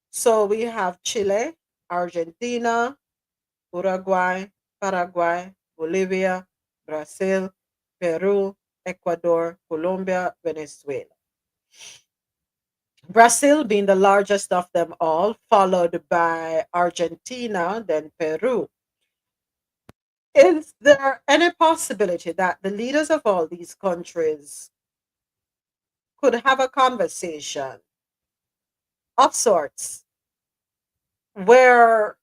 So we have Chile, Argentina, Uruguay, Paraguay, Bolivia, Brazil, Peru, Ecuador, Colombia, Venezuela. Brazil being the largest of them all, followed by Argentina, then Peru. Is there any possibility that the leaders of all these countries could have a conversation of sorts where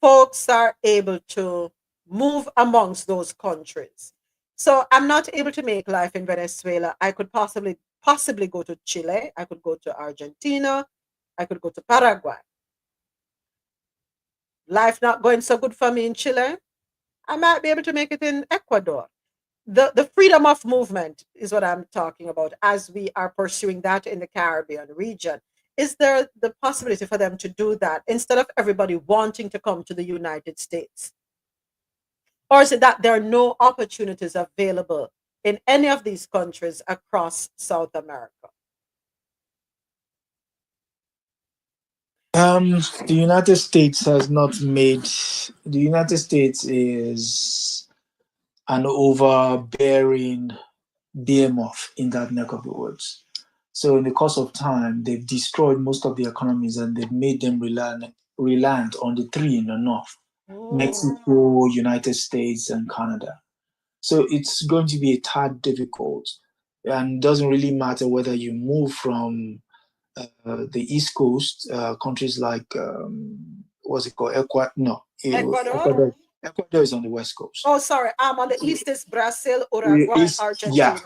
folks are able to move amongst those countries? So I'm not able to make life in Venezuela. I could possibly go to Chile. I could go to Argentina. I could go to Paraguay. Life not going so good for me in Chile. I might be able to make it in Ecuador. The freedom of movement is what I'm talking about as we are pursuing that in the Caribbean region. Is there the possibility for them to do that instead of everybody wanting to come to the United States? Or is it that there are no opportunities available in any of these countries across South America? The United States has not made, the United States is an overbearing behemoth in that neck of the woods. So in the course of time, they've destroyed most of the economies and they've made them reliant on the 3 in the north, Mexico, United States, and Canada. So it's going to be a tad difficult, and it doesn't really matter whether you move from the East Coast, countries like, what's it called? Ecuador? Ecuador is on the West Coast. Oh, sorry. I'm on the East is Brazil, Uruguay, Argentina.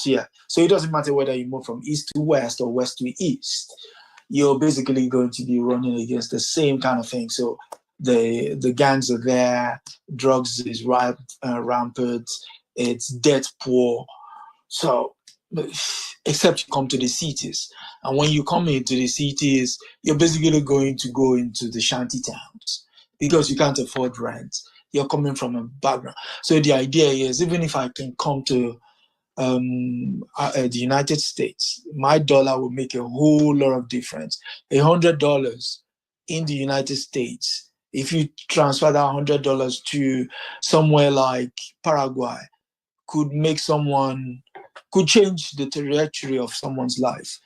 Yeah. So it doesn't matter whether you move from East to West or West to East. You're basically going to be running against the same kind of thing. So the gangs are there, drugs is rampant, it's debt poor. So, except you come to the cities. And when you come into the cities, you're basically going to go into the shanty towns because you can't afford rent. You're coming from a background. So the idea is, even if I can come to the United States, my dollar will make a whole lot of difference. $100 in the United States, if you transfer that $100 to somewhere like Paraguay, could change the trajectory of someone's life.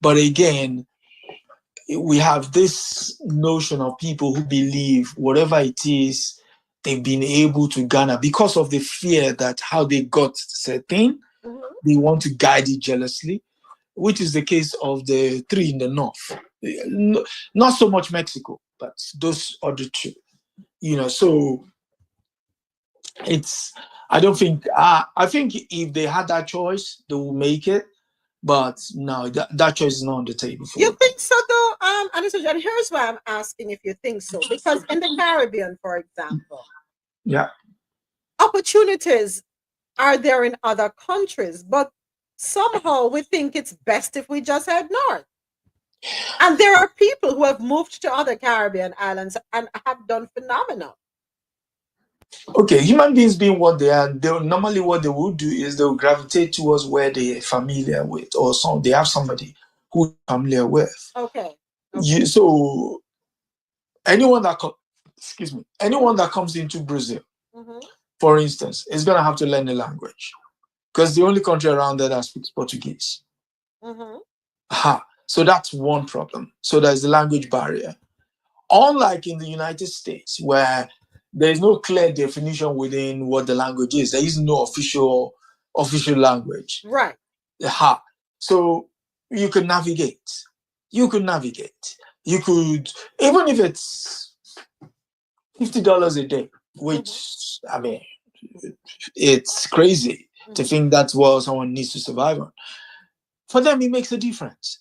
But again, we have this notion of people who believe whatever it is they've been able to garner because of the fear that how they got said thing, they want to guide it jealously, which is the case of the three in the north. Not so much Mexico, but those other two. So I don't think, I think if they had that choice, they will make it. But no, that choice is not on the table. You think so, though? Adesoji, and here's why I'm asking if you think so. Because in the Caribbean, for example, opportunities are there in other countries, but somehow we think it's best if we just head north. And there are people who have moved to other Caribbean islands and have done phenomenal. Okay, human beings being what they are, normally what they will do is they'll gravitate towards where they're familiar with, or they have somebody who they're familiar with. Okay. So anyone that comes into Brazil, for instance, is gonna have to learn the language because the only country around there that speaks Portuguese. So that's one problem. So there's the language barrier. Unlike in the United States, where there is no clear definition within what the language is. There is no official language. Right. So you can navigate. You could, even if it's $50 a day, which, I mean, it's crazy to think that's what someone needs to survive on. For them, it makes a difference.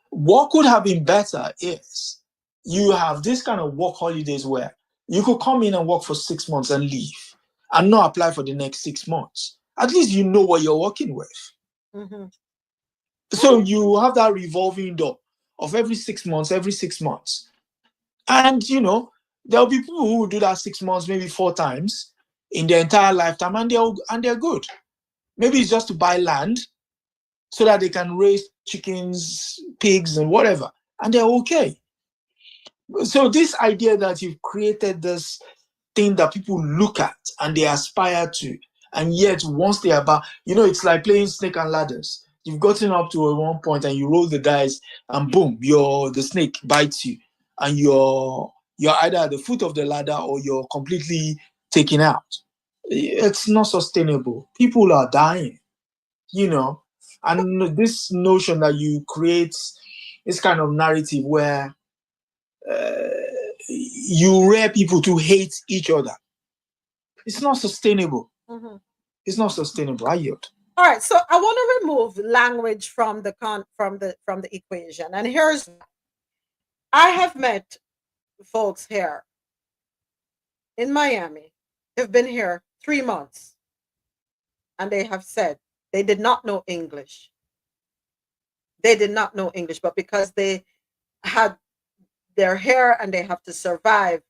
What could have been better is you have this kind of work holidays where you could come in and work for 6 months and leave and not apply for the next 6 months. At least you know what you're working with. So you have that revolving door of every 6 months. And, there'll be people who will do that 6 months, maybe 4 times in their entire lifetime, and they're good. Maybe it's just to buy land so that they can raise chickens, pigs, and whatever, and they're okay. So this idea that you've created this thing that people look at and they aspire to, and yet once they are back, it's like playing snake and ladders. You've gotten up to one point and you roll the dice and boom, the snake bites you and you're either at the foot of the ladder or you're completely taken out. It's not sustainable. People are dying, and this notion that you create this kind of narrative where you rear people to hate each other. It's not sustainable. It's not sustainable. I yield. All right, so I want to remove language from the equation, and here's I have met folks here in Miami. They've been here 3 months, and they have said they did not know English. They did not know English, but because they had their hair and they have to survive,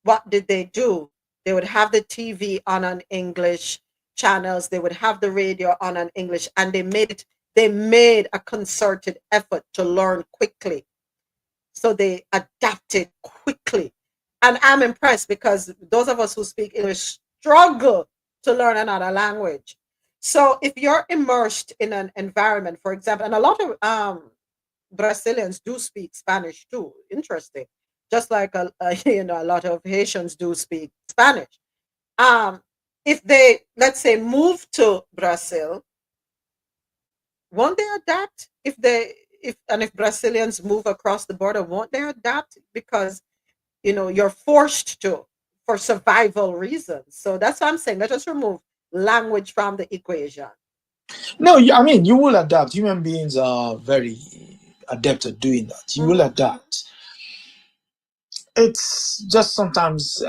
what did they do? They would have the TV on English channels, they would have the radio on English, and they made a concerted effort to learn quickly. So they adapted quickly. And I'm impressed because those of us who speak English struggle to learn another language. So if you're immersed in an environment, for example, and a lot of Brazilians do speak Spanish too. Interesting. Just like a lot of Haitians do speak Spanish. If they, let's say, move to Brazil, won't they adapt? If Brazilians move across the border, won't they adapt? Because you're forced to for survival reasons. So that's what I'm saying. Let us remove language from the equation. No, I mean, you will adapt. Human beings are very adept at doing that. You will adapt. It's just sometimes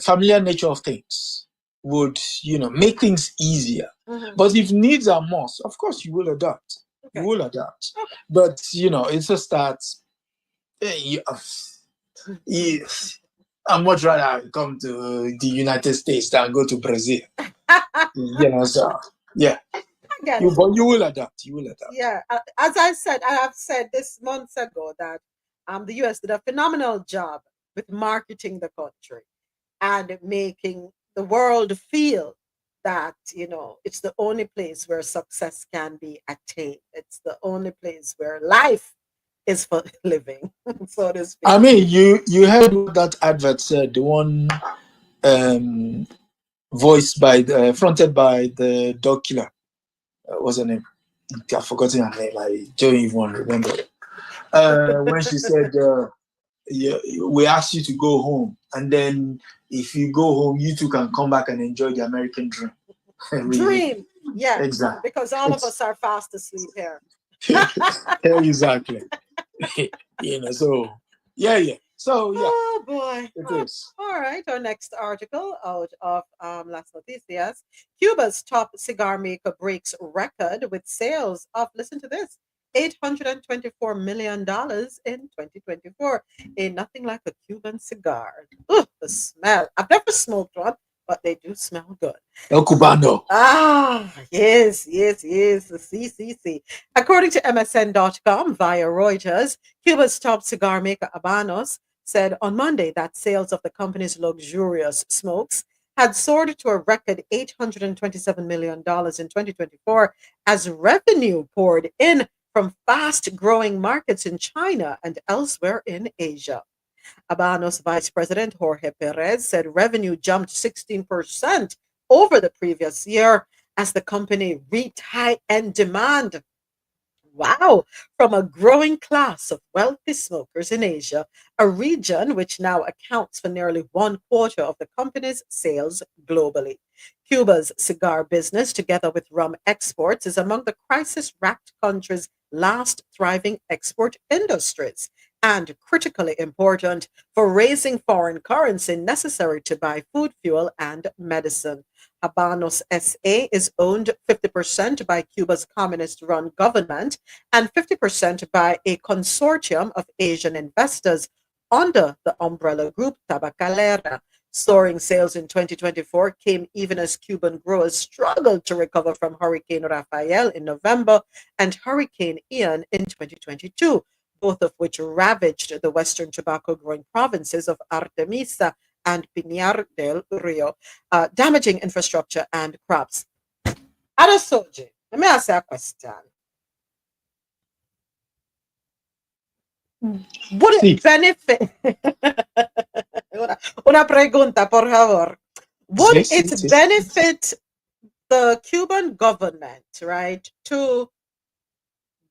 familiar nature of things. would, make things easier. Mhm. But if needs are must, of course you will adapt. Okay. You will adapt. Okay. But it's just that I'd much rather come to the United States than go to Brazil. So yeah. But you will adapt. You will adapt. Yeah, as I have said this months ago that the US did a phenomenal job with marketing the country and making the world feel that it's the only place where success can be attained. It's the only place where life is for living, so to speak. I mean, you heard what that advert said. The one voiced fronted by the dog killer. What's her name? I've forgotten her name. I don't even remember. When she said, we asked you to go home, and then if you go home, you two can come back and enjoy the American dream. Dream, yeah, exactly. Because all of us are fast asleep here. Exactly. So yeah. So yeah. Oh boy. It is. All right. Our next article out of Las Noticias. Cuba's top cigar maker breaks record with sales of, listen to this, $824 million in 2024. Ain't nothing like a Cuban cigar. Ugh, the smell. I've never smoked one, but they do smell good. El Cubano. Yes. See. According to MSN.com via Reuters, Cuba's top cigar maker Habanos said on Monday that sales of the company's luxurious smokes had soared to a record $827 million in 2024 as revenue poured in from fast-growing markets in China and elsewhere in Asia. Habanos Vice President Jorge Perez said revenue jumped 16% over the previous year as the company reaped high-end demand. Wow, from a growing class of wealthy smokers in Asia, a region which now accounts for nearly 1/4 of the company's sales globally. Cuba's cigar business, together with rum exports, is among the crisis-racked country's last thriving export industries and critically important for raising foreign currency necessary to buy food, fuel, and medicine. Habanos SA is owned 50% by Cuba's communist-run government and 50% by a consortium of Asian investors under the umbrella group Tabacalera. Soaring sales in 2024 came even as Cuban growers struggled to recover from Hurricane Rafael in November and Hurricane Ian in 2022, both of which ravaged the western tobacco-growing provinces of Artemisa and Pinar del Rio, damaging infrastructure and crops. Adesoji, let me ask you a question. Would it benefit? Una pregunta, por favor. Would it benefit the Cuban government, right, to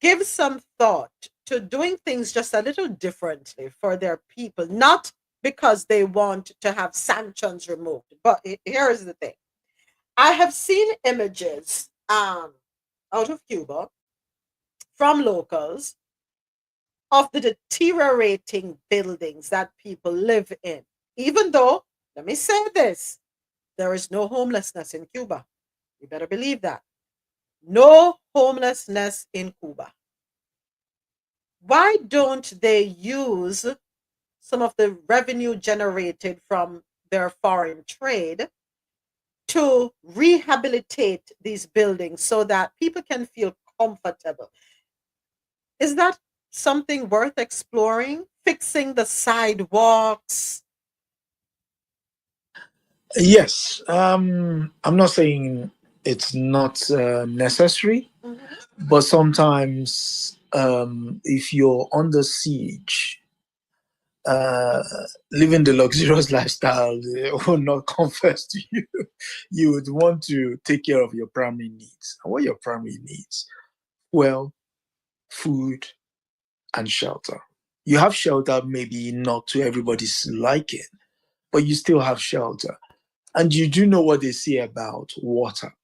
give some thought to doing things just a little differently for their people, not because they want to have sanctions removed, but here is the thing. I have seen images out of Cuba from locals of the deteriorating buildings that people live in. Even though, let me say this, there is no homelessness in Cuba. You better believe that. No homelessness in Cuba. Why don't they use some of the revenue generated from their foreign trade to rehabilitate these buildings so that people can feel comfortable? Is that something worth exploring? Fixing the sidewalks? Yes. I'm not saying it's not necessary, but sometimes if you're under siege, living the luxurious lifestyle will not come first to you. You would want to take care of your primary needs. And what are your primary needs? Well, food and shelter. You have shelter, maybe not to everybody's liking, but you still have shelter. And you do know what they say about water.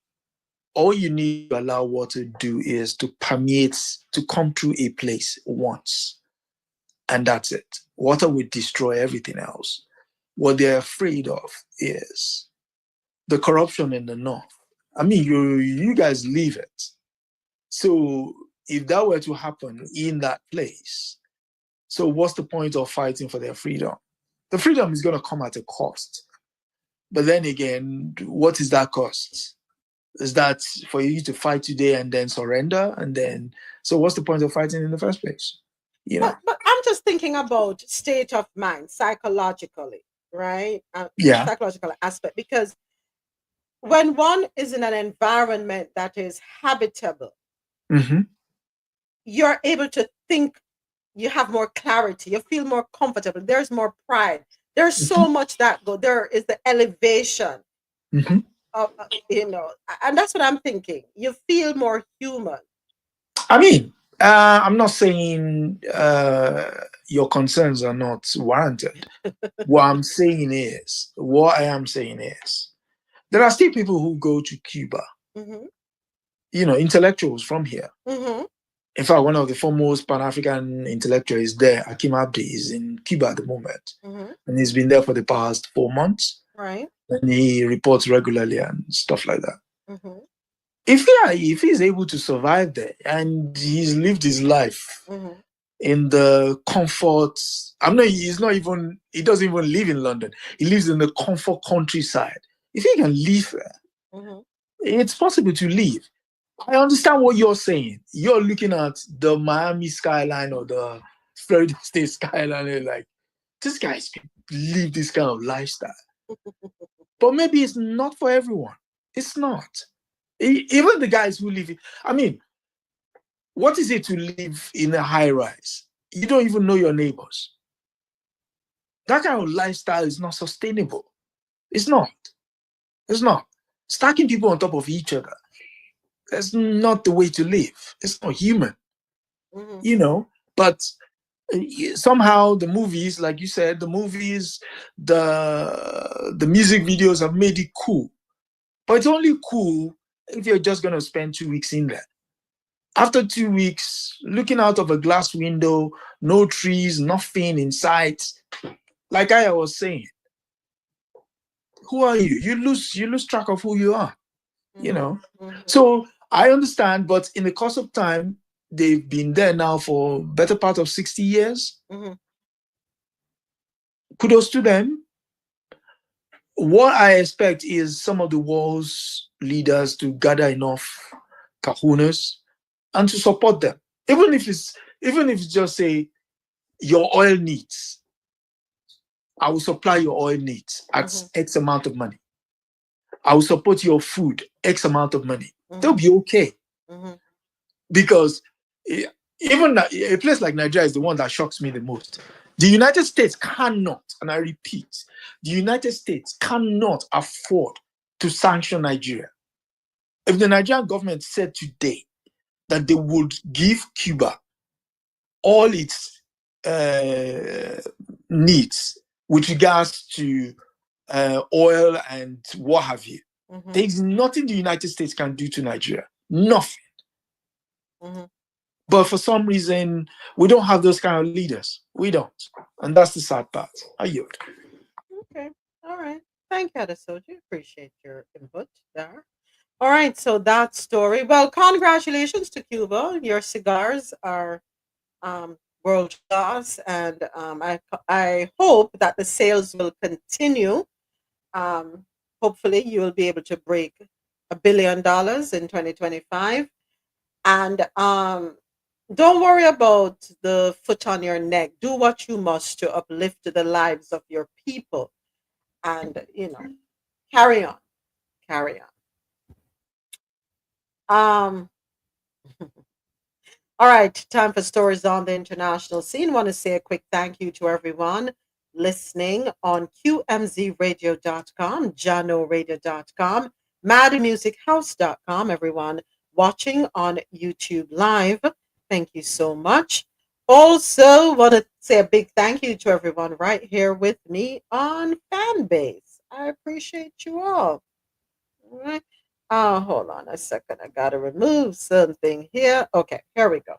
All you need to allow water to do is to permeate, to come through a place once. And that's it. Water will destroy everything else. What they're afraid of is the corruption in the north. I mean, you guys leave it. So if that were to happen in that place, so what's the point of fighting for their freedom? The freedom is going to come at a cost. But then again, what is that cost? Is that for you to fight today and then surrender? And then, so what's the point of fighting in the first place? You know? But I'm just thinking about state of mind psychologically, right? Yeah. Psychological aspect, because when one is in an environment that is habitable, you're able to think, you have more clarity, you feel more comfortable, there's more pride, there's so much that there is the elevation of, and that's what I'm thinking. You feel more human. I mean, I'm not saying your concerns are not warranted. What I am saying is, there are still people who go to Cuba, intellectuals from here. In fact, one of the foremost Pan-African intellectuals there, Hakim Abdi, is in Cuba at the moment. And he's been there for the past 4 months. Right. And he reports regularly and stuff like that. If he's able to survive there and he's lived his life in the comfort, he doesn't even live in London. He lives in the comfort countryside. If he can live there, it's possible to live. I understand what you're saying. You're looking at the Miami skyline or the Florida State skyline and like, this guy's live this kind of lifestyle. But maybe it's not for everyone. It's not. Even the guys who live, I mean, what is it to live in a high rise? You don't even know your neighbors. That kind of lifestyle is not sustainable. It's not. It's not. Stacking people on top of each other, that's not the way to live. It's not human. But somehow the movies, like you said, the music videos have made it cool. But it's only cool if you're just going to spend 2 weeks in there. After 2 weeks, looking out of a glass window, no trees, nothing in sight. Like I was saying, who are you? You lose track of who you are, So I understand, but in the course of time, they've been there now for better part of 60 years. Kudos to them. What I expect is some of the world's leaders to gather enough kahunas and to support them. Even if it's just say your oil needs, I will supply your oil needs at X amount of money. I will support your food, X amount of money. They'll be okay. Because even a place like Nigeria is the one that shocks me the most. The United States cannot, and I repeat, the United States cannot afford to sanction Nigeria. If the Nigerian government said today that they would give Cuba all its needs with regards to oil and what have you, there is nothing the United States can do to Nigeria. Nothing. But for some reason, we don't have those kind of leaders. We don't. And that's the sad part. I yield. Okay. All right. Thank you, Adesoji. Appreciate your input there. All right. So that story. Well, congratulations to Cuba. Your cigars are world class. And I hope that the sales will continue. Hopefully, you will be able to break $1 billion in 2025. And don't worry about the foot on your neck. Do what you must to uplift the lives of your people. And, carry on. Carry on. All right, time for stories on the international scene. Want to say a quick thank you to everyone listening on QMZRadio.com, JanoRadio.com, MadMusicHouse.com, everyone watching on YouTube Live. Thank you so much. Also, want to say a big thank you to everyone right here with me on Fanbase. I appreciate you all. All right. Hold on a second. I got to remove something here. Okay, here we go.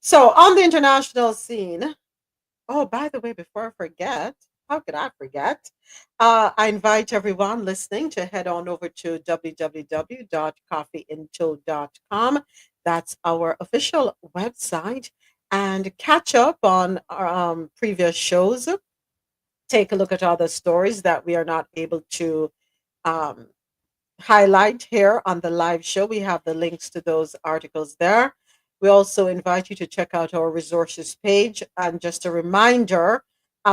So on the international scene, oh, by the way, before I forget, How could I forget? I invite everyone listening to head on over to www.coffeeinto.com. That's our official website, and catch up on our previous shows. Take a look at all the stories that we are not able to um, highlight here on the live show. We have the links to those articles there. We also invite you to check out our resources page. And just a reminder,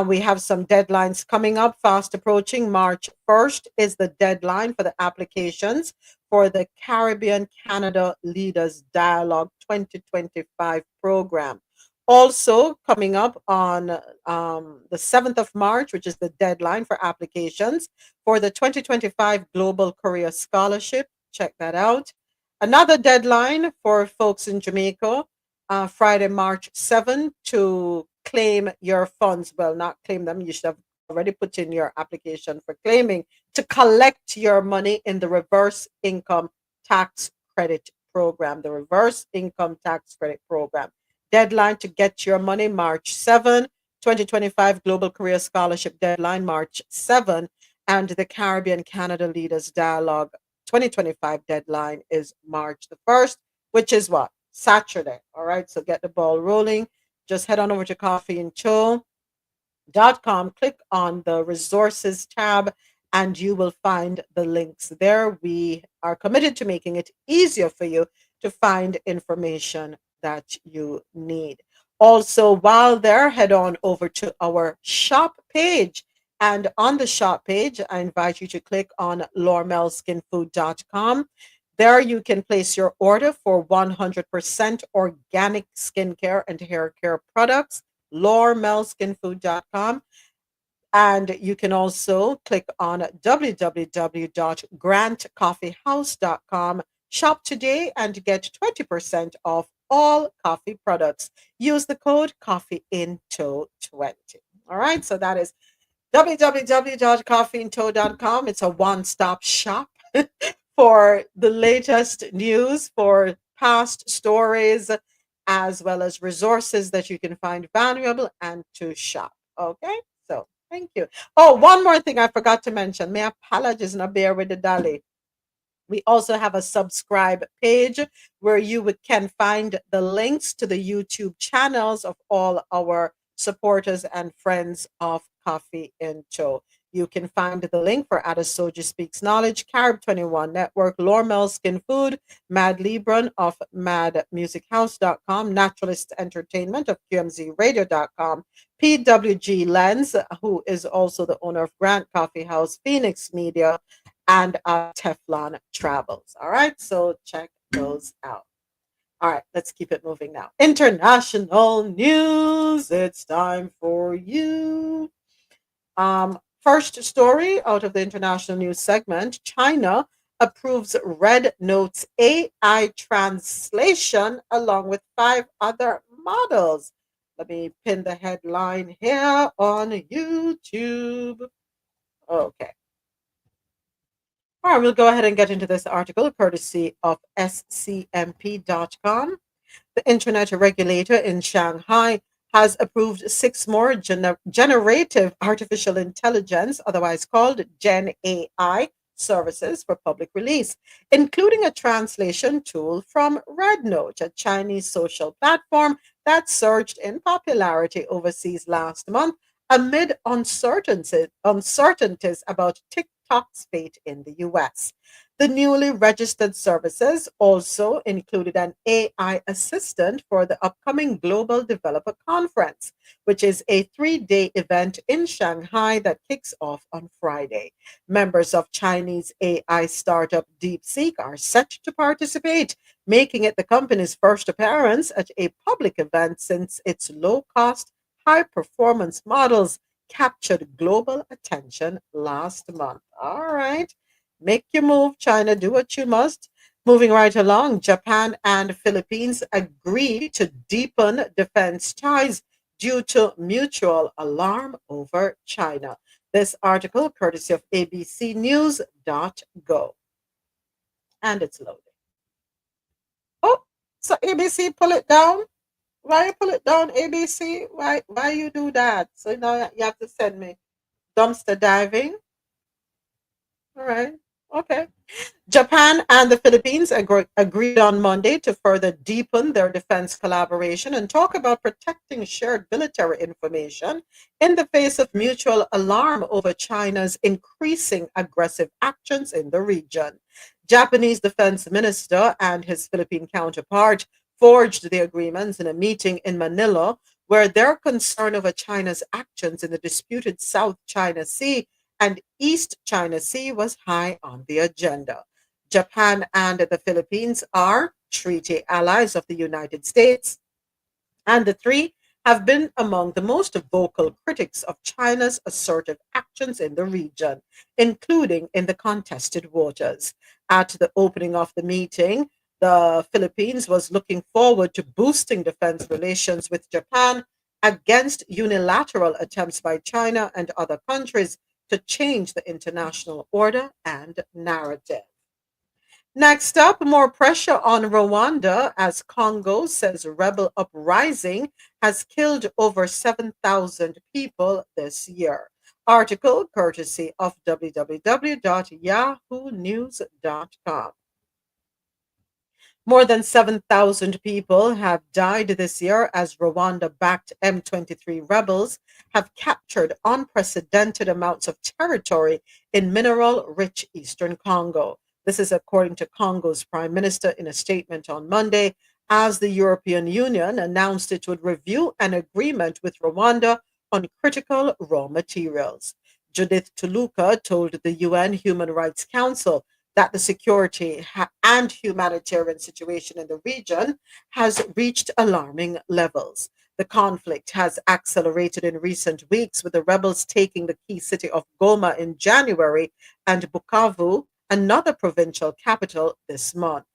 we have some deadlines coming up, fast approaching. March 1st is the deadline for the applications for the Caribbean Canada Leaders Dialogue 2025 program. Also, coming up on the 7th of March, which is the deadline for applications for the 2025 Global Career Scholarship. Check that out. Another deadline for folks in Jamaica, Friday, March 7 to claim your funds. Well, not claim them. You should have already put in your application for claiming to collect your money in the reverse income tax credit program. The reverse income tax credit program. Deadline to get your money, March 7. 2025 Global Career Scholarship deadline, March 7. And the Caribbean Canada Leaders Dialogue 2025 deadline is March the 1st, which is what? Saturday. All right. So get the ball rolling. Just head on over to coffeeinto.com, click on the resources tab, and you will find the links there. We are committed to making it easier for you to find information that you need. Also, while there, head on over to our shop page. And on the shop page, I invite you to click on lormelskinfood.com. There you can place your order for 100% organic skincare and hair care products, lormelskinfood.com. And you can also click on www.grantcoffeehouse.com. Shop today and get 20% off all coffee products. Use the code CoffeeInto20. All right, so that is www.coffeeinto.com. It's a one-stop shop for the latest news, for past stories, as well as resources that you can find valuable and to shop. Okay, so thank you. Oh, one more thing I forgot to mention. My apologies, not bear with the dolly. We also have a subscribe page where you can find the links to the YouTube channels of all our supporters and friends of Coffee Into. You can find the link for Adesoji Speaks Knowledge, Carib 21 Network, Lormel Skin Food, Mad Libran of madmusichouse.com, Naturalist Entertainment of QMZRadio.com, PWG Lens, who is also the owner of Grant Coffee House, Phoenix Media, and Teflon Travels. All right, so check those out. All right, let's keep it moving now. International news. It's time for you. First story out of the international news segment: China approves Red Note's AI translation along with 5 other models. Let me pin the headline here on YouTube. Okay. All right, we'll go ahead and get into this article courtesy of scmp.com. The internet regulator in Shanghai has approved 6 more generative artificial intelligence, otherwise called Gen AI, services for public release, including a translation tool from RedNote, a Chinese social platform that surged in popularity overseas last month amid uncertainties about TikTok's fate in the US. The newly registered services also included an AI assistant for the upcoming Global Developer Conference, which is a 3-day event in Shanghai that kicks off on Friday. Members of Chinese AI startup DeepSeek are set to participate, making it the company's first appearance at a public event since its low-cost, high-performance models captured global attention last month. All right. Make your move, China. Do what you must. Moving right along, Japan and Philippines agree to deepen defense ties due to mutual alarm over China. This article, courtesy of abcnews.go. And it's loading. Oh, so ABC, pull it down. Why you pull it down, ABC? Why you do that? So now you have to send me Dumpster diving. All right. Okay. Japan and the Philippines agreed on Monday to further deepen their defense collaboration and talk about protecting shared military information in the face of mutual alarm over China's increasing aggressive actions in the region. Japanese Defense Minister and his Philippine counterpart forged the agreements in a meeting in Manila, where their concern over China's actions in the disputed South China Sea and East China Sea was high on the agenda. Japan and the Philippines are treaty allies of the United States, and the three have been among the most vocal critics of China's assertive actions in the region, including in the contested waters. At the opening of the meeting, the Philippines was looking forward to boosting defense relations with Japan against unilateral attempts by China and other countries to change the international order and narrative. Next up, more pressure on Rwanda as Congo says rebel uprising has killed over 7,000 people this year. Article courtesy of www.yahoonews.com. More than 7,000 people have died this year as Rwanda-backed M23 rebels have captured unprecedented amounts of territory in mineral-rich eastern Congo. This is according to Congo's prime minister in a statement on Monday, as the European Union announced it would review an agreement with Rwanda on critical raw materials. Judith Tuluka told the UN Human Rights Council that the security and humanitarian situation in the region has reached alarming levels. The conflict has accelerated in recent weeks, with the rebels taking the key city of Goma in January and Bukavu, another provincial capital, this month.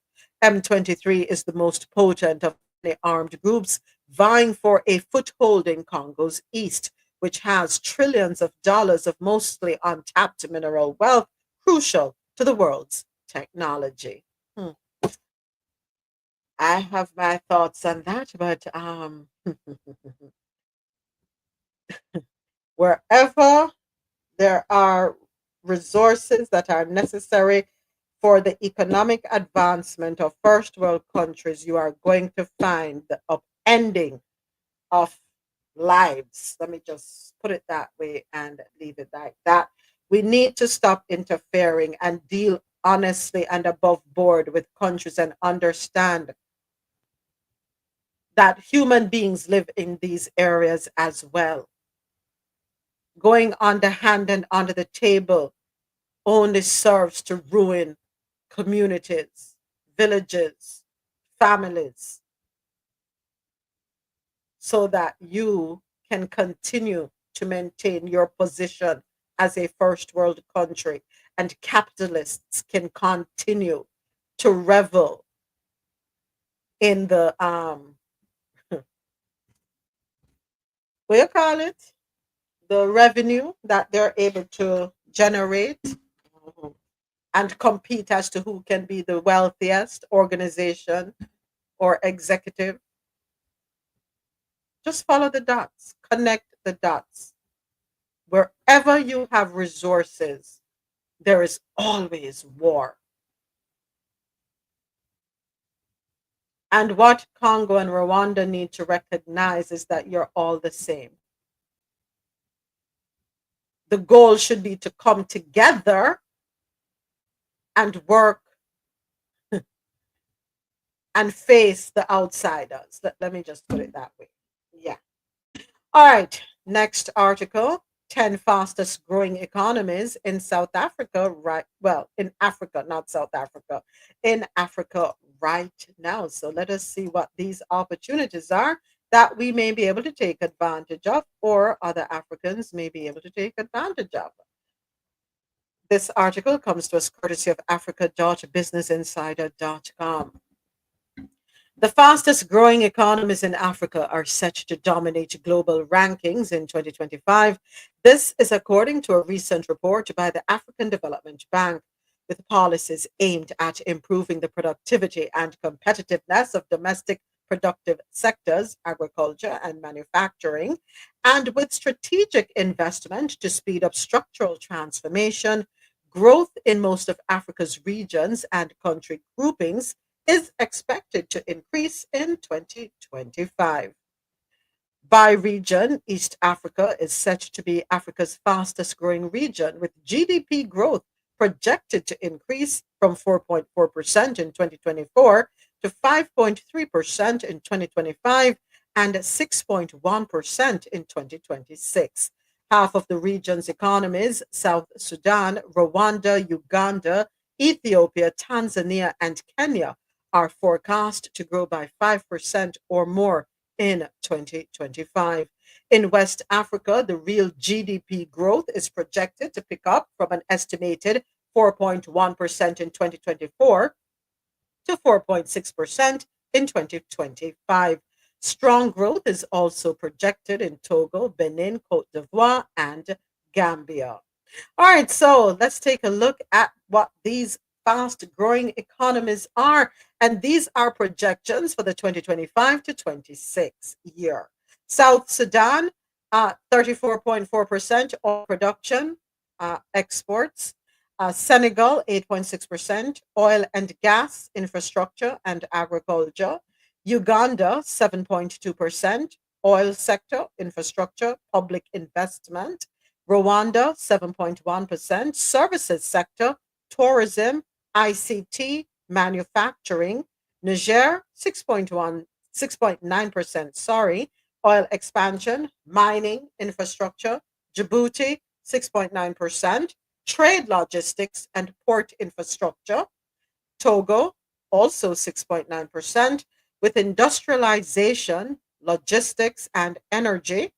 M23 is the most potent of the armed groups vying for a foothold in Congo's east, which has trillions of dollars of mostly untapped mineral wealth crucial to the world's technology. I have my thoughts on that, but wherever there are resources that are necessary for the economic advancement of first world countries, you are going to find the upending of lives. Let me just put it that way and leave it like that. We need to stop interfering and deal honestly and above board with countries and understand that human beings live in these areas as well. Going underhand and under the table only serves to ruin communities, villages, families, so that you can continue to maintain your position as a first world country, and capitalists can continue to revel in the what you call it, the revenue that they're able to generate, and compete as to who can be the wealthiest organization or executive. Just follow the dots, connect the dots. Wherever you have resources, there is always war. And what Congo and Rwanda need to recognize is that you're all the same. The goal should be to come together and work and face the outsiders. Let me just put it that way. Yeah. All right. Next article. 10 fastest growing economies in South Africa, in Africa, not South Africa, in Africa right now. So let us see what these opportunities are that we may be able to take advantage of, or other Africans may be able to take advantage of. This article comes to us courtesy of africa.businessinsider.com. The fastest growing economies in Africa are set to dominate global rankings in 2025. This is according to a recent report by the African Development Bank, with policies aimed at improving the productivity and competitiveness of domestic productive sectors, agriculture and manufacturing, and with strategic investment to speed up structural transformation, growth in most of Africa's regions and country groupings is expected to increase in 2025. By region, East Africa is set to be Africa's fastest growing region, with GDP growth projected to increase from 4.4% in 2024 to 5.3% in 2025 and 6.1% in 2026. Half of the region's economies, South Sudan, Rwanda, Uganda, Ethiopia, Tanzania, and Kenya, are forecast to grow by 5% or more in 2025. In West Africa, the real GDP growth is projected to pick up from an estimated 4.1% in 2024 to 4.6% in 2025. Strong growth is also projected in Togo, Benin, Cote d'Ivoire, and Gambia. All right, so let's take a look at what these fast growing economies are. And these are projections for the 2025 to 26 year. South Sudan, 34.4% oil production, exports. Senegal, 8.6%, oil and gas, infrastructure and agriculture. Uganda, 7.2%, oil sector, infrastructure, public investment. Rwanda, 7.1%, services sector, tourism, ICT, manufacturing. Niger, 6.9%, sorry, oil expansion, mining, infrastructure. Djibouti, 6.9%, trade logistics and port infrastructure. Togo, also 6.9%, with industrialization, logistics, and energy.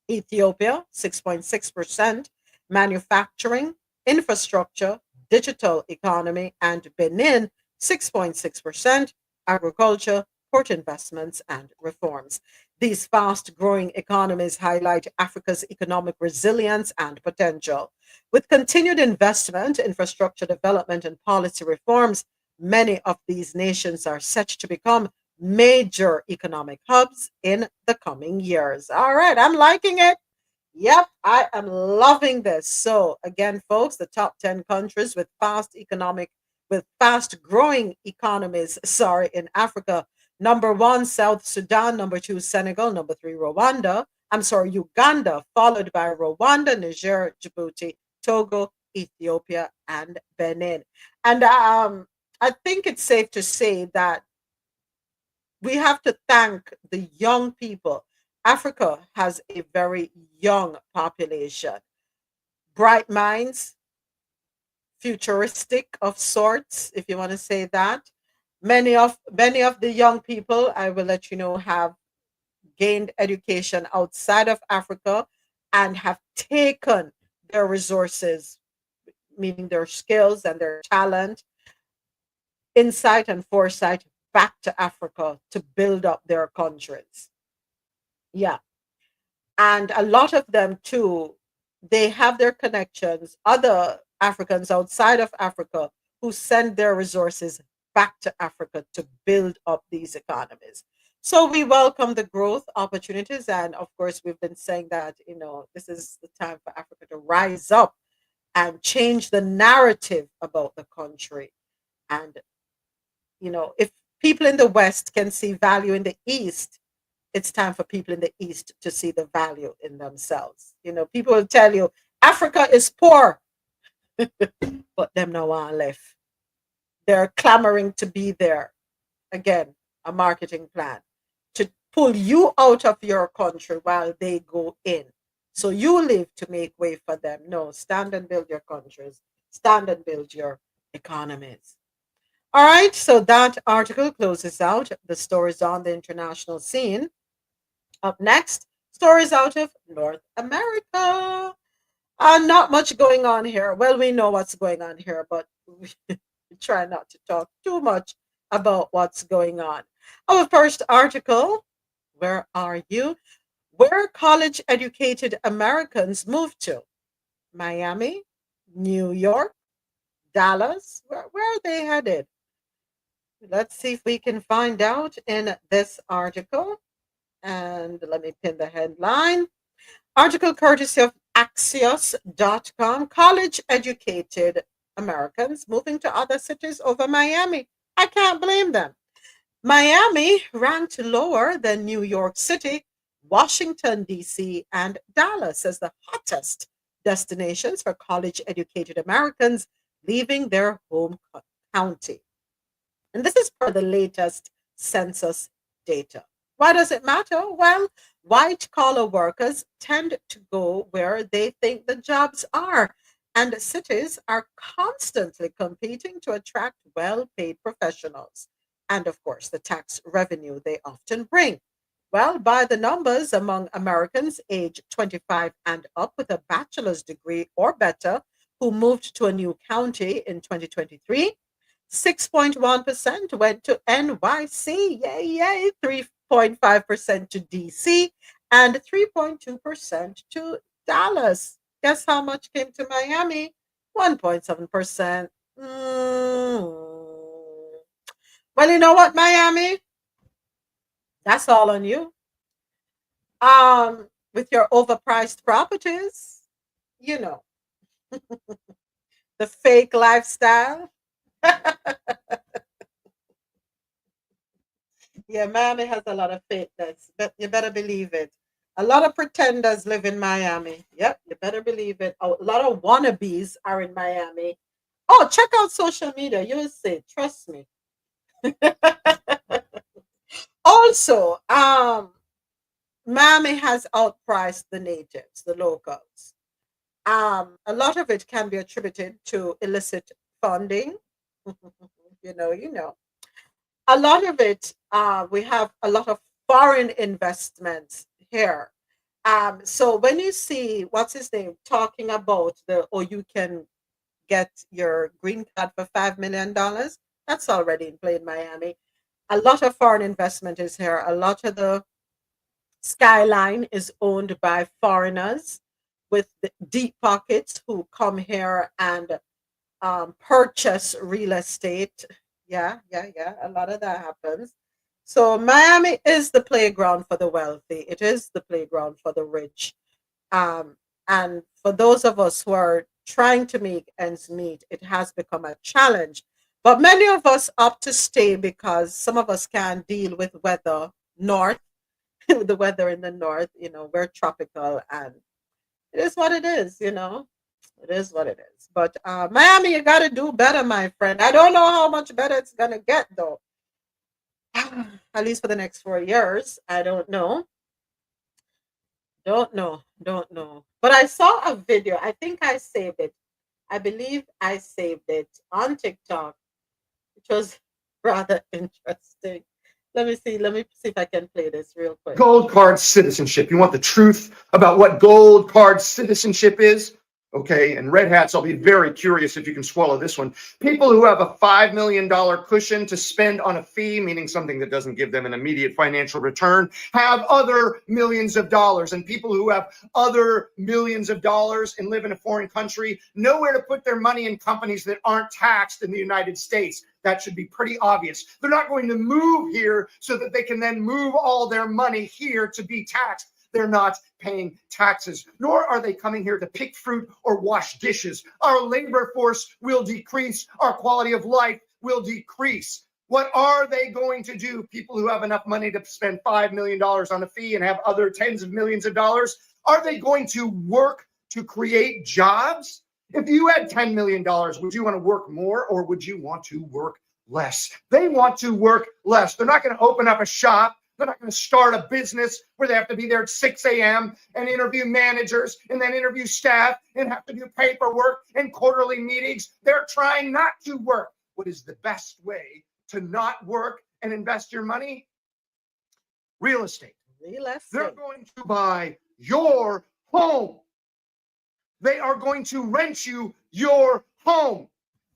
Ethiopia, 6.6%, manufacturing, infrastructure, digital economy, and Benin, 6.6%, agriculture, port investments, and reforms. These fast growing economies highlight Africa's economic resilience and potential. With continued investment, infrastructure development, and policy reforms, many of these nations are set to become major economic hubs in the coming years. All right, I'm liking it. Yep, I am loving this. So again, folks, the top 10 countries with fast growing economies, in Africa. Number 1, South Sudan. Number 2, Senegal. Number 3, Uganda, followed by Rwanda, Niger, Djibouti, Togo, Ethiopia, and Benin. And I think it's safe to say that we have to thank the young people. Africa has a very young population, bright minds, futuristic of sorts, if you want to say that. Many of the young people, I will let you know, have gained education outside of Africa and have taken their resources, meaning their skills and their talent, insight and foresight, back to Africa to build up their countries. Yeah. And a lot of them too, they have their connections, other Africans outside of Africa who send their resources back to Africa to build up these economies. So we welcome the growth opportunities. And of course, we've been saying that, this is the time for Africa to rise up and change the narrative about the country. And, if people in the West can see value in the East, it's time for people in the East to see the value in themselves. People will tell you, Africa is poor, but them no one left. They're clamoring to be there. Again, a marketing plan to pull you out of your country while they go in. So you live to make way for them. No, stand and build your countries. Stand and build your economies. All right, so that article closes out the stories on the international scene. Up next, stories out of North America. Not much going on here. Well, we know what's going on here, but we try not to talk too much about what's going on. Our first article, where are you? Where college-educated Americans move to? Miami, New York, Dallas. Where are they headed? Let's see if we can find out in this article. And let me pin the headline. Article courtesy of Axios.com. College-educated Americans moving to other cities over Miami. I can't blame them. Miami ranked lower than New York City, Washington, D.C., and Dallas as the hottest destinations for college-educated Americans leaving their home county. And this is per the latest census data. Why does it matter? Well, white-collar workers tend to go where they think the jobs are, and cities are constantly competing to attract well-paid professionals. And of course, the tax revenue they often bring. Well, by the numbers, among Americans aged 25 and up with a bachelor's degree or better who moved to a new county in 2023, 6.1% went to NYC, yay, yay, 3.5% to DC, and 3.2% to Dallas. Guess how much came to Miami? 1.7%. Well, you know what, Miami? That's all on you. With your overpriced properties, you know, the fake lifestyle. Yeah, Miami has a lot of fakeness, but you better believe it. A lot of pretenders live in Miami. Yep, you better believe it. A lot of wannabes are in Miami. Oh, check out social media. You'll see. Trust me. Also, Miami has outpriced the natives, the locals. A lot of it can be attributed to illicit funding. you know. A lot of it, we have a lot of foreign investments here. So when you see, what's his name, talking about you can get your green card for $5 million, that's already in play in Miami. A lot of foreign investment is here. A lot of the skyline is owned by foreigners with deep pockets who come here and purchase real estate. Yeah. A lot of that happens. So Miami is the playground for the wealthy. It is the playground for the rich. And for those of us who are trying to make ends meet, it has become a challenge. But many of us opt to stay because some of us can't deal with weather north, the weather in the north. We're tropical, and it is what it is. It is what it is. But Miami, you got to do better, my friend. I don't know how much better it's going to get, though. At least for the next 4 years. I don't know. Don't know. But I saw a video. I think I saved it. I believe I saved it on TikTok, which was rather interesting. Let me see if I can play this real quick. Gold card citizenship. You want the truth about what gold card citizenship is? Okay, and red hats, I'll be very curious if you can swallow this one. People who have a $5 million cushion to spend on a fee, meaning something that doesn't give them an immediate financial return, have other millions of dollars. And people who have other millions of dollars and live in a foreign country, nowhere to put their money in companies that aren't taxed in the United States. That should be pretty obvious. They're not going to move here so that they can then move all their money here to be taxed. They're not paying taxes, nor are they coming here to pick fruit or wash dishes. Our labor force will decrease. Our quality of life will decrease. What are they going to do? People who have enough money to spend $5 million on a fee and have other tens of millions of dollars, are they going to work to create jobs? If you had $10 million, would you want to work more or would you want to work less? They want to work less. They're not going to open up a shop. They're not going to start a business where they have to be there at 6 a.m. and interview managers and then interview staff and have to do paperwork and quarterly meetings. They're trying not to work. What is the best way to not work and invest your money? Real estate. They're going to buy your home. They are going to rent you your home.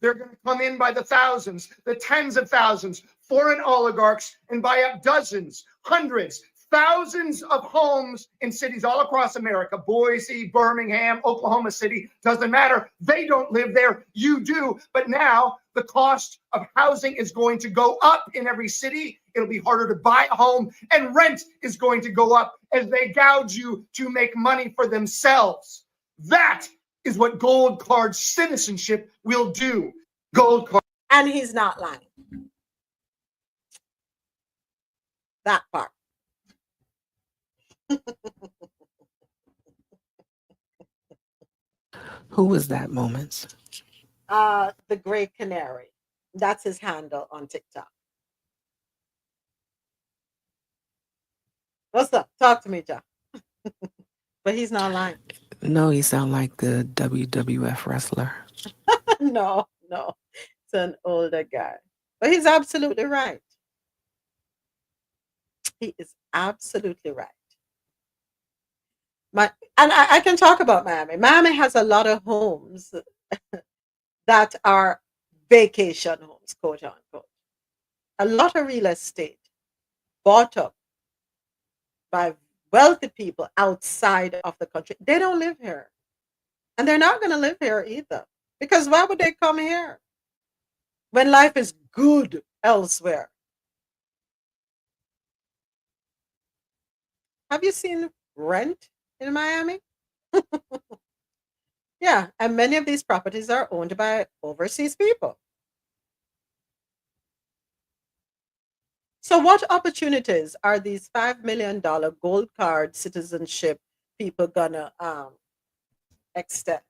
They're going to come in by the thousands, the tens of thousands, foreign oligarchs, and buy up dozens, hundreds, thousands of homes in cities all across America. Boise, Birmingham, Oklahoma City, doesn't matter. They don't live there. You do. But now The cost of housing is going to go up in every city. It'll be harder to buy a home, and rent is going to go up as they gouge you to make money for themselves. That is what gold card citizenship will do. Gold card. And he's not lying. That part. Who was that, Moments? The Gray Canary. That's his handle on TikTok. What's up? Talk to me, John. But he's not lying. No, he sound like the WWF wrestler. No. It's an older guy. But he's absolutely right. He is absolutely right. I can talk about Miami. Miami has a lot of homes that are vacation homes, quote unquote. A lot of real estate bought up by wealthy people outside of the country. They don't live here. And they're not going to live here either. Because why would they come here when life is good elsewhere? Have you seen rent in Miami? Yeah, and many of these properties are owned by overseas people. So what opportunities are these $5 million gold card citizenship people gonna extend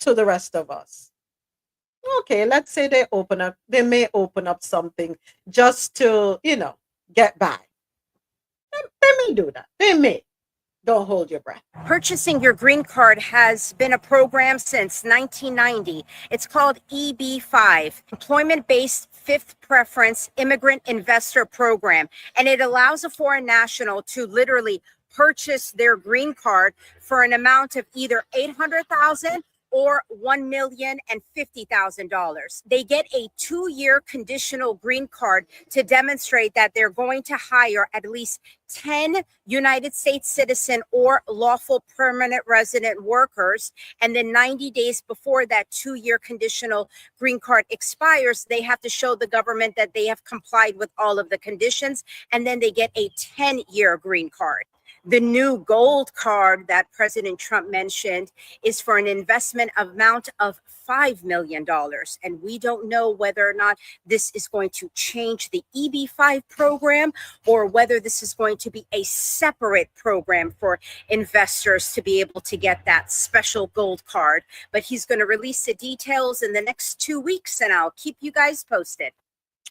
to the rest of us? Okay, let's say they may open up something just to, get by. They may do that. They may. Don't hold your breath. Purchasing your green card has been a program since 1990. It's called EB-5, Employment-Based Fifth Preference Immigrant Investor Program. And it allows a foreign national to literally purchase their green card for an amount of either $800,000 or $1,050,000. They get a 2-year conditional green card to demonstrate that they're going to hire at least 10 United States citizen or lawful permanent resident workers. And then 90 days before that 2-year conditional green card expires, they have to show the government that they have complied with all of the conditions. And then they get a 10-year green card. The new gold card that President Trump mentioned is for an investment amount of $5 million. And we don't know whether or not this is going to change the EB-5 program or whether this is going to be a separate program for investors to be able to get that special gold card. But he's going to release the details in the next 2 weeks, and I'll keep you guys posted.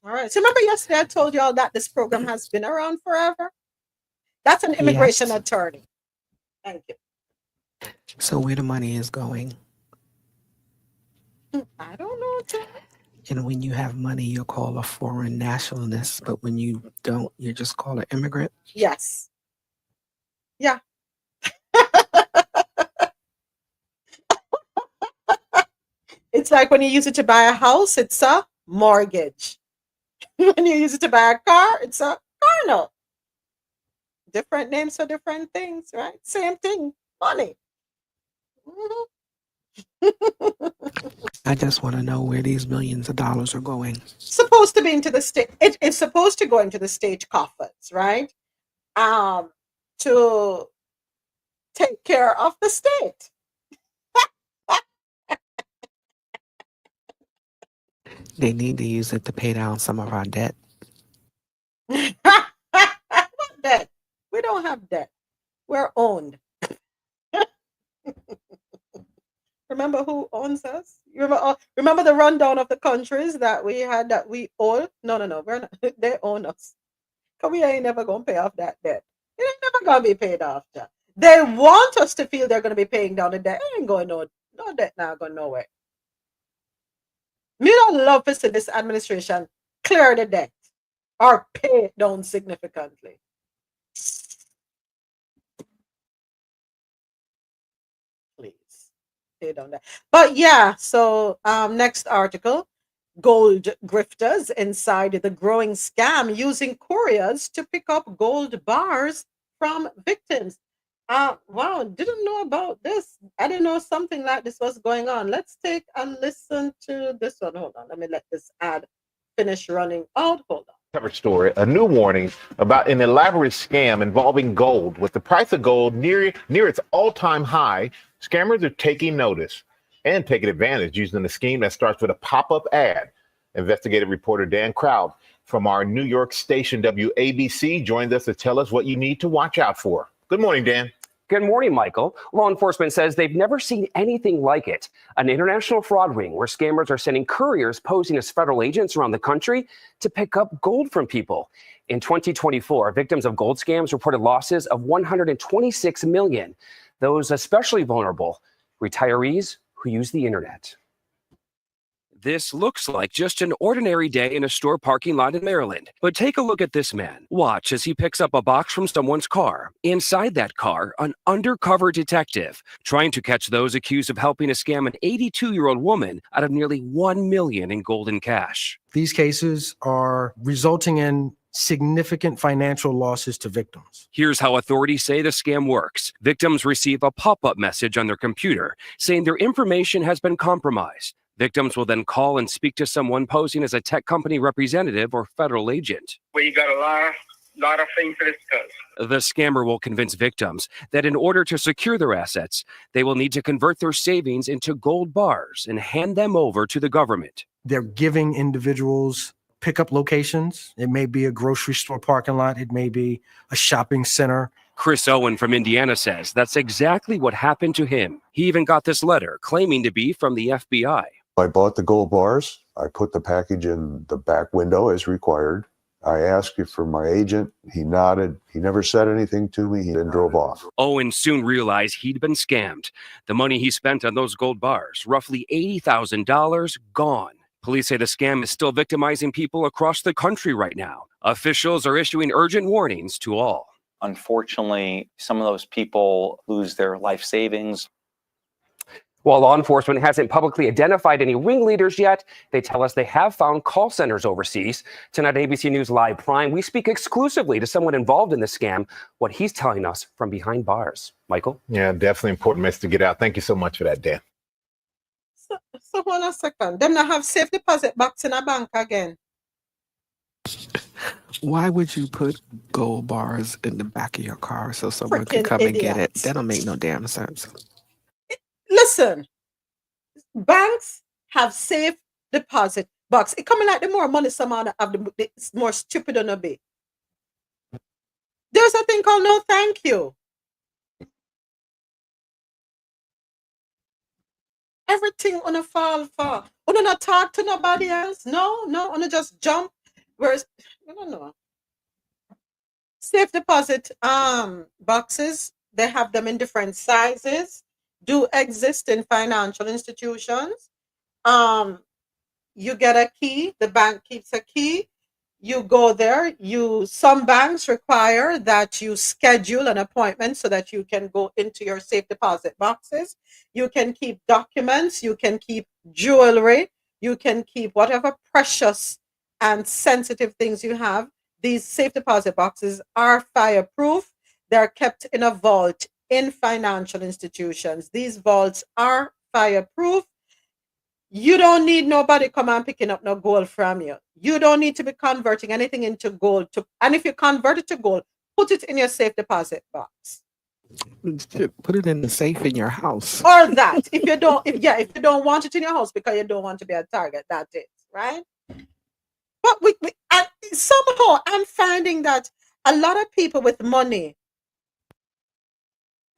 All right. So remember yesterday I told y'all that this program has been around forever? That's an immigration attorney. Thank you. So where the money is going? I don't know. And when you have money, you'll call a foreign nationalist, but when you don't, you just call an immigrant? Yes. Yeah. It's like when you use it to buy a house, it's a mortgage. When you use it to buy a car, it's a car note. Different names for different things, right? Same thing, money. I just want to know where these millions of dollars are going. Supposed to be into the state. It's supposed to go into the state coffers, right? To take care of the state. They need to use it to pay down some of our debt. What debt? We don't have debt. We're owned. Remember who owns us? You remember the rundown of the countries that we had that we owe? No, we're not. They own us. Because we ain't never going to pay off that debt. It ain't never going to be paid off. They want us to feel they're going to be paying down the debt. It ain't going no debt now going nowhere. Me don't love to see this administration clear the debt or pay it down significantly. Please pay down that. But yeah, so next article, gold grifters inside the growing scam using couriers to pick up gold bars from victims. Wow, didn't know about this. I didn't know something like this was going on. Let's take a listen to this one. Hold on, let me let this ad finish running out. Hold on. Cover story, a new warning about an elaborate scam involving gold. With the price of gold near its all-time high, scammers are taking notice and taking advantage using a scheme that starts with a pop-up ad. Investigative reporter Dan Crowd from our New York station WABC joins us to tell us what you need to watch out for. Good morning, Dan. Good morning, Michael. Law enforcement says they've never seen anything like it. An international fraud ring where scammers are sending couriers posing as federal agents around the country to pick up gold from people. In 2024, victims of gold scams reported losses of $126 million. Those especially vulnerable, retirees who use the internet. This looks like just an ordinary day in a store parking lot in Maryland. But take a look at this man. Watch as he picks up a box from someone's car. Inside that car, an undercover detective trying to catch those accused of helping to scam an 82-year-old woman out of nearly $1 million in gold and cash. These cases are resulting in significant financial losses to victims. Here's how authorities say the scam works. Victims receive a pop-up message on their computer saying their information has been compromised. Victims will then call and speak to someone posing as a tech company representative or federal agent. We got a lot of things to discuss. The scammer will convince victims that in order to secure their assets, they will need to convert their savings into gold bars and hand them over to the government. They're giving individuals pickup locations. It may be a grocery store parking lot. It may be a shopping center. Chris Owen from Indiana says that's exactly what happened to him. He even got this letter claiming to be from the FBI. I bought the gold bars. I put the package in the back window as required. I asked you for my agent. He nodded. He never said anything to me. He then drove off. Owen soon realized he'd been scammed. The money he spent on those gold bars, roughly $80,000, gone. Police say the scam is still victimizing people across the country right now. Officials are issuing urgent warnings to all. Unfortunately, some of those people lose their life savings. While law enforcement hasn't publicly identified any ringleaders yet, they tell us they have found call centers overseas. Tonight, ABC News Live Prime, we speak exclusively to someone involved in the scam, what he's telling us from behind bars. Michael? Yeah, definitely important message to get out. Thank you so much for that, Dan. So hold on a second. Them not have safe deposit box in a bank again. Why would you put gold bars in the back of your car so someone could come and get it? That don't make no damn sense. Listen, banks have safe deposit box. It coming like the more money someone have, the more stupid on a be. There's a thing called no thank you. Everything on a fall for. On not talk to nobody else. No, on just jump. Whereas I don't know. Safe deposit boxes, they have them in different sizes. Do exist in financial institutions. You get a key, the bank keeps a key. You go there, some banks require that you schedule an appointment so that you can go into your safe deposit boxes. You can keep documents, you can keep jewelry, you can keep whatever precious and sensitive things you have. These safe deposit boxes are fireproof. They're kept in a vault in financial institutions. These vaults are fireproof. You don't need nobody come and picking up no gold from you. You don't need to be converting anything into gold. And if you convert it to gold, put it in your safe deposit box. Put it in the safe in your house. Or that. If you don't want it in your house because you don't want to be a target, that is, right? But and somehow I'm finding that a lot of people with money,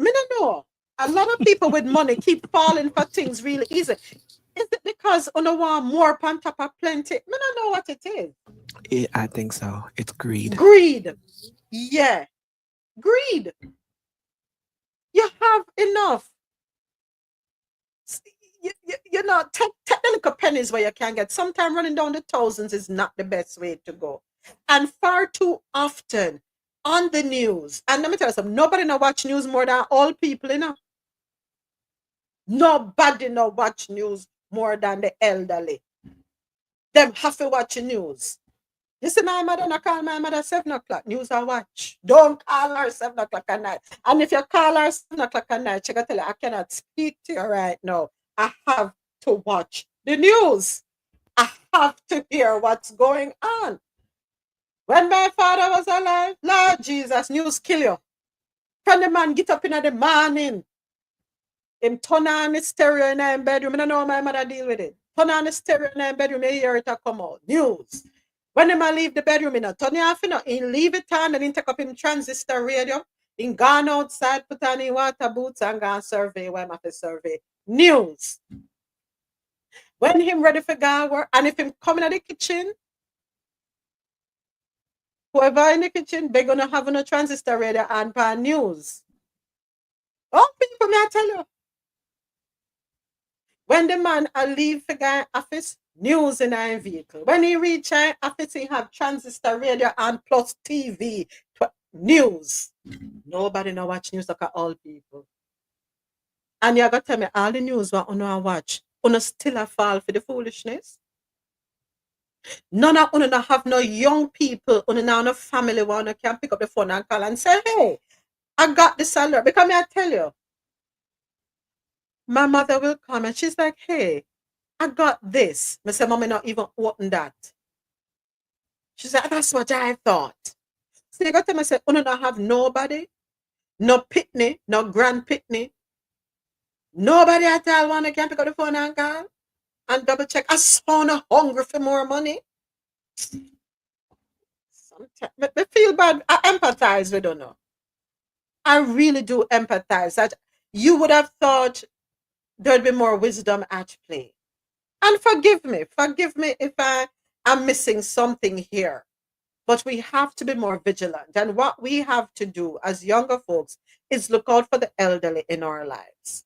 I don't know, a lot of people with money keep falling for things really easy. Is it because on want more on top of plenty? I don't know what it is. I think so. It's greed. Greed. Yeah. Greed. You have enough. You know, take the little pennies where you can get. Sometimes running down the thousands is not the best way to go. And far too often on the news, and let me tell you something, nobody no watch news more than all people, you know. Nobody no watch news more than the elderly. Them have to watch news. You see, my mother not call my mother 7 o'clock. News I watch. Don't call her 7 o'clock at night. And if you call her 7 o'clock at night, she gonna tell you, I cannot speak to you right now. I have to watch the news. I have to hear what's going on. When my father was alive, Lord Jesus, news kill you. From the man get up in the morning. Him turn on the stereo in the bedroom. I don't know how my mother deal with it. Turn on the stereo in the bedroom, you hear it come out. News. When him leave the bedroom, turn it off, he leave it on and he take up him transistor radio. He gone outside, put on his water boots and go and survey what him have to survey. News. When him ready for go work, and if him coming at the kitchen, whoever in the kitchen, they're gonna have a transistor radio and for news. Oh, people, may I tell you. When the man leave for guy office, news in our vehicle. When he reach our office, he have transistor radio and plus TV. News. Nobody no watch news like all people. And you got to tell me all the news what you watch, you still a fall for the foolishness. None of you have no young people, you no family one can pick up the phone and call and say, hey, I got this alert. Because I tell you, my mother will come and she's like, hey, I got this. I say, Mommy, not even open that. She said, that's what I thought. So you got to say, you don't have nobody, no pitney, no grand pitney. Nobody at all want to can pick up the phone and call and double check. I sound hungry for more money. Sometimes I feel bad. I empathize with you. I really do empathize. That you would have thought there'd be more wisdom at play. And forgive me if I am missing something here. But we have to be more vigilant. And what we have to do as younger folks is look out for the elderly in our lives.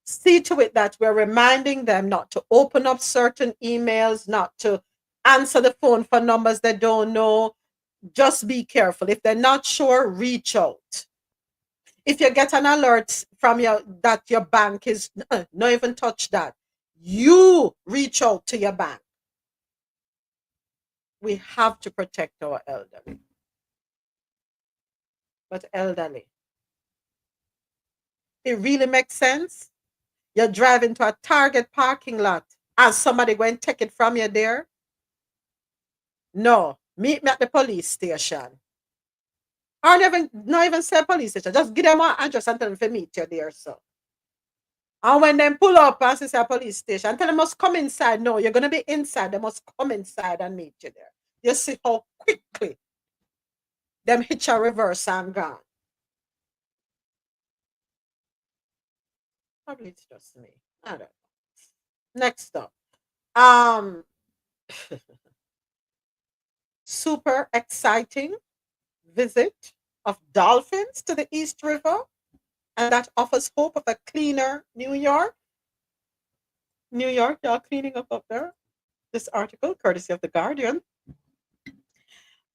See to it that we're reminding them not to open up certain emails, not to answer the phone for numbers they don't know. Just be careful. If they're not sure, reach out. If you get an alert from that your bank is, not even touch that. You reach out to your bank. We have to protect our elderly. But elderly, it really makes sense. You're driving to a Target parking lot and somebody go and take it from you there. No, meet me at the police station. Or not even say police station. Just give them an address and tell them to meet you there, so. And when they pull up and say a police station, tell them must come inside. No, you're going to be inside. They must come inside and meet you there. You see how quickly them hitch a reverse and gone. Probably it's just me. I don't know. Next up. Super exciting visit of dolphins to the East River. And that offers hope of a cleaner New York. New York, y'all cleaning up there. This article, courtesy of The Guardian.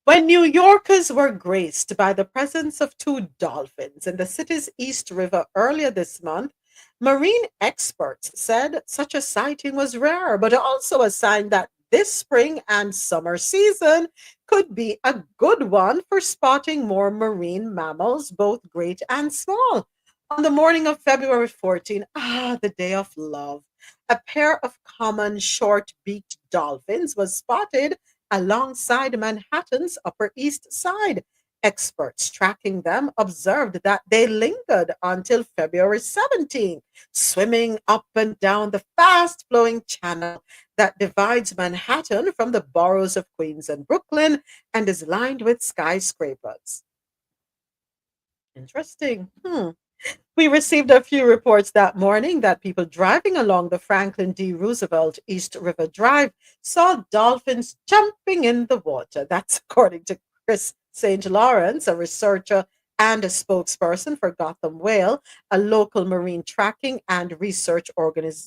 When New Yorkers were graced by the presence of 2 dolphins in the city's East River earlier this month, marine experts said such a sighting was rare, but also a sign that this spring and summer season could be a good one for spotting more marine mammals, both great and small. On the morning of February 14, the day of love, a pair of common short-beaked dolphins was spotted alongside Manhattan's Upper East Side. Experts tracking them observed that they lingered until February 17, swimming up and down the fast-flowing channel that divides Manhattan from the boroughs of Queens and Brooklyn and is lined with skyscrapers. Interesting. We received a few reports that morning that people driving along the Franklin D. Roosevelt East River Drive saw dolphins jumping in the water. That's according to Chris St. Lawrence, a researcher and a spokesperson for Gotham Whale, a local marine tracking and research organization.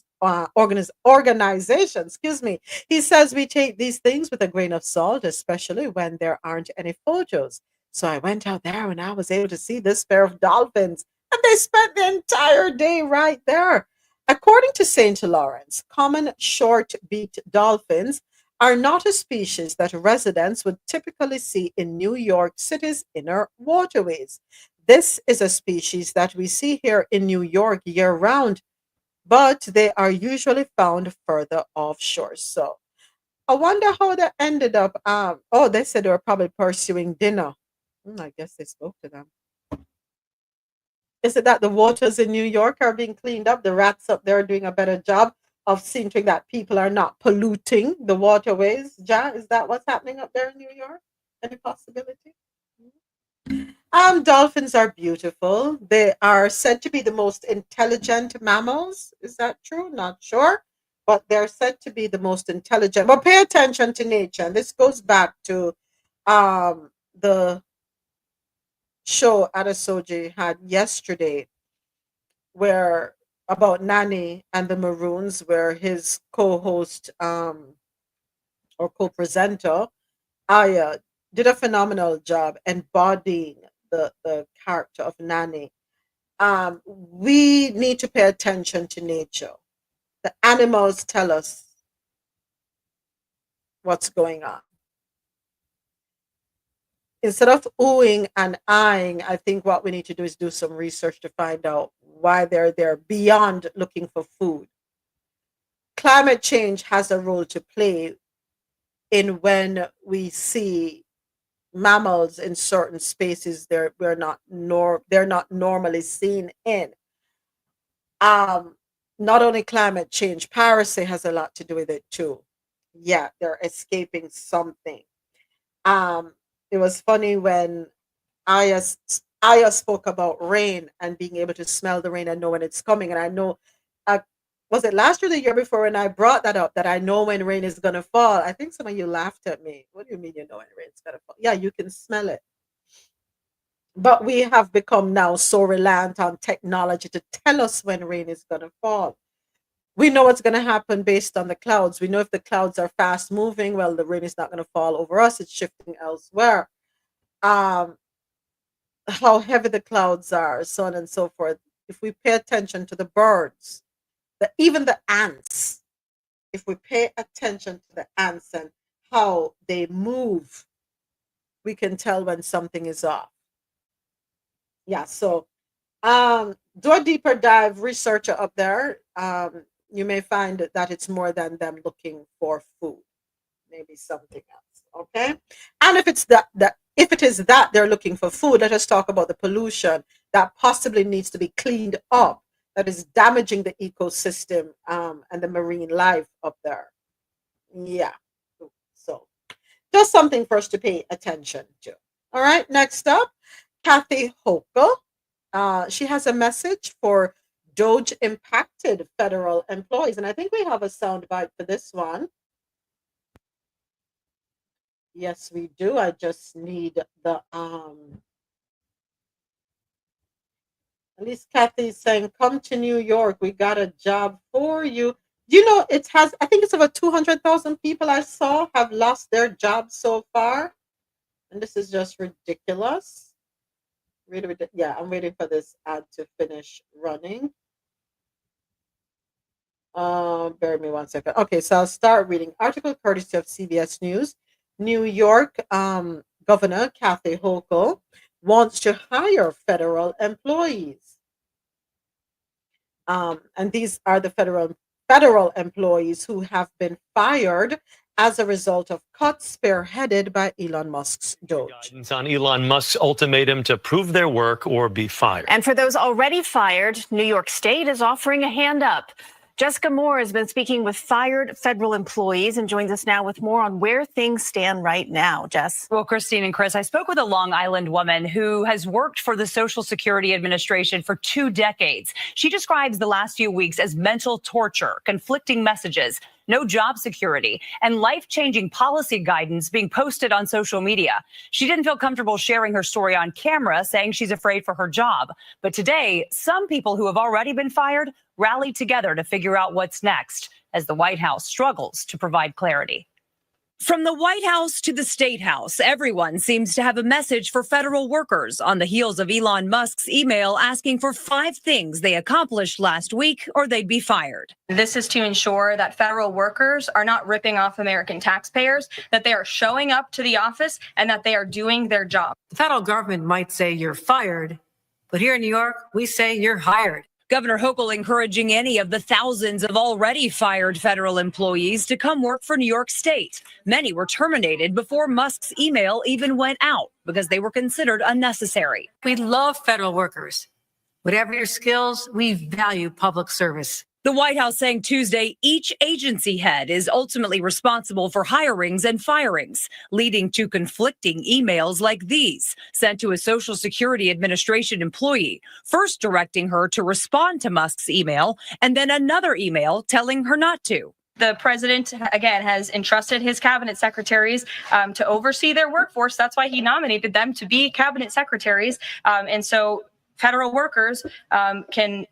He says we take these things with a grain of salt, especially when there aren't any photos. So I went out there and I was able to see this pair of dolphins. And they spent the entire day right there. According to St. Lawrence, common short-beaked dolphins are not a species that residents would typically see in New York City's inner waterways. This is a species that we see here in New York year-round, but they are usually found further offshore. So I wonder how they ended up. Oh, they said they were probably pursuing dinner. I guess they spoke to them. Is it that the waters in New York are being cleaned up? The rats up there are doing a better job of seeing to it that people are not polluting the waterways. Ja, is that what's happening up there in New York? Any possibility? Dolphins are beautiful. They are said to be the most intelligent mammals. Is that true? Not sure. But they're said to be the most intelligent. But pay attention to nature. And this goes back to the show Adesoji had yesterday, where about Nani and the Maroons, where his co-host or co-presenter Aya did a phenomenal job embodying the character of Nani. We need to pay attention to nature. The animals tell us what's going on. Instead of oohing and eyeing, I think what we need to do is do some research to find out why they're there beyond looking for food. Climate change has a role to play in when we see mammals in certain spaces they're not normally seen in. Not only climate change, piracy has a lot to do with it too. Yeah, they're escaping something. It was funny when Aya spoke about rain and being able to smell the rain and know when it's coming. And I know, was it last year or the year before when I brought that up, that I know when rain is going to fall? I think some of you laughed at me. What do you mean you know when rain's going to fall? Yeah, you can smell it. But we have become now so reliant on technology to tell us when rain is going to fall. We know what's going to happen based on the clouds. We know if the clouds are fast moving, well, the rain is not going to fall over us. It's shifting elsewhere. How heavy the clouds are, so on and so forth. If we pay attention to the birds, even the ants, if we pay attention to the ants and how they move, we can tell when something is off. Yeah, so do a deeper dive, researcher up there. You may find that it's more than them looking for food, maybe something else. Okay, and if it's if it is that they're looking for food, let us talk about the pollution that possibly needs to be cleaned up, that is damaging the ecosystem and the marine life up there. Yeah, so just something for us to pay attention to. All right, next up, Kathy Hochul. She has a message for Doge impacted federal employees, and I think we have a soundbite for this one. Yes, we do. I just need the at least Kathy's saying, come to New York. We got a job for you. You know, it has, I think it's over 200,000 people I saw have lost their jobs so far. And this is just ridiculous. Really, yeah, I'm waiting for this ad to finish running. Bear with me 1 second. Okay, so I'll start reading. Article courtesy of CBS News. New York Governor Kathy Hochul wants to hire federal employees. And these are the federal employees who have been fired as a result of cuts spearheaded by Elon Musk's Doge. Guidance on Elon Musk's ultimatum to prove their work or be fired. And for those already fired, New York State is offering a hand up. Jessica Moore has been speaking with fired federal employees and joins us now with more on where things stand right now. Jess. Well, Christine and Chris, I spoke with a Long Island woman who has worked for the Social Security Administration for 2 decades. She describes the last few weeks as mental torture, conflicting messages, no job security, and life-changing policy guidance being posted on social media. She didn't feel comfortable sharing her story on camera, saying she's afraid for her job. But today, some people who have already been fired rallied together to figure out what's next as the White House struggles to provide clarity. From the White House to the State House, everyone seems to have a message for federal workers on the heels of Elon Musk's email asking for 5 things they accomplished last week or they'd be fired. This is to ensure that federal workers are not ripping off American taxpayers, that they are showing up to the office, and that they are doing their job. The federal government might say you're fired, but here in New York, we say you're hired. Governor Hochul encouraging any of the thousands of already fired federal employees to come work for New York State. Many were terminated before Musk's email even went out because they were considered unnecessary. We love federal workers. Whatever your skills, we value public service. The White House saying Tuesday each agency head is ultimately responsible for hirings and firings, leading to conflicting emails like these sent to a Social Security Administration employee, first directing her to respond to Musk's email and then another email telling her not to. The president, again, has entrusted his cabinet secretaries to oversee their workforce. That's why he nominated them to be cabinet secretaries. And so federal workers can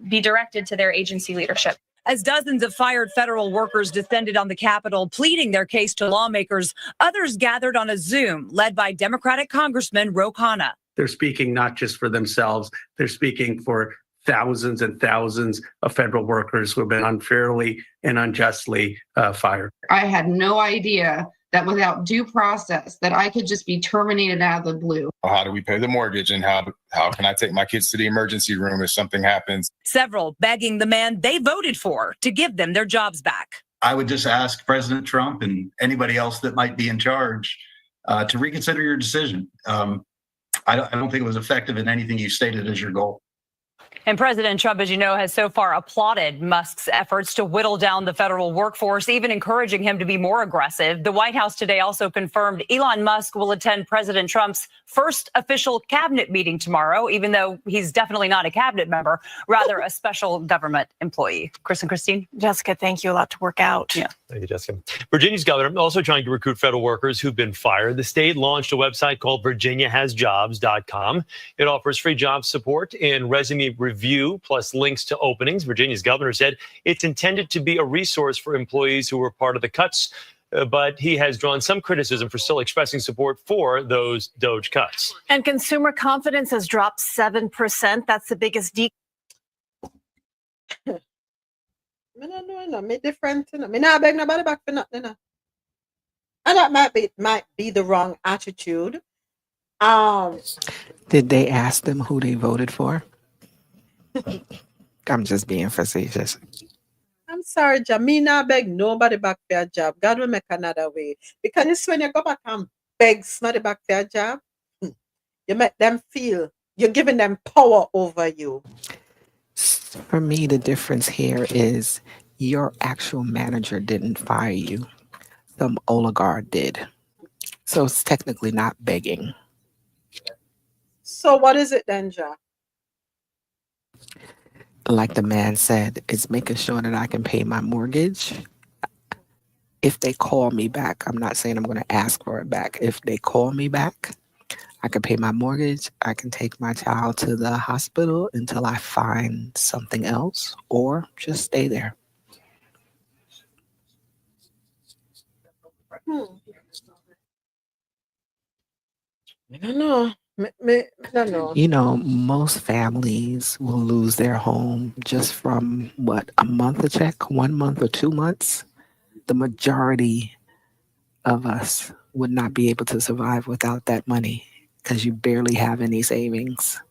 be directed to their agency leadership. As dozens of fired federal workers descended on the Capitol, pleading their case to lawmakers, others gathered on a Zoom led by Democratic Congressman Ro Khanna. They're speaking not just for themselves, they're speaking for thousands and thousands of federal workers who have been unfairly and unjustly fired. I had no idea that without due process that I could just be terminated out of the blue. How do we pay the mortgage, and how can I take my kids to the emergency room if something happens? Several begging the man they voted for to give them their jobs back. I would just ask President Trump and anybody else that might be in charge to reconsider your decision. I don't think it was effective in anything you stated as your goal. And President Trump, as you know, has so far applauded Musk's efforts to whittle down the federal workforce, even encouraging him to be more aggressive. The White House today also confirmed Elon Musk will attend President Trump's first official cabinet meeting tomorrow, even though he's definitely not a cabinet member, rather a special government employee. Chris and Christine? Jessica, thank you. A lot to work out. Yeah. Thank you, Jessica. Virginia's governor also trying to recruit federal workers who've been fired. The state launched a website called VirginiaHasJobs.com. It offers free job support and resume review, plus links to openings. Virginia's governor said it's intended to be a resource for employees who were part of the cuts, but he has drawn some criticism for still expressing support for those DOGE cuts. And consumer confidence has dropped 7%. That's the biggest decrease. Me different. Me not beg nobody back for nothing. And that might be the wrong attitude. Did they ask them who they voted for? I'm just being facetious. I'm sorry, Jamina, beg nobody back for a job. God will make another way. Because it's when you go back and beg somebody back for a job, you make them feel you're giving them power over you. For me, the difference here is your actual manager didn't fire you. Some oligarch did. So it's technically not begging. So what is it then, Ja? Like the man said, it's making sure that I can pay my mortgage. If they call me back, I'm not saying I'm going to ask for it back. If they call me back, I can pay my mortgage. I can take my child to the hospital until I find something else, or just stay there. I don't know. You know, most families will lose their home just from a month a check, 1 month or 2 months. The majority of us would not be able to survive without that money because you barely have any savings.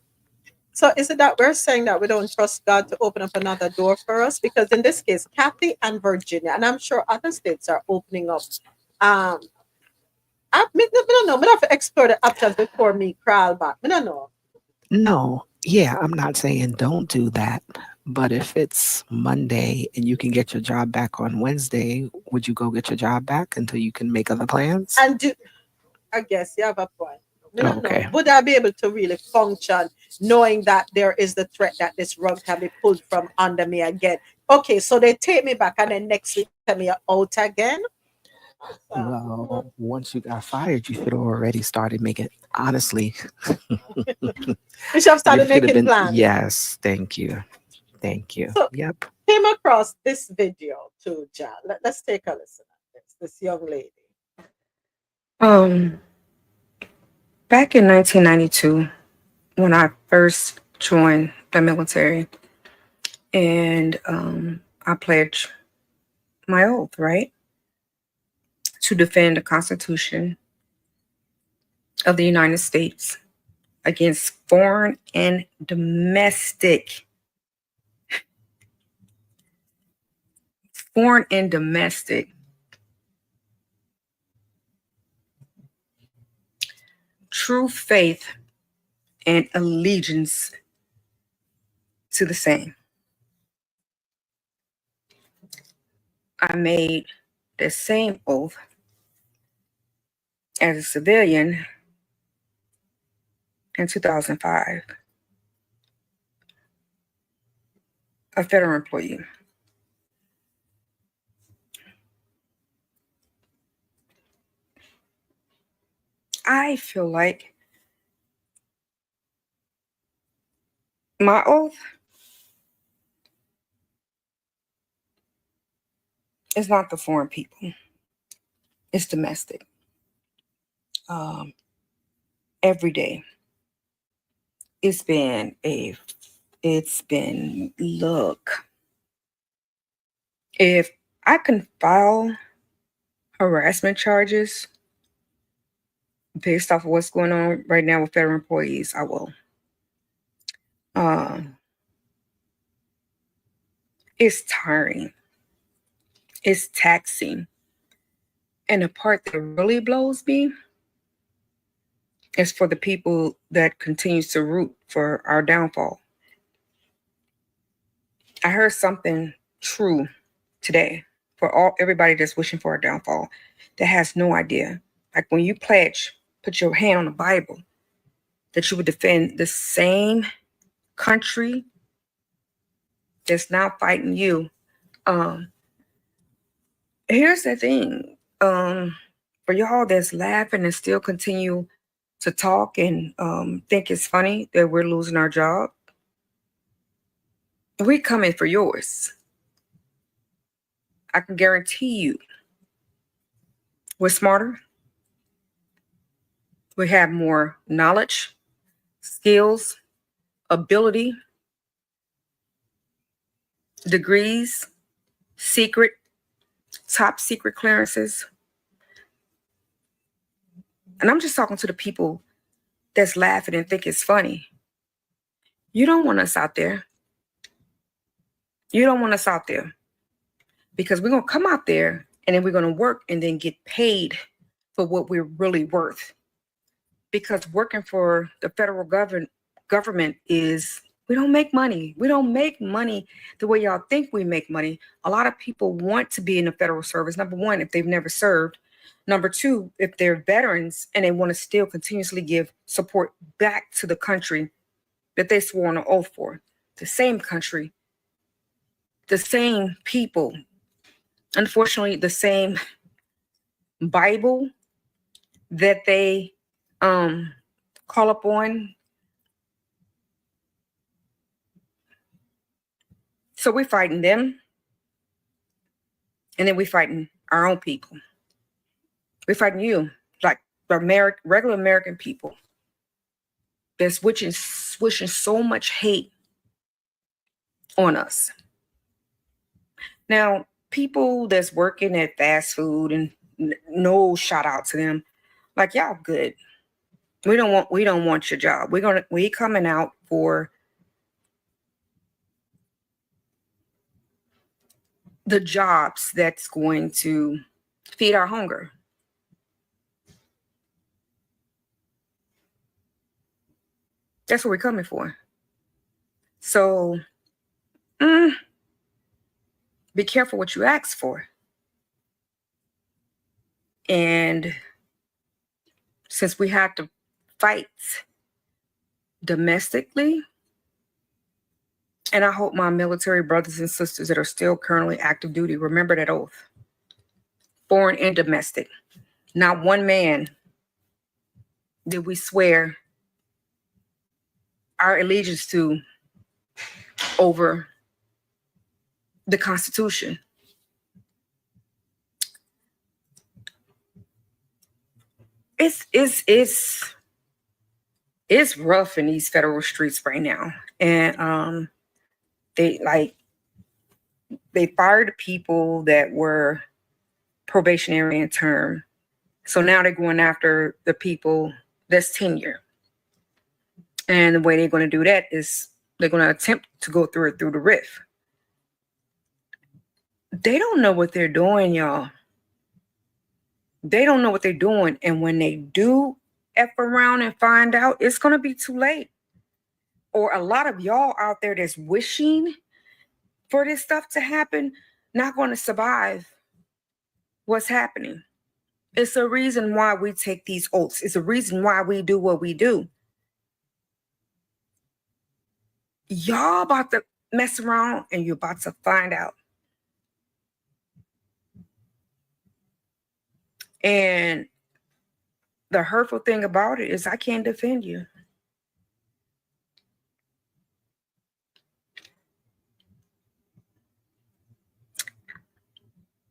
So is it that we're saying that we don't trust God to open up another door for us? Because in this case, Kathy and Virginia, and I'm sure other states are opening up. I don't know. I have to explore the options before me crawl back. I don't know. No, yeah, I'm not saying don't do that. But if it's Monday and you can get your job back on Wednesday, would you go get your job back until you can make other plans? And I guess you have a point. Okay. Would I be able to really function knowing that there is the threat that this rug can be pulled from under me again? Okay, so they take me back and then next week tell me you're out again? Well, once you got fired, you should have already started making, honestly. You should have started making plans. Yes, thank you. Thank you. So, yep. Came across this video too, John. Let's take a listen at this. this young lady? Back in 1992, when I first joined the military, and I pledged my oath, right, to defend the Constitution of the United States against foreign and domestic true faith and allegiance to the same. I made the same oath as a civilian in 2005, a federal employee. I feel like my oath is not the foreign people, it's domestic. Every day, look, if I can file harassment charges based off of what's going on right now with federal employees, I will. It's tiring. It's taxing. And the part that really blows me is for the people that continues to root for our downfall. I heard something true today for everybody that's wishing for our downfall that has no idea. Like when you pledge, put your hand on the Bible, that you would defend the same country that's now fighting you. Here's the thing. For y'all that's laughing and still continue to talk and think it's funny that we're losing our job, we're coming for yours. I can guarantee you we're smarter. We have more knowledge, skills, ability, degrees, top secret clearances. And I'm just talking to the people that's laughing and think it's funny. You don't want us out there. You don't want us out there. Because we're going to come out there and then we're going to work and then get paid for what we're really worth. Because working for the federal government is, we don't make money. We don't make money the way y'all think we make money. A lot of people want to be in the federal service. Number one, if they've never served. Number two, if they're veterans and they want to still continuously give support back to the country that they swore on an oath for. The same country, the same people, unfortunately, the same Bible that they call upon. So we're fighting them, and then we're fighting our own people. We're fighting you, like the regular American people that's wishing so much hate on us. Now, people that's working at fast food, and no shout out to them, like, y'all good. We don't want your job. We coming out for the jobs that's going to feed our hunger. That's what we're coming for. So be careful what you ask for. And since we have to fight domestically, and I hope my military brothers and sisters that are still currently active duty remember that oath. Foreign and domestic. Not one man did we swear our allegiance to over the Constitution. it's rough in these federal streets right now. And they fired the people that were probationary in term. So now they're going after the people that's tenure. And the way they're going to do that is they're going to attempt to go through it through the RIF. They don't know what they're doing, y'all. They don't know what they're doing. And when they do F around and find out, it's going to be too late. Or a lot of y'all out there that's wishing for this stuff to happen, not going to survive what's happening. It's a reason why we take these oaths. It's a reason why we do what we do. Y'all about to mess around and you're about to find out. And the hurtful thing about it is I can't defend you.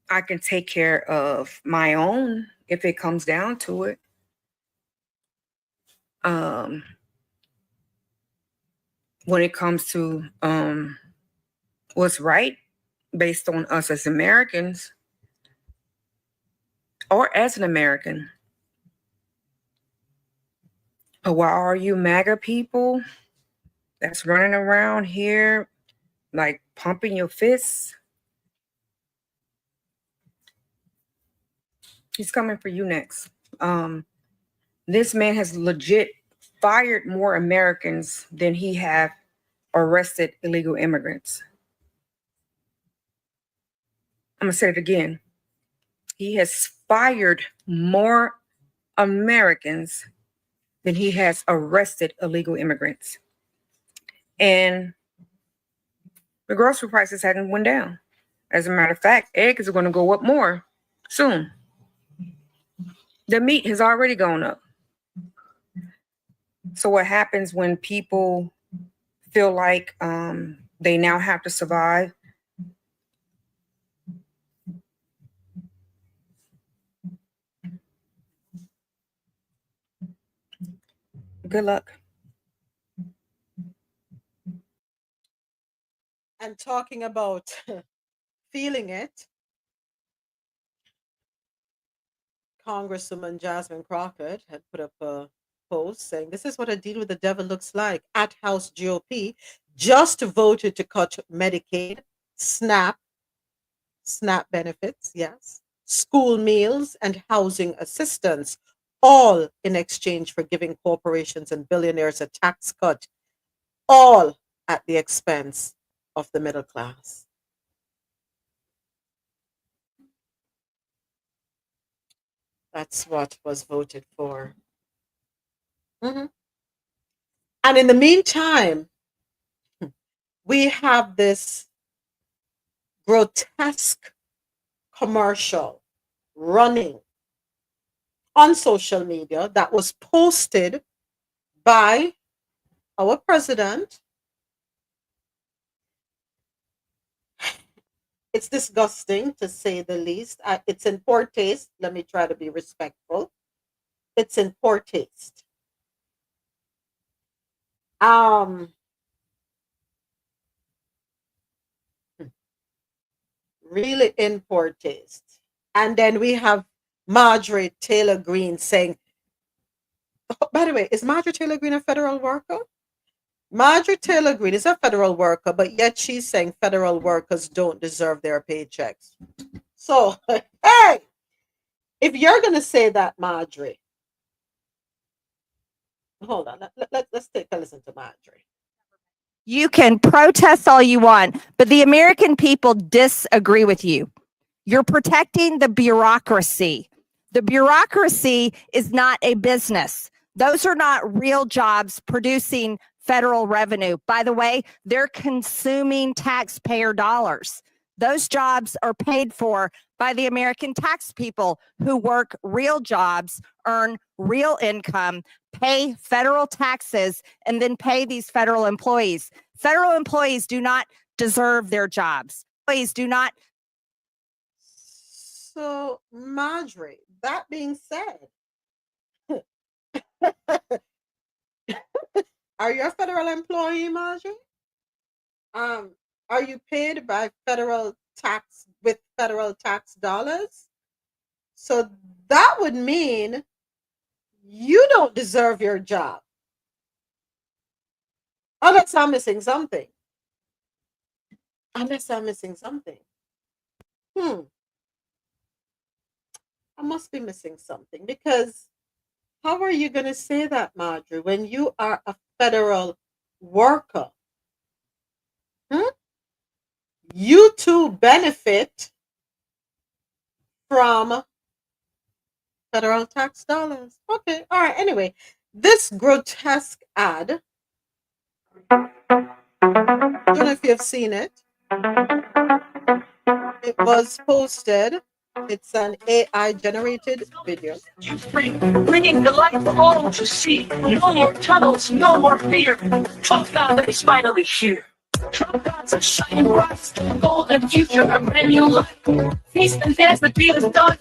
I can take care of my own if it comes down to it. When it comes to what's right based on us as Americans or as an American. But why are you MAGA people that's running around here like pumping your fists? He's coming for you next. This man has legit fired more Americans than he have arrested illegal immigrants. I'm gonna say it again. He has fired more Americans than he has arrested illegal immigrants. And the grocery prices hadn't went down. As a matter of fact, eggs are going to go up more soon. The meat has already gone up. So what happens when people feel like they now have to survive? Good luck. And talking about feeling it, Congresswoman Jasmine Crockett had put up a post saying, "This is what a deal with the devil looks like. At House GOP just voted to cut Medicaid, SNAP benefits, yes, school meals, and housing assistance, all in exchange for giving corporations and billionaires a tax cut, all at the expense of the middle class." That's what was voted for. And in the meantime, we have this grotesque commercial running on social media that was posted by our president. It's disgusting, to say the least. It's in poor taste. Let me try to be respectful. It's in poor taste. Really in poor taste. And then we have Marjorie Taylor Greene saying, oh, by the way, is Marjorie Taylor Greene a federal worker? Marjorie Taylor Greene is a federal worker, but yet she's saying federal workers don't deserve their paychecks. So, hey, if you're going to say that, Marjorie, hold on, let's take a listen to Marjorie. You can protest all you want, but the American people disagree with you. You're protecting the bureaucracy. The bureaucracy is not a business. Those are not real jobs producing federal revenue. By the way, they're consuming taxpayer dollars. Those jobs are paid for by the American tax people who work real jobs, earn real income, pay federal taxes, and then pay these federal employees. Federal employees do not deserve their jobs. Employees do not. So, Marjorie, that being said, Are you a federal employee, Marjorie? Are you paid by federal tax with federal tax dollars? So that would mean you don't deserve your job. Unless I'm missing something. Unless I'm missing something. I must be missing something, because how are you going to say that, Marjorie, when you are a federal worker? You too benefit from federal tax dollars. Okay, all right. Anyway, this grotesque ad, I don't know if you've seen it. It was posted. It's an AI generated video. Bringing the light for all to see. No more tunnels, no more fear. Trump God is finally here. Trump God's a shining bright, golden future, a brand new life. Feast and dance, the deal is done.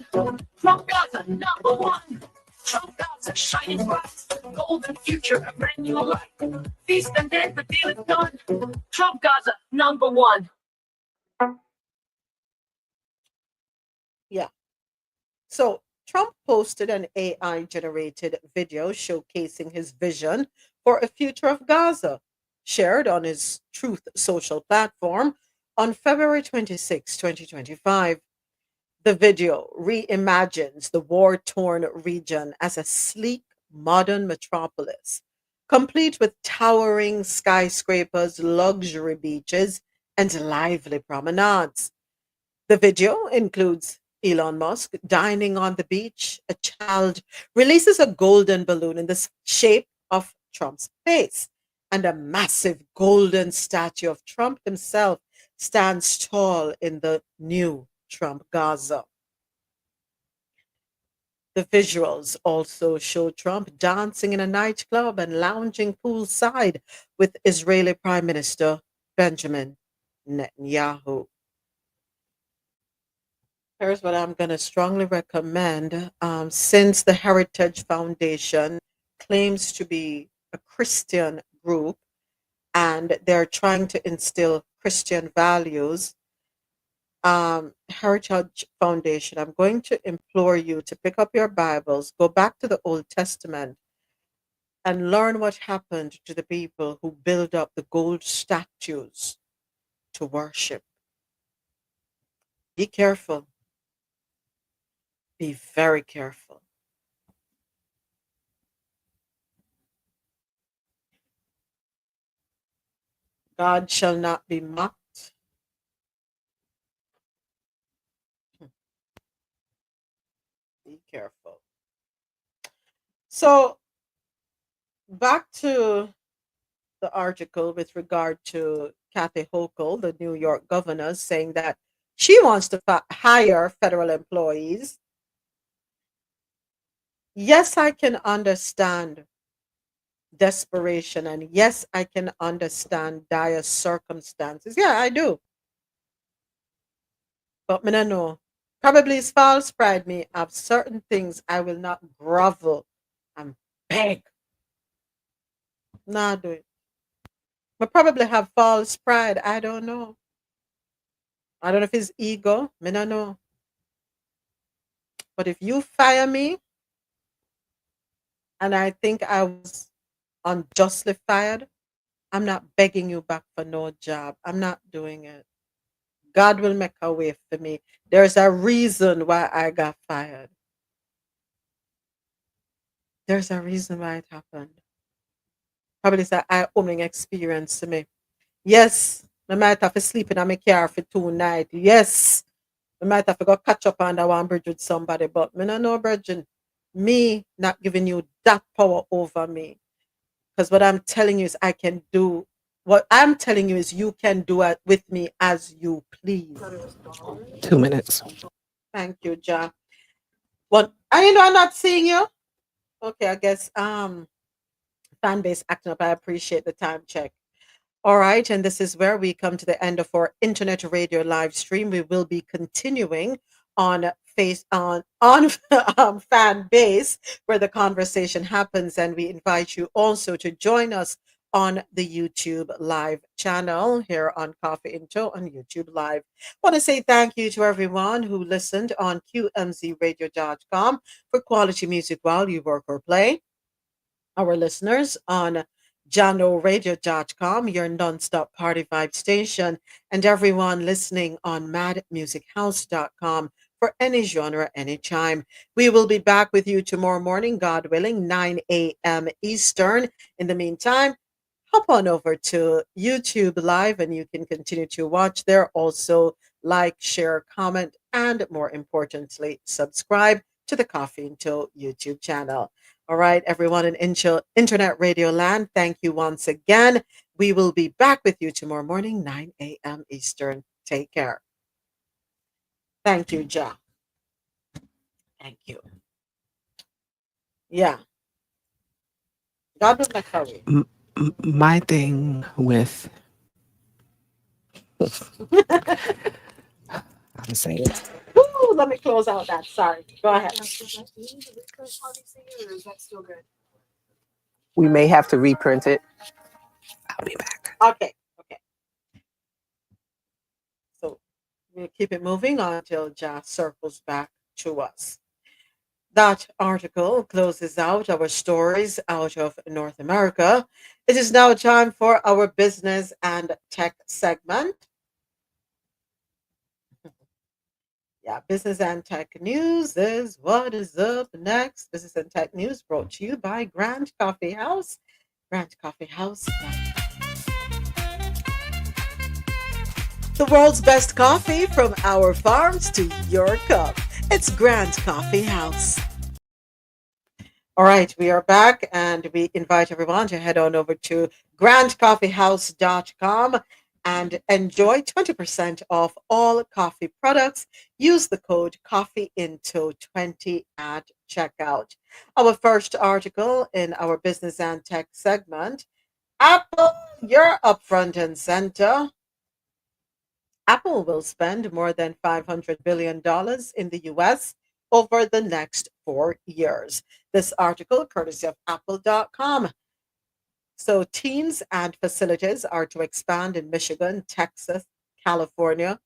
Trump God's a number one. Trump God's a shining bright, golden future, a brand new life. Feast and dance, the deal is done. Trump God's a number one. Yeah. So Trump posted an AI generated video showcasing his vision for a future of Gaza, shared on his Truth social platform on February 26, 2025. The video reimagines the war torn region as a sleek, modern metropolis, complete with towering skyscrapers, luxury beaches, and lively promenades. The video includes Elon Musk dining on the beach. A child releases a golden balloon in the shape of Trump's face, and a massive golden statue of Trump himself stands tall in the new Trump Gaza. The visuals also show Trump dancing in a nightclub and lounging poolside with Israeli Prime Minister Benjamin Netanyahu. Here's what I'm going to strongly recommend. Since the Heritage Foundation claims to be a Christian group and they're trying to instill Christian values, Heritage Foundation, I'm going to implore you to pick up your Bibles, go back to the Old Testament, and learn what happened to the people who build up the gold statues to worship. Be careful. Be very careful. God shall not be mocked. Be careful. So, back to the article with regard to Kathy Hochul, the New York governor, saying that she wants to hire federal employees. Yes, I can understand desperation, and yes, I can understand dire circumstances. Yeah, I do. But me no know. Probably it's false pride. Me have certain things I will not grovel and beg. Nah, do it. I probably have false pride. I don't know. I don't know if it's ego. Me no know. But if you fire me and I think I was unjustly fired, I'm not begging you back for no job. I'm not doing it. God will make a way for me. There's a reason why I got fired. There's a reason why it happened. Probably it's an eye-opening experience to me. Yes, I might have to sleep in my car for 2 nights. Yes, I might have to go catch up on that one bridge with somebody, but me no know, Virgin. Me not giving you that power over me. Because what I'm telling you is I can do, what I'm telling you is you can do it with me as you please. 2 minutes. Thank you, Ja. What? You know I'm not seeing you? Okay, I guess fan base acting up. I appreciate the time check. All right, and this is where we come to the end of our internet radio live stream. We will be continuing on face on fan base where the conversation happens, and we invite you also to join us on the YouTube live channel here on Coffee Intro on YouTube Live. I want to say thank you to everyone who listened on QMZRadio.com for quality music while you work or play. Our listeners on JanoRadio.com, your non-stop party vibe station, and everyone listening on MadMusicHouse.com for any genre, anytime. We will be back with you tomorrow morning, God willing, 9 a.m. Eastern. In the meantime, hop on over to YouTube Live and you can continue to watch there. Also, like, share, comment, and more importantly, subscribe to the Coffee Until YouTube channel. All right, everyone in Internet Radio Land, thank you once again. We will be back with you tomorrow morning, 9 a.m. Eastern. Take care. Thank you, Ja. Thank you. Yeah. God bless my curry. My thing with I'm saying Woo, let me close out that. Sorry. Go ahead. we may have to reprint it. I'll be back. Okay. Okay. So we'll keep it moving until Jazz circles back to us. That article closes out our stories out of North America. It is now time for our business and tech segment. Yeah, business and tech news is what is up next. Business and tech news brought to you by Grand Coffee House. Grand Coffee House. The world's best coffee from our farms to your cup. It's Grand Coffee House. All right, we are back and we invite everyone to head on over to grandcoffeehouse.com and enjoy 20% off all coffee products. Use the code COFFEEINTO20 at checkout. Our first article in our business and tech segment, Apple, you're up front and center. Apple will spend more than $500 billion in the US over the next 4 years. This article, courtesy of Apple.com. So teams and facilities are to expand in Michigan, Texas, California,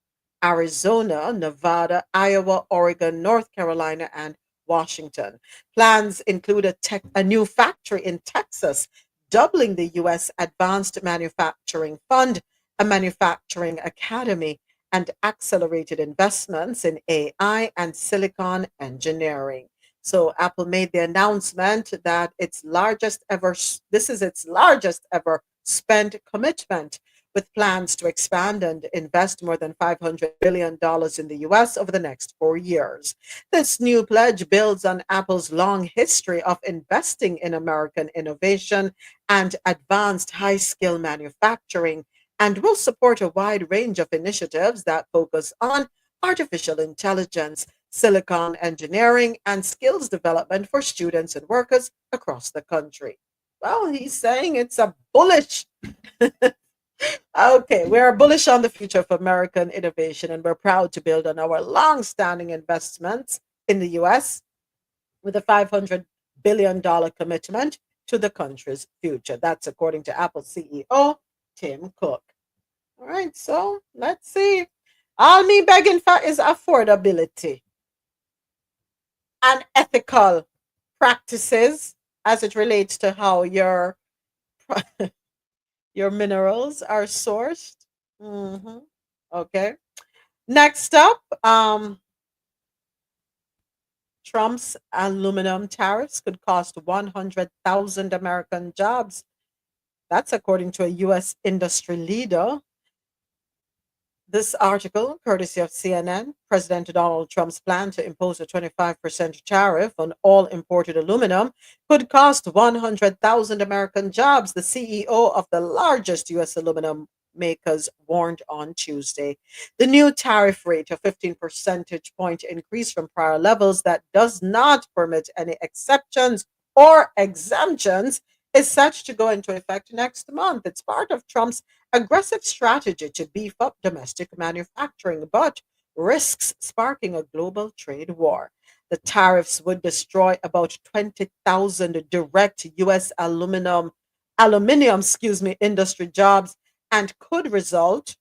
Arizona, Nevada, Iowa, Oregon, North Carolina, and Washington. Plans include a new factory in Texas, doubling the U.S. Advanced Manufacturing Fund, a manufacturing academy, and accelerated investments in AI and silicon engineering. So Apple made the announcement that this is its largest ever spend commitment, with plans to expand and invest more than $500 billion in the US over the next 4 years. This new pledge builds on Apple's long history of investing in American innovation and advanced high-skill manufacturing, and will support a wide range of initiatives that focus on artificial intelligence, silicon engineering, and skills development for students and workers across the country. Well, he's saying it's a bullish. Okay, we're bullish on the future of American innovation, and we're proud to build on our long-standing investments in the U.S. with a $500 billion commitment to the country's future. That's according to Apple CEO Tim Cook. All right, so let's see. All me begging for is affordability and ethical practices as it relates to how your minerals are sourced. Okay. Next up, Trump's aluminum tariffs could cost 100,000 American jobs. That's according to a U.S. industry leader. This article, courtesy of CNN, President Donald Trump's plan to impose a 25% tariff on all imported aluminum could cost 100,000 American jobs, the CEO of the largest U.S. aluminum makers warned on Tuesday. The new tariff rate, a 15 percentage point increase from prior levels that does not permit any exceptions or exemptions, is set to go into effect next month. It's part of Trump's aggressive strategy to beef up domestic manufacturing, but risks sparking a global trade war. The tariffs would destroy about 20,000 direct U.S. aluminium, industry jobs and could result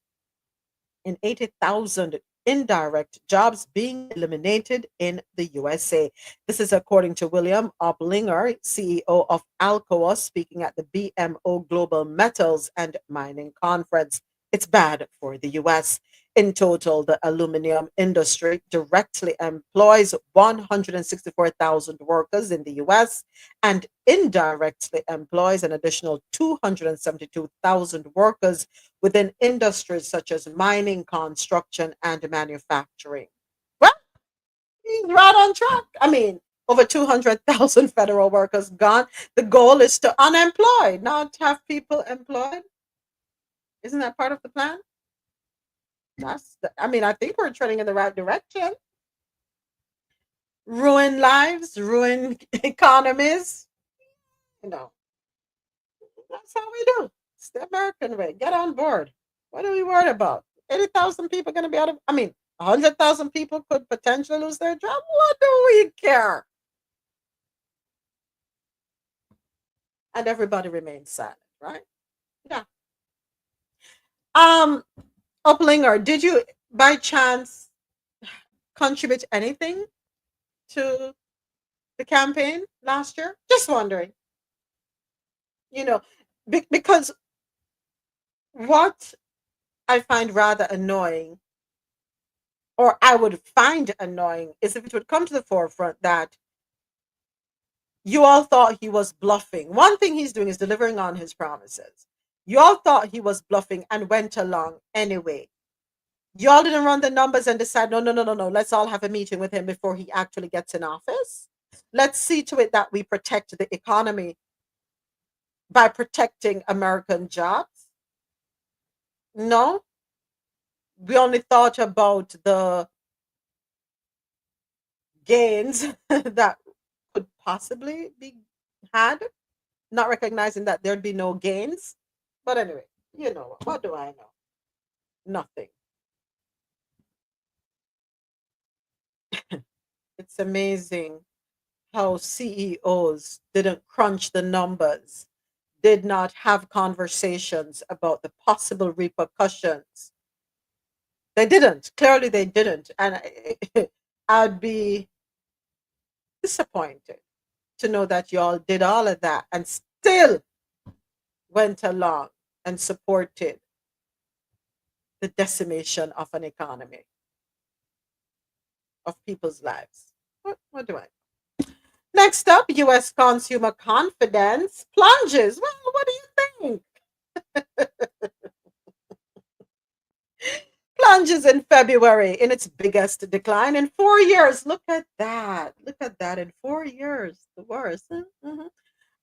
in 80,000 indirect jobs being eliminated in the USA. This is according to William Oplinger, CEO of Alcoa, speaking at the BMO Global Metals and Mining Conference. It's bad for the US. In total, the aluminum industry directly employs 164,000 workers in the US and indirectly employs an additional 272,000 workers within industries such as mining, construction, and manufacturing. Well, he's right on track. I mean, over 200,000 federal workers gone. The goal is to unemploy, not have people employed. Isn't that part of the plan? I think we're trending in the right direction. Ruin lives, ruin economies. That's how we do. It's the American way. Get on board. What are we worried about? 80,000 people going to be out of, 100,000 people could potentially lose their job. What do we care? And everybody remains silent, right? Yeah. Uplinger, did you by chance contribute anything to the campaign last year? Just wondering. Because what I find rather annoying, or I would find annoying, is if it would come to the forefront that you all thought he was bluffing. One thing he's doing is delivering on his promises. You all thought he was bluffing and went along anyway. You all didn't run the numbers and decide, no. Let's all have a meeting with him before he actually gets in office. Let's see to it that we protect the economy by protecting American jobs. No. We only thought about the gains that could possibly be had, not recognizing that there'd be no gains. But anyway, what do I know? Nothing. It's amazing how CEOs didn't crunch the numbers, did not have conversations about the possible repercussions. They didn't. Clearly, they didn't. And I'd be disappointed to know that y'all did all of that and still went along and supported the decimation of an economy, of people's lives. What do I know? Next up, U.S. consumer confidence plunges. Well, what do you think? Plunges in February in its biggest decline in 4 years. Look at that. Look at that. In 4 years, the worst.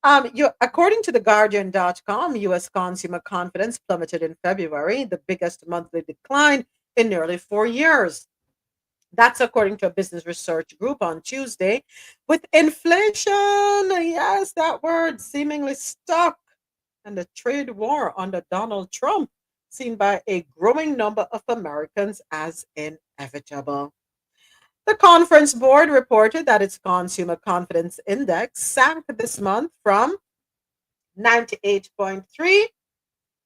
According to theguardian.com, U.S. consumer confidence plummeted in February, the biggest monthly decline in nearly 4 years. That's according to a business research group on Tuesday, with inflation, yes, that word, seemingly stuck, and the trade war under Donald Trump seen by a growing number of Americans as inevitable. The conference board reported that its consumer confidence index sank this month from 98.3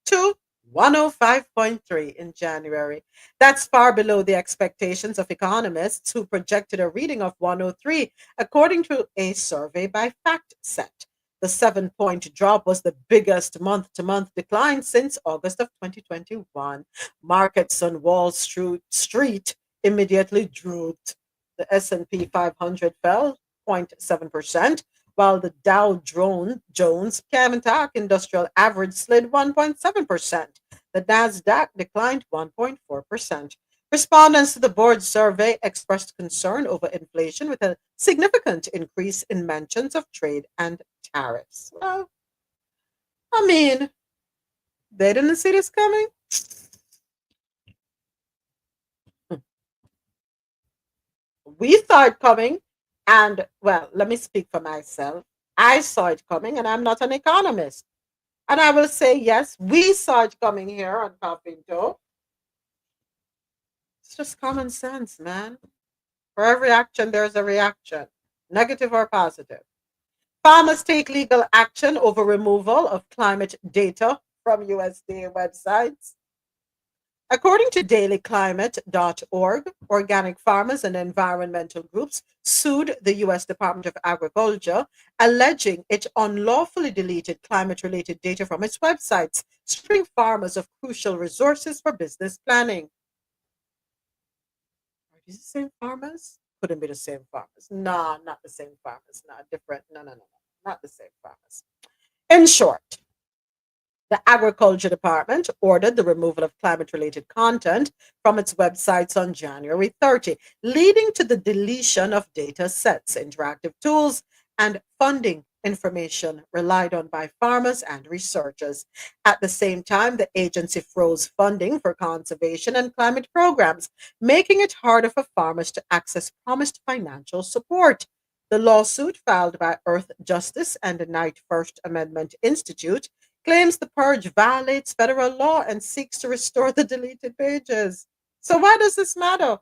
to 105.3 in January. That's far below the expectations of economists who projected a reading of 103, according to a survey by FactSet. The 7-point drop was the biggest month-to-month decline since August of 2021. Markets on Wall Street immediately drooped. The S&P 500 fell 0.7%, while the Dow Jones Cavendish Industrial Average slid 1.7%. The Nasdaq declined 1.4%. Respondents to the board's survey expressed concern over inflation, with a significant increase in mentions of trade and tariffs. Well, they didn't see this coming. We saw it coming, and well, let me speak for myself. I saw it coming, and I'm not an economist. And I will say, yes, we saw it coming here on Coffee and Dough. It's just common sense, man. For every action, there's a reaction, negative or positive. Farmers take legal action over removal of climate data from USDA websites. According to dailyclimate.org, organic farmers and environmental groups sued the U.S. Department of Agriculture, alleging it unlawfully deleted climate-related data from its websites, stripping farmers of crucial resources for business planning. Are these the same farmers? Couldn't be the same farmers. No, not the same farmers. No, different. No, not the same farmers. In short, the Agriculture Department ordered the removal of climate-related content from its websites on January 30, leading to the deletion of data sets, interactive tools, and funding information relied on by farmers and researchers. At the same time, the agency froze funding for conservation and climate programs, making it harder for farmers to access promised financial support. The lawsuit, filed by Earth Justice and the Knight First Amendment Institute, claims the purge violates federal law and seeks to restore the deleted pages. So why does this matter?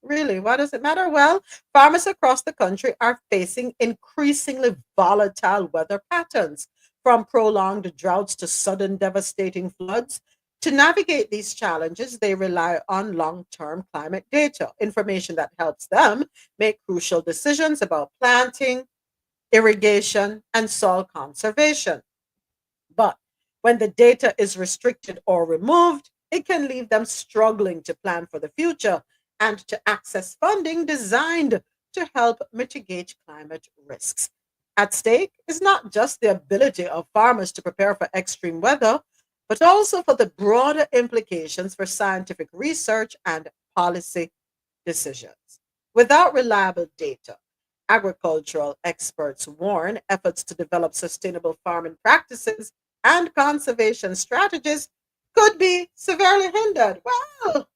Really, why does it matter? Well, farmers across the country are facing increasingly volatile weather patterns, from prolonged droughts to sudden devastating floods. To navigate these challenges, they rely on long-term climate data, information that helps them make crucial decisions about planting, irrigation, and soil conservation. But when the data is restricted or removed, it can leave them struggling to plan for the future and to access funding designed to help mitigate climate risks. At stake is not just the ability of farmers to prepare for extreme weather, but also for the broader implications for scientific research and policy decisions. Without reliable data, agricultural experts warn efforts to develop sustainable farming practices and conservation strategies could be severely hindered. Well,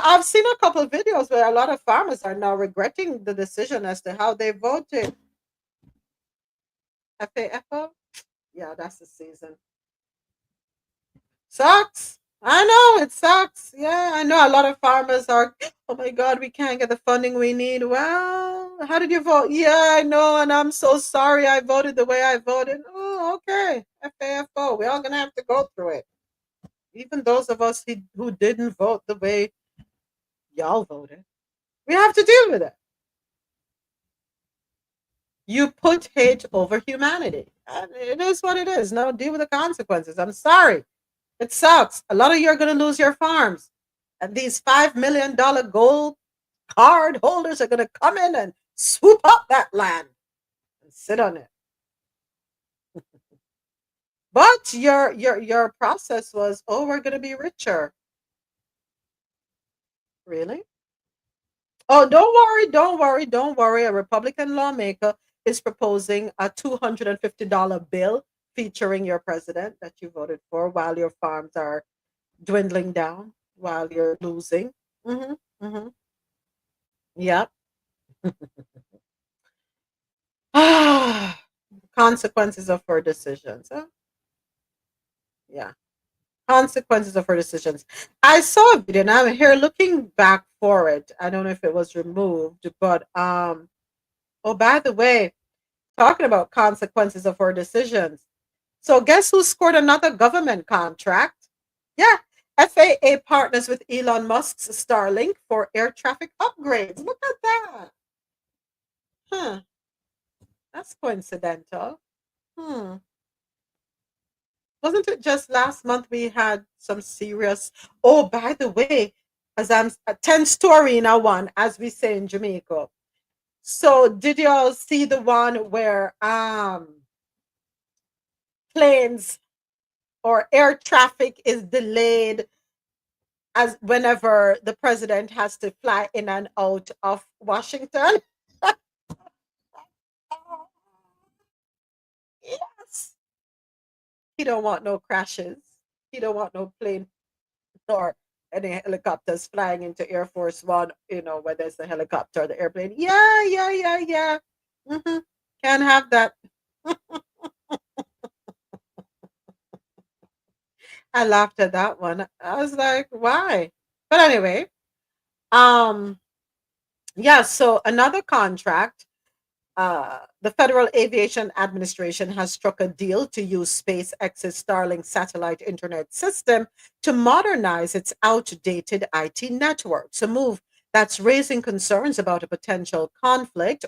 I've seen a couple of videos where a lot of farmers are now regretting the decision as to how they voted. FAFO? Yeah, that's the season. Sucks. I know it sucks. Yeah, I know a lot of farmers are, oh my God, we can't get the funding we need. Well, how did you vote? Yeah, I know, and I'm so sorry I voted the way I voted. Oh, okay. FAFO. We're all going to have to go through it. Even those of us who didn't vote the way y'all voted, we have to deal with it. You put hate over humanity. And it is what it is. Now deal with the consequences. I'm sorry. It sucks. A lot of you are going to lose your farms. And these $5 million gold card holders are going to come in and swoop up that land and sit on it. But your process was, oh, we're going to be richer. Really? Oh, don't worry. A Republican lawmaker is proposing a $250 bill featuring your president that you voted for while your farms are dwindling down, while you're losing. Yep. Consequences of her decisions. Huh? Yeah. Consequences of her decisions. I saw a video and I'm here looking back for it. I don't know if it was removed, but oh, by the way, talking about consequences of her decisions. So guess who scored another government contract? Yeah, FAA partners with Elon Musk's Starlink for air traffic upgrades. Look at that. Huh. That's coincidental. Wasn't it just last month we had some serious, oh, by the way, as I'm a 10-story in a one, as we say in Jamaica. So did y'all see the one where planes or air traffic is delayed as whenever the president has to fly in and out of Washington? Yes. He don't want no crashes. He don't want no plane or any helicopters flying into Air Force One, whether it's the helicopter or the airplane. Yeah. Can't have that. I laughed at that one. I was like, why? But anyway, Yeah, so another contract. The Federal Aviation Administration has struck a deal to use SpaceX's Starlink satellite internet system to modernize its outdated IT networks, a move that's raising concerns about a potential conflict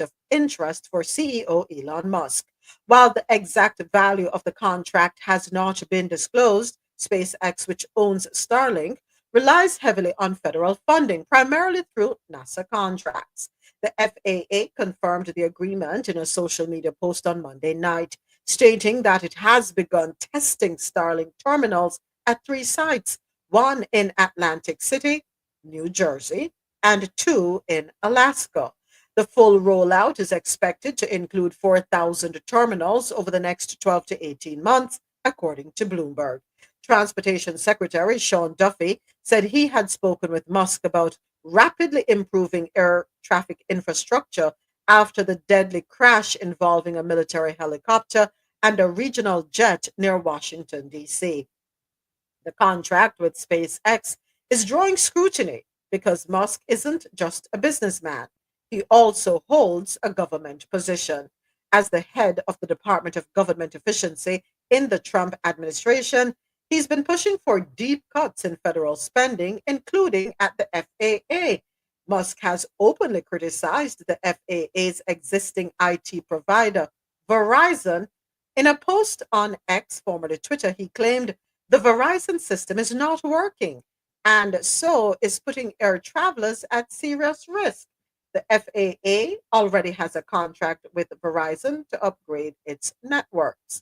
of interest for CEO Elon Musk. While the exact value of the contract has not been disclosed, SpaceX, which owns Starlink, relies heavily on federal funding, primarily through NASA contracts. The FAA confirmed the agreement in a social media post on Monday night, stating that it has begun testing Starlink terminals at 3 sites, one in Atlantic City, New Jersey, and 2 in Alaska. The full rollout is expected to include 4,000 terminals over the next 12 to 18 months, according to Bloomberg. Transportation Secretary Sean Duffy said he had spoken with Musk about rapidly improving air traffic infrastructure after the deadly crash involving a military helicopter and a regional jet near Washington, D.C. The contract with SpaceX is drawing scrutiny because Musk isn't just a businessman. He also holds a government position. As the head of the Department of Government Efficiency in the Trump administration, he's been pushing for deep cuts in federal spending, including at the FAA. Musk has openly criticized the FAA's existing IT provider, Verizon. In a post on X, formerly Twitter, he claimed the Verizon system is not working and so is putting air travelers at serious risk. The FAA already has a contract with Verizon to upgrade its networks.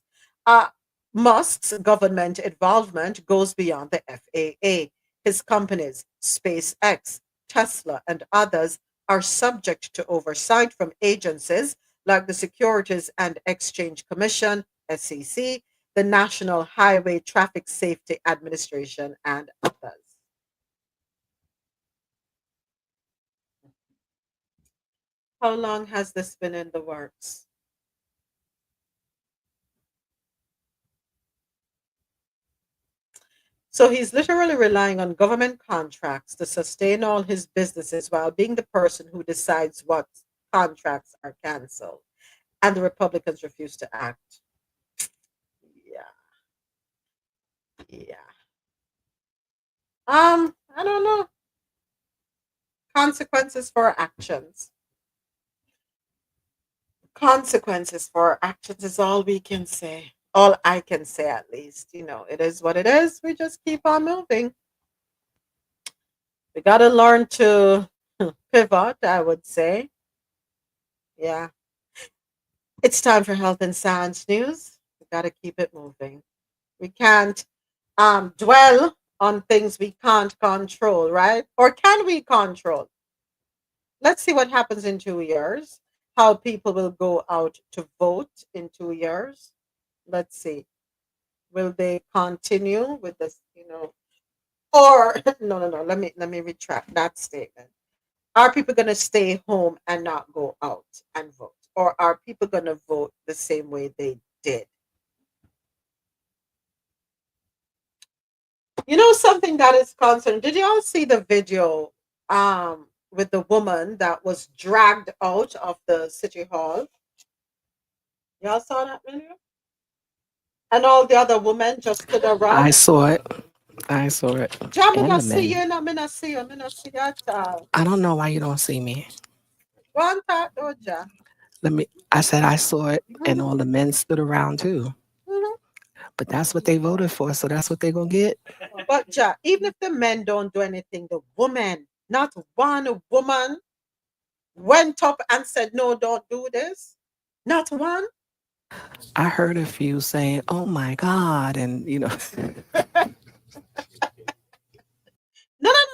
Musk's government involvement goes beyond the FAA. His companies, SpaceX, Tesla, and others, are subject to oversight from agencies like the Securities and Exchange Commission, SEC, the National Highway Traffic Safety Administration, and others. How long has this been in the works? So he's literally relying on government contracts to sustain all his businesses while being the person who decides what contracts are canceled. And the Republicans refuse to act. Yeah. Yeah. I don't know. Consequences for actions. Consequences for actions is all we can say. All I can say, at least. It is what it is. We just keep on moving. We got to learn to pivot, I would say. Yeah. It's time for health and science news. We got to keep it moving. We can't dwell on things we can't control, right? Or can we control? Let's see what happens in 2 years. How people will go out to vote in 2 years. Let's see. Will they continue with this, or no. Let me retract that statement. Are people going to stay home and not go out and vote? Or are people going to vote the same way they did? Something that is concerning. Did you all see the video with the woman that was dragged out of the city hall? Y'all saw that video? And all the other women just stood around. I saw it. Jam, And I the see you, men. and I see you. I see that. I don't know why you don't see me. One thought, though, Jam. I said I saw it, and all the men stood around too. Mhm. But that's what they voted for, so that's what they're gonna get. But ja, even if the men don't do anything, the woman, not one woman, went up and said, "No, don't do this." Not one. I heard a few saying, "Oh my God," and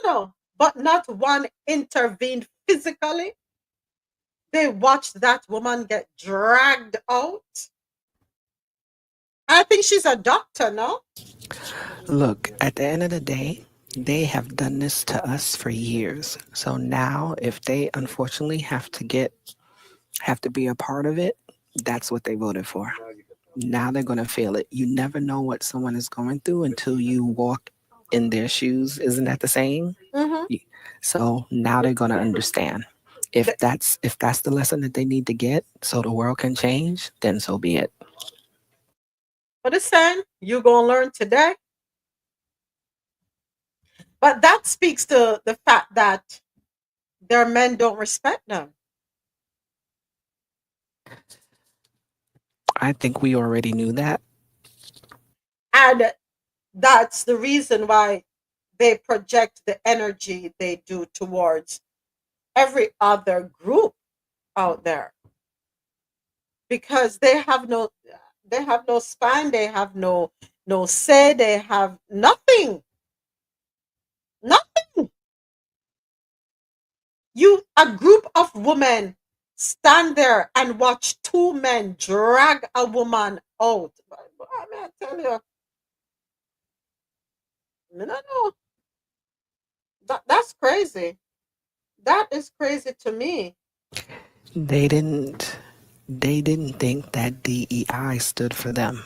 No. But not one intervened physically. They watched that woman get dragged out. I think she's a doctor, no? Look, at the end of the day, they have done this to us for years. So now, if they unfortunately have to be a part of it, that's what they voted for. Now they're going to feel it. You never know what someone is going through until you walk in their shoes. Isn't that the saying? Mm-hmm. So now they're gonna understand. If that's the lesson that they need to get, so the world can change, then so be it. But it's saying you're gonna learn today. But that speaks to the fact that their men don't respect them. I think we already knew that. And that's the reason why they project the energy they do towards every other group out there. Because they have no spine, they have no say, they have nothing. Nothing. A group of women stand there and watch two men drag a woman out. I mean, I tell you, I don't know. That's crazy. That is crazy to me. They didn't think that DEI stood for them.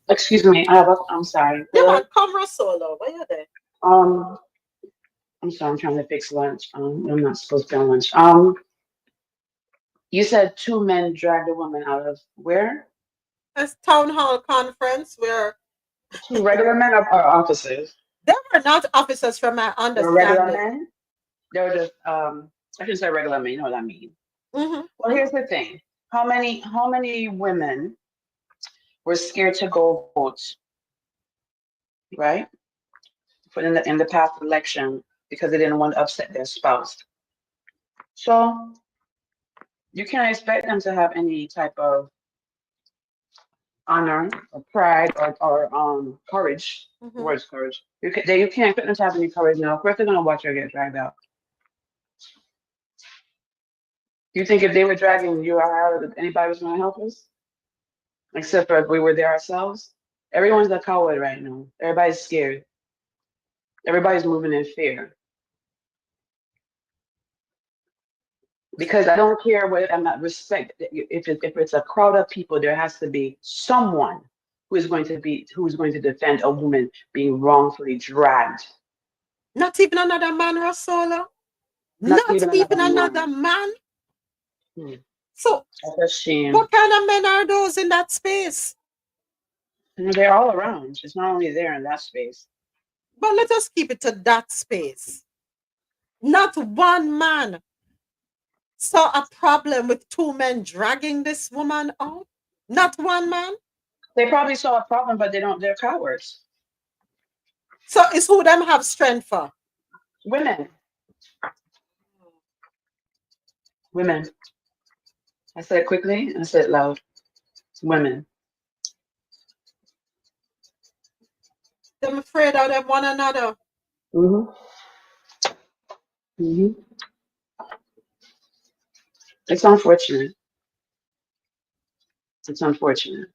Excuse me, I'm sorry. Yeah, man, come RoSolo. Where you there? I'm sorry, I'm trying to fix lunch. I'm not supposed to be on lunch. You said two men dragged a woman out of where? This town hall conference where Two regular men or officers? they were not officers from my They were regular understanding. men? They were just I shouldn't say regular men, you know what I mean. Mm-hmm. Well, here's the thing. How many women were scared to go vote, right? For in the past election because they didn't want to upset their spouse. So you can't expect them to have any type of honor or pride or courage. Mm-hmm. The word's courage. You can't expect them to have any courage now. Of course, they're gonna watch her get dragged out. You think if they were dragging you out, that anybody was gonna help us? Except for if we were there ourselves. Everyone's a coward right now. Everybody's scared. Everybody's moving in fear. Because I don't care what I'm not respect. If it's a crowd of people, there has to be someone who is going to defend a woman being wrongfully dragged. Not even another man, RoSolo. Not even another man. So that's a shame. What kind of men are those in that space? They're all around. It's not only there in that space. But let us keep it to that space. Not one man saw a problem with two men dragging this woman out. Not one man. They probably saw a problem, but they're cowards. So it's who them have strength for? Women. Women. I said it quickly, I said it loud. Women. Them afraid of them one another. Mm-hmm. Mm-hmm. It's unfortunate. It's unfortunate.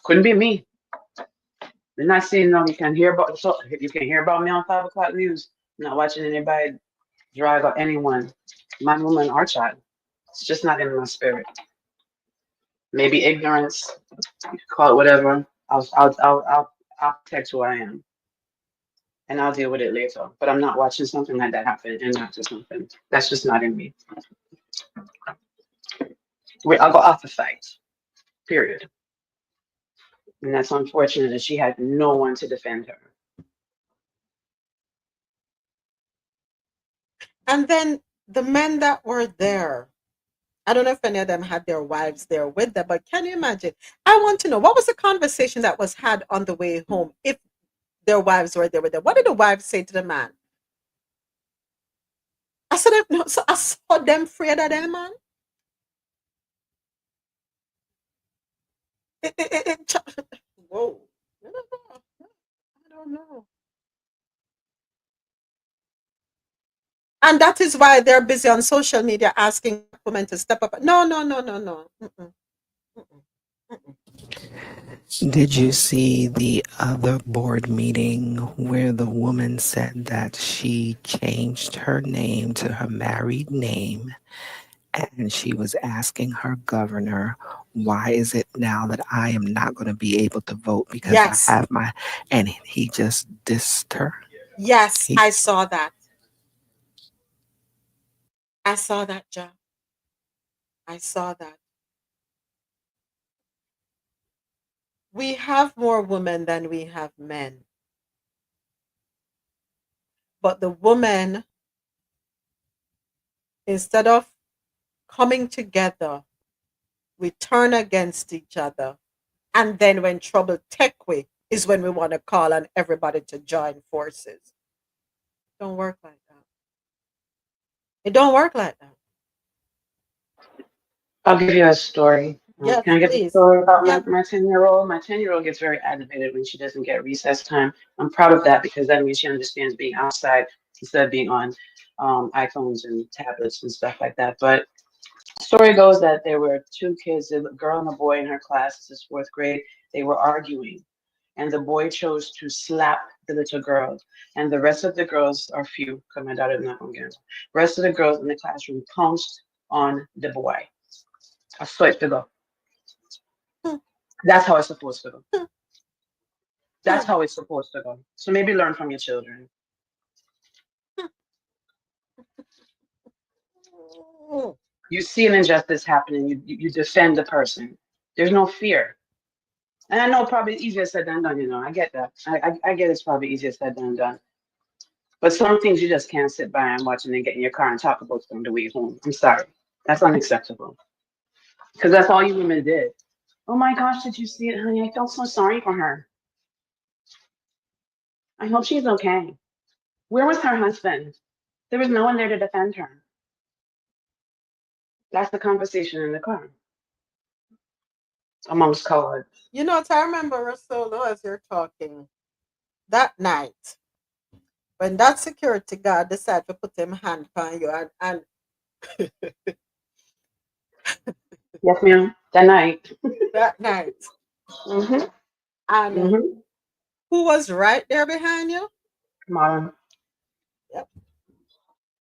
Couldn't be me. They're not seeing you can hear about me on 5 o'clock news. I'm not watching anybody drive or anyone, my woman or child. It's just not in my spirit. Maybe ignorance, you can call it whatever. I'll protect who I am. And I'll deal with it later. But I'm not watching something like that happen and not do something. That's just not in me. I'll go off the fight. Period. And that's unfortunate that she had no one to defend her. And then the men that were there, I don't know if any of them had their wives there with them, but can you imagine? I want to know, what was the conversation that was had on the way home if their wives were there with them? What did the wives say to the man? I saw them afraid of them, man. Whoa. I don't know. And that is why they're busy on social media asking women to step up. No. Mm-mm. Did you see the other board meeting where the woman said that she changed her name to her married name and she was asking her governor why is it now that I am not going to be able to vote because Yes. I have my, and he just dissed her. Yes, I saw that. I saw that, John. I saw that. We have more women than we have men. But the women, instead of coming together, we turn against each other. And then when trouble take we is when we want to call on everybody to join forces. Don't work like that. It don't work like that. I'll give you a story. Yes, Can I get the please. story about Yeah. my 10-year-old? My 10-year-old gets very aggravated when she doesn't get recess time. I'm proud of that because that means she understands being outside instead of being on iPhones and tablets and stuff like that. But the story goes that there were two kids, a girl and a boy in her class. This is fourth grade. They were arguing, and the boy chose to slap the little girl. And the rest of the girls are few, because my daughter's not going to get it. Rest of the girls in the classroom pounced on the boy. I swear to God. That's how it's supposed to go. That's how it's supposed to go. So maybe learn from your children. You see an injustice happening, you defend the person. There's no fear. And I know probably easier said than done, you know. I get that. I get it's probably easier said than done. But some things you just can't sit by and watch and then get in your car and talk about them the way home. I'm sorry. That's unacceptable. Because that's all you women did. Oh my gosh, did you see it, honey? I felt so sorry for her. I hope she's okay. Where was her husband? There was no one there to defend her. That's the conversation in the car amongst colleagues. You know what I remember, RoSolo, as you're talking, that night, when that security guard decided to put him hand on you and Yes, ma'am. That night. that night. Mm-hmm. And Mm-hmm. who was right there behind you? Marlon. Yep.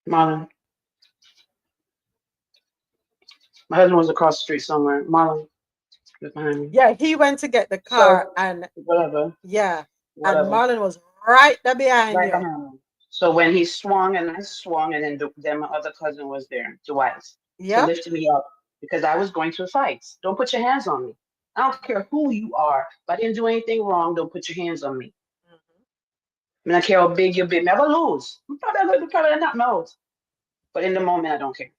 Marlon. My husband was across the street somewhere. Marlon was behind me. Yeah, he went to get the car and whatever. yeah. Whatever. And Marlon was right there behind Right you. behind me. So when he swung and I swung, and then my other cousin was there, Dwight, to lift me up because I was going to a fight. Don't put your hands on me. I don't care who you are. If I didn't do anything wrong, don't put your hands on me. I mean, I care how big you're big. Never lose. I'm probably not know. But in the moment, I don't care.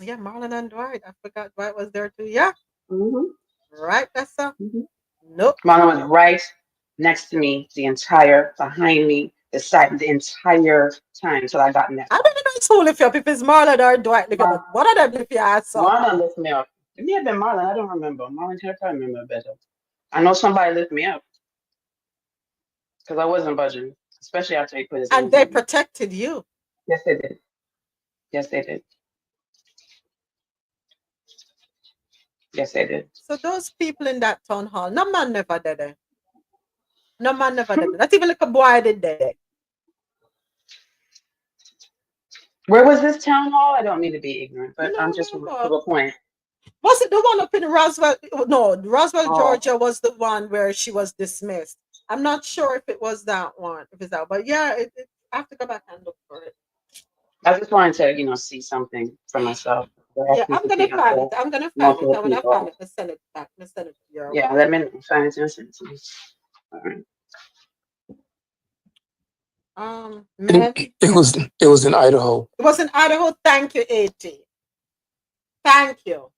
Yeah, Marlon and Dwight. I forgot Dwight was there too. Yeah. Mm-hmm. Right, that's up. Mm-hmm. Nope. Marlon was right next to me, behind me, the entire time until I got in that. I don't know who lift you up, if it's Marlon or Dwight. Look at one of them lift your ass up. Marlon lift me up. It may have been Marlon. I don't remember. Marlon can probably remember better. I know somebody lift me up because I wasn't budging, especially after he put his. And they protected you. Yes, they did. Yes, they did. Yes, they did. So those people in that town hall, no man never did it. No man never did it. Not even like a boy did it. Where was this town hall? I don't mean to be ignorant, but I'm just to the point. Was it the one up in Roswell? No, Roswell, Georgia was the one where she was dismissed. I'm not sure if it was that one, if it's that, but yeah, I have to go back and look for it. I just wanted to, see something for myself. Yeah, I'm gonna find it. I'm gonna find it. When I find it, let's send it back. Let's send it to your. Yeah, let me find it and send it to me. All right. Man, it was in Idaho. It was in Idaho. Thank you, AT. Thank you.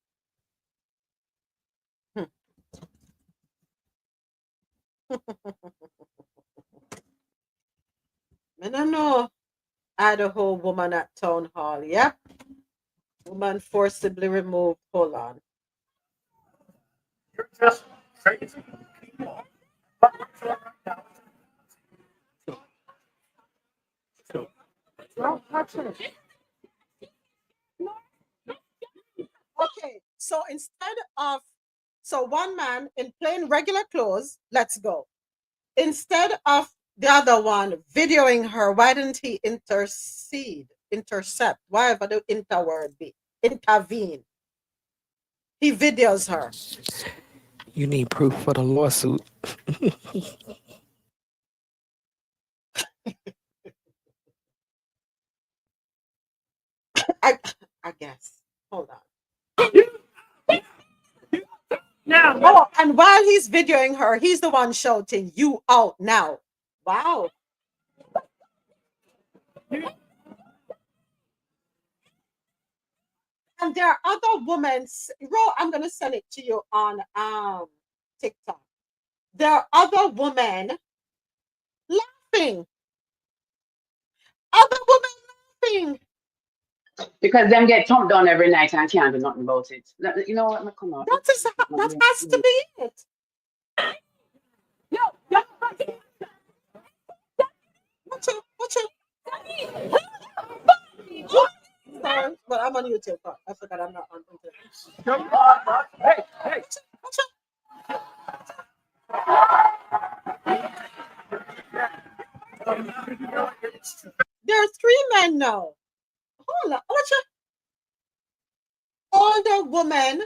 I don't know. Idaho woman at town hall. Yep. Woman forcibly removed. Hold on. You're just crazy. Okay, so so one man in plain regular clothes, let's go. Instead of the other one videoing her, why didn't he intercept, whatever the inter word be, intervene? He videos her. You need proof for the lawsuit. I guess. Hold on. Now. Oh, and while he's videoing her, he's the one shouting, "You out now." Wow. And there are other women. I'm gonna send it to you on TikTok. There are other women laughing. Other women laughing. Because them get thumped down every night and can't do nothing about it. You know what? Come on. That has to be it. Watch it. Sorry, but I'm on YouTube. I forgot I'm not on internet. Hey. There are 3 men now. Hold on. Watch it. Older woman.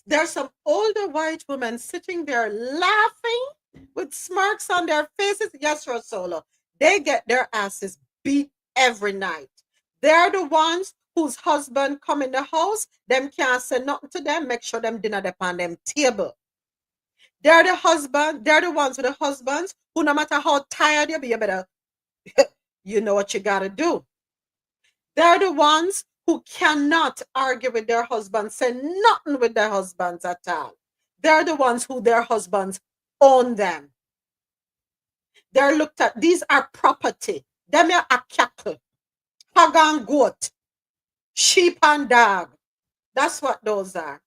There's some older white women sitting there laughing with smirks on their faces. Yes, RoSolo. They get their asses beat every night. They're the ones whose husband come in the house. Them can't say nothing to them. Make sure them dinner upon them table. They're the ones with the husbands who, no matter how tired you be, you better, you know what you gotta do. They're the ones who cannot argue with their husbands, say nothing with their husbands at all. They're the ones who their husbands own them. They're looked at, these are property. Them are a cattle, hog and goat, sheep and dog. That's what those are.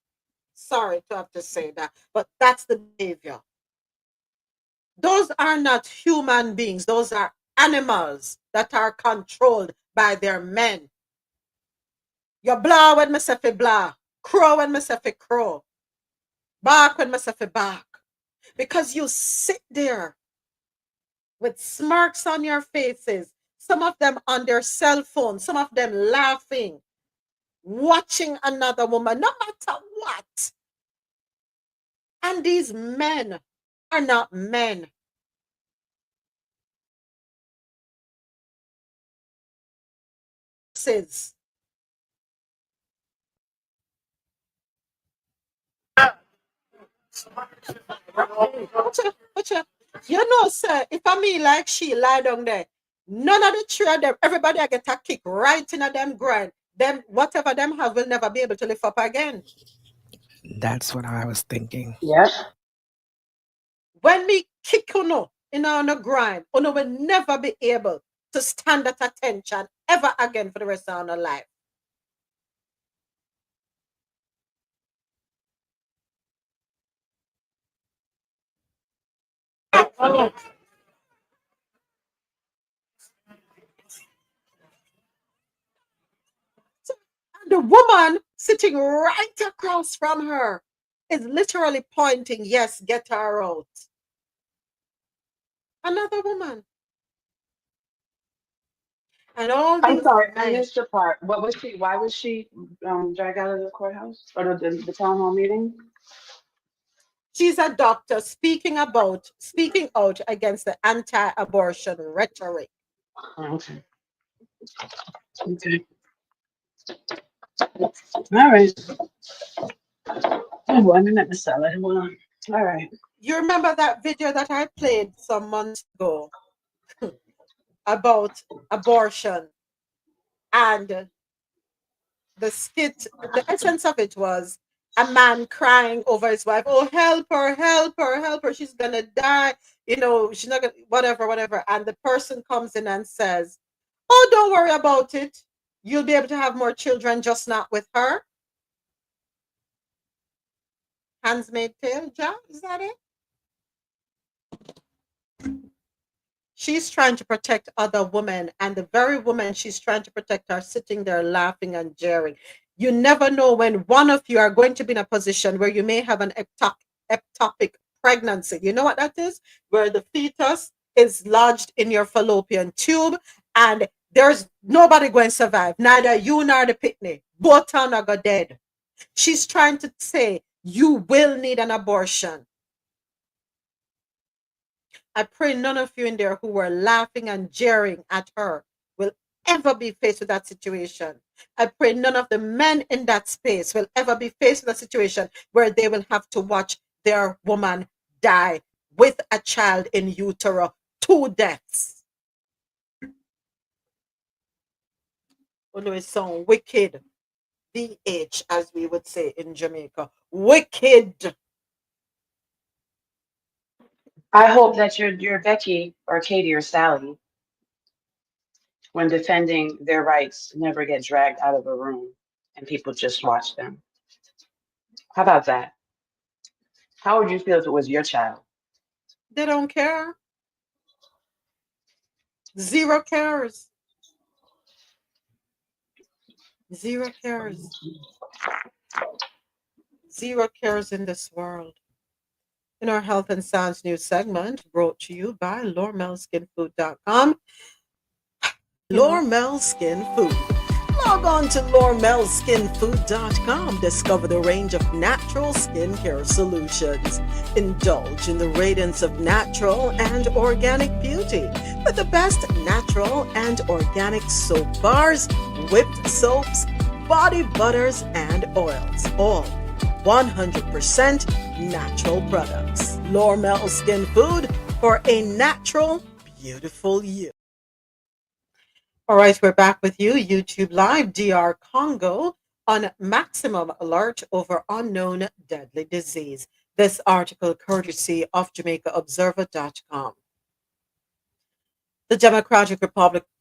Sorry to have to say that, but that's the behavior. Those are not human beings. Those are animals that are controlled by their men. You blah when me say fi blah. Crow when me say fi crow. Bark when me say fi bark. Because you sit there with smirks on your faces. Some of them on their cell phone. Some of them laughing. Watching another woman, no matter what. And these men are not men. Says. You know, sir, if I mean like she lie down there, none of the 3 of them, everybody I get a kick right in a them grind. Them, whatever them have will never be able to lift up again. That's what I was thinking. Yes. When me kick on the grind, uno will never be able to stand at attention ever again for the rest of our life. Oh. And the woman sitting right across from her is literally pointing, yes, get her out. Another woman. And all these I'm sorry, I missed your part. What was she? Why was she dragged out of the courthouse or the town hall meeting? She's a doctor speaking out against the anti-abortion rhetoric. Okay. Okay. All right. Oh, I met Miss Salad. All right. You remember that video that I played some months ago about abortion, and the skit, the essence of it was a man crying over his wife, oh, help her, help her, help her, she's gonna die, you know, she's not gonna, whatever. And the person comes in and says, oh, don't worry about it, you'll be able to have more children, just not with her. Handmaid's Tale, John, is that it? She's trying to protect other women, and the very women she's trying to protect are sitting there laughing and jeering. You never know when one of you are going to be in a position where you may have an ectopic pregnancy. You know what that is? Where the fetus is lodged in your fallopian tube, and there's nobody going to survive. Neither you nor the pitney. Both are not go dead. She's trying to say you will need an abortion. I pray none of you in there who were laughing and jeering at her will ever be faced with that situation. I pray none of the men in that space will ever be faced with a situation where they will have to watch their woman die with a child in utero. 2 deaths. Oh no, it sounds wicked. VH, as we would say in Jamaica. Wicked. I hope that your Becky or Katie or Sally, when defending their rights, never get dragged out of a room and people just watch them. How about that? How would you feel if it was your child? They don't care. Zero cares. Zero cares. Zero cares in this world. In our Health and Science News segment, brought to you by LormelSkinFood.com. Lormel Skin Food. Log on to LormelSkinFood.com. Discover the range of natural skincare solutions. Indulge in the radiance of natural and organic beauty with the best natural and organic soap bars, whipped soaps, body butters, and oils. All 100% natural products. Lormel Skin Food for a natural, beautiful you. All right, we're back with you. YouTube Live, DR Congo on maximum alert over unknown deadly disease. This article courtesy of JamaicaObserver.com. The Democratic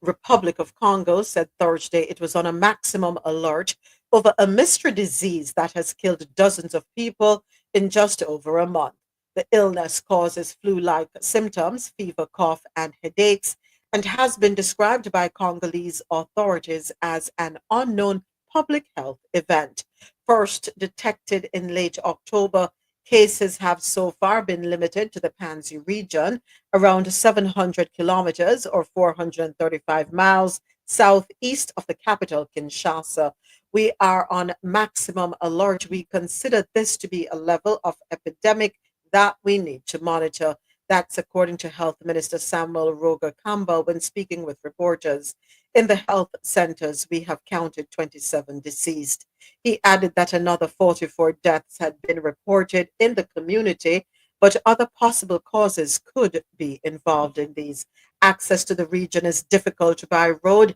Republic of Congo said Thursday it was on a maximum alert over a mystery disease that has killed dozens of people in just over a month. The illness causes flu-like symptoms, fever, cough, and headaches, and has been described by Congolese authorities as an unknown public health event. First detected in late October, cases have so far been limited to the Panzi region, around 700 kilometers or 435 miles southeast of the capital, Kinshasa. We are on maximum alert. We consider this to be a level of epidemic that we need to monitor. That's according to Health Minister Samuel Roger Kamba when speaking with reporters. In the health centers, we have counted 27 deceased. He added that another 44 deaths had been reported in the community, but other possible causes could be involved in these. Access to the region is difficult by road,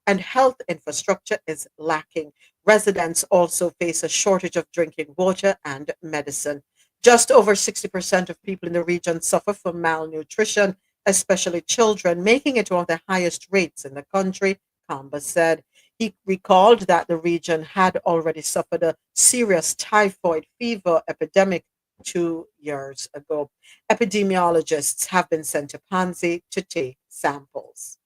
and health infrastructure is lacking. Residents also face a shortage of drinking water and medicine. Just over 60% of people in the region suffer from malnutrition, especially children, making it one of the highest rates in the country, Kamba said. He recalled that the region had already suffered a serious typhoid fever epidemic 2 years ago. Epidemiologists have been sent to Panzi to take samples.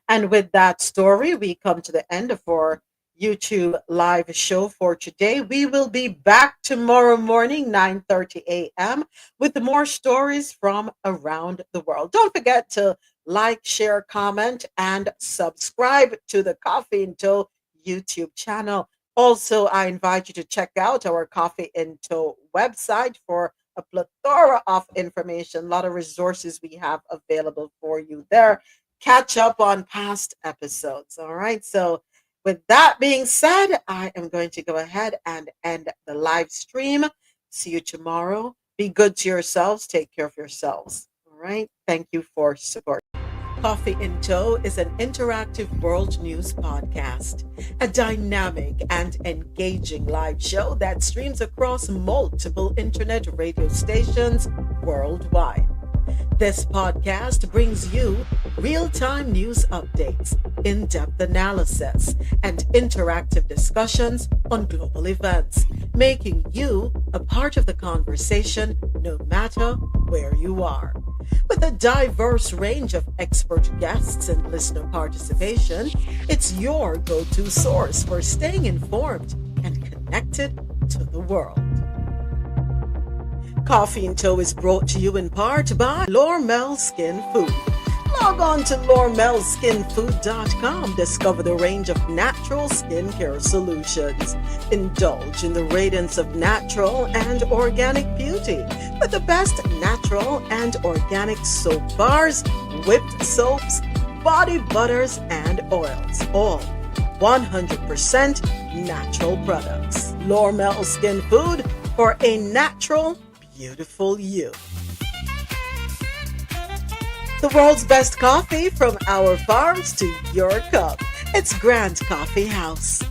And with that story, we come to the end of our YouTube live show for today. We will be back tomorrow morning, 9:30 a.m. with more stories from around the world. Don't forget to like, share, comment, and subscribe to the Coffee in Toe YouTube channel. Also, I invite you to check out our Coffee in Toe website for a plethora of information, a lot of resources we have available for you there. Catch up on past episodes. All right. So with that being said, I am going to go ahead and end the live stream. See you tomorrow. Be good to yourselves. Take care of yourselves. All right. Thank you for support. Coffee in Toe is an interactive world news podcast, a dynamic and engaging live show that streams across multiple internet radio stations worldwide. This podcast brings you real-time news updates, in-depth analysis, and interactive discussions on global events, making you a part of the conversation no matter where you are. With a diverse range of expert guests and listener participation, it's your go-to source for staying informed and connected to the world. Coffee in Toe is brought to you in part by Lormel Skin Food. Log on to LormelSkinFood.com. Discover the range of natural skincare solutions. Indulge in the radiance of natural and organic beauty with the best natural and organic soap bars, whipped soaps, body butters, and oils. All 100% natural products. Lormel Skin Food for a natural, beautiful you. The world's best coffee from our farms to your cup. It's Grand Coffee House.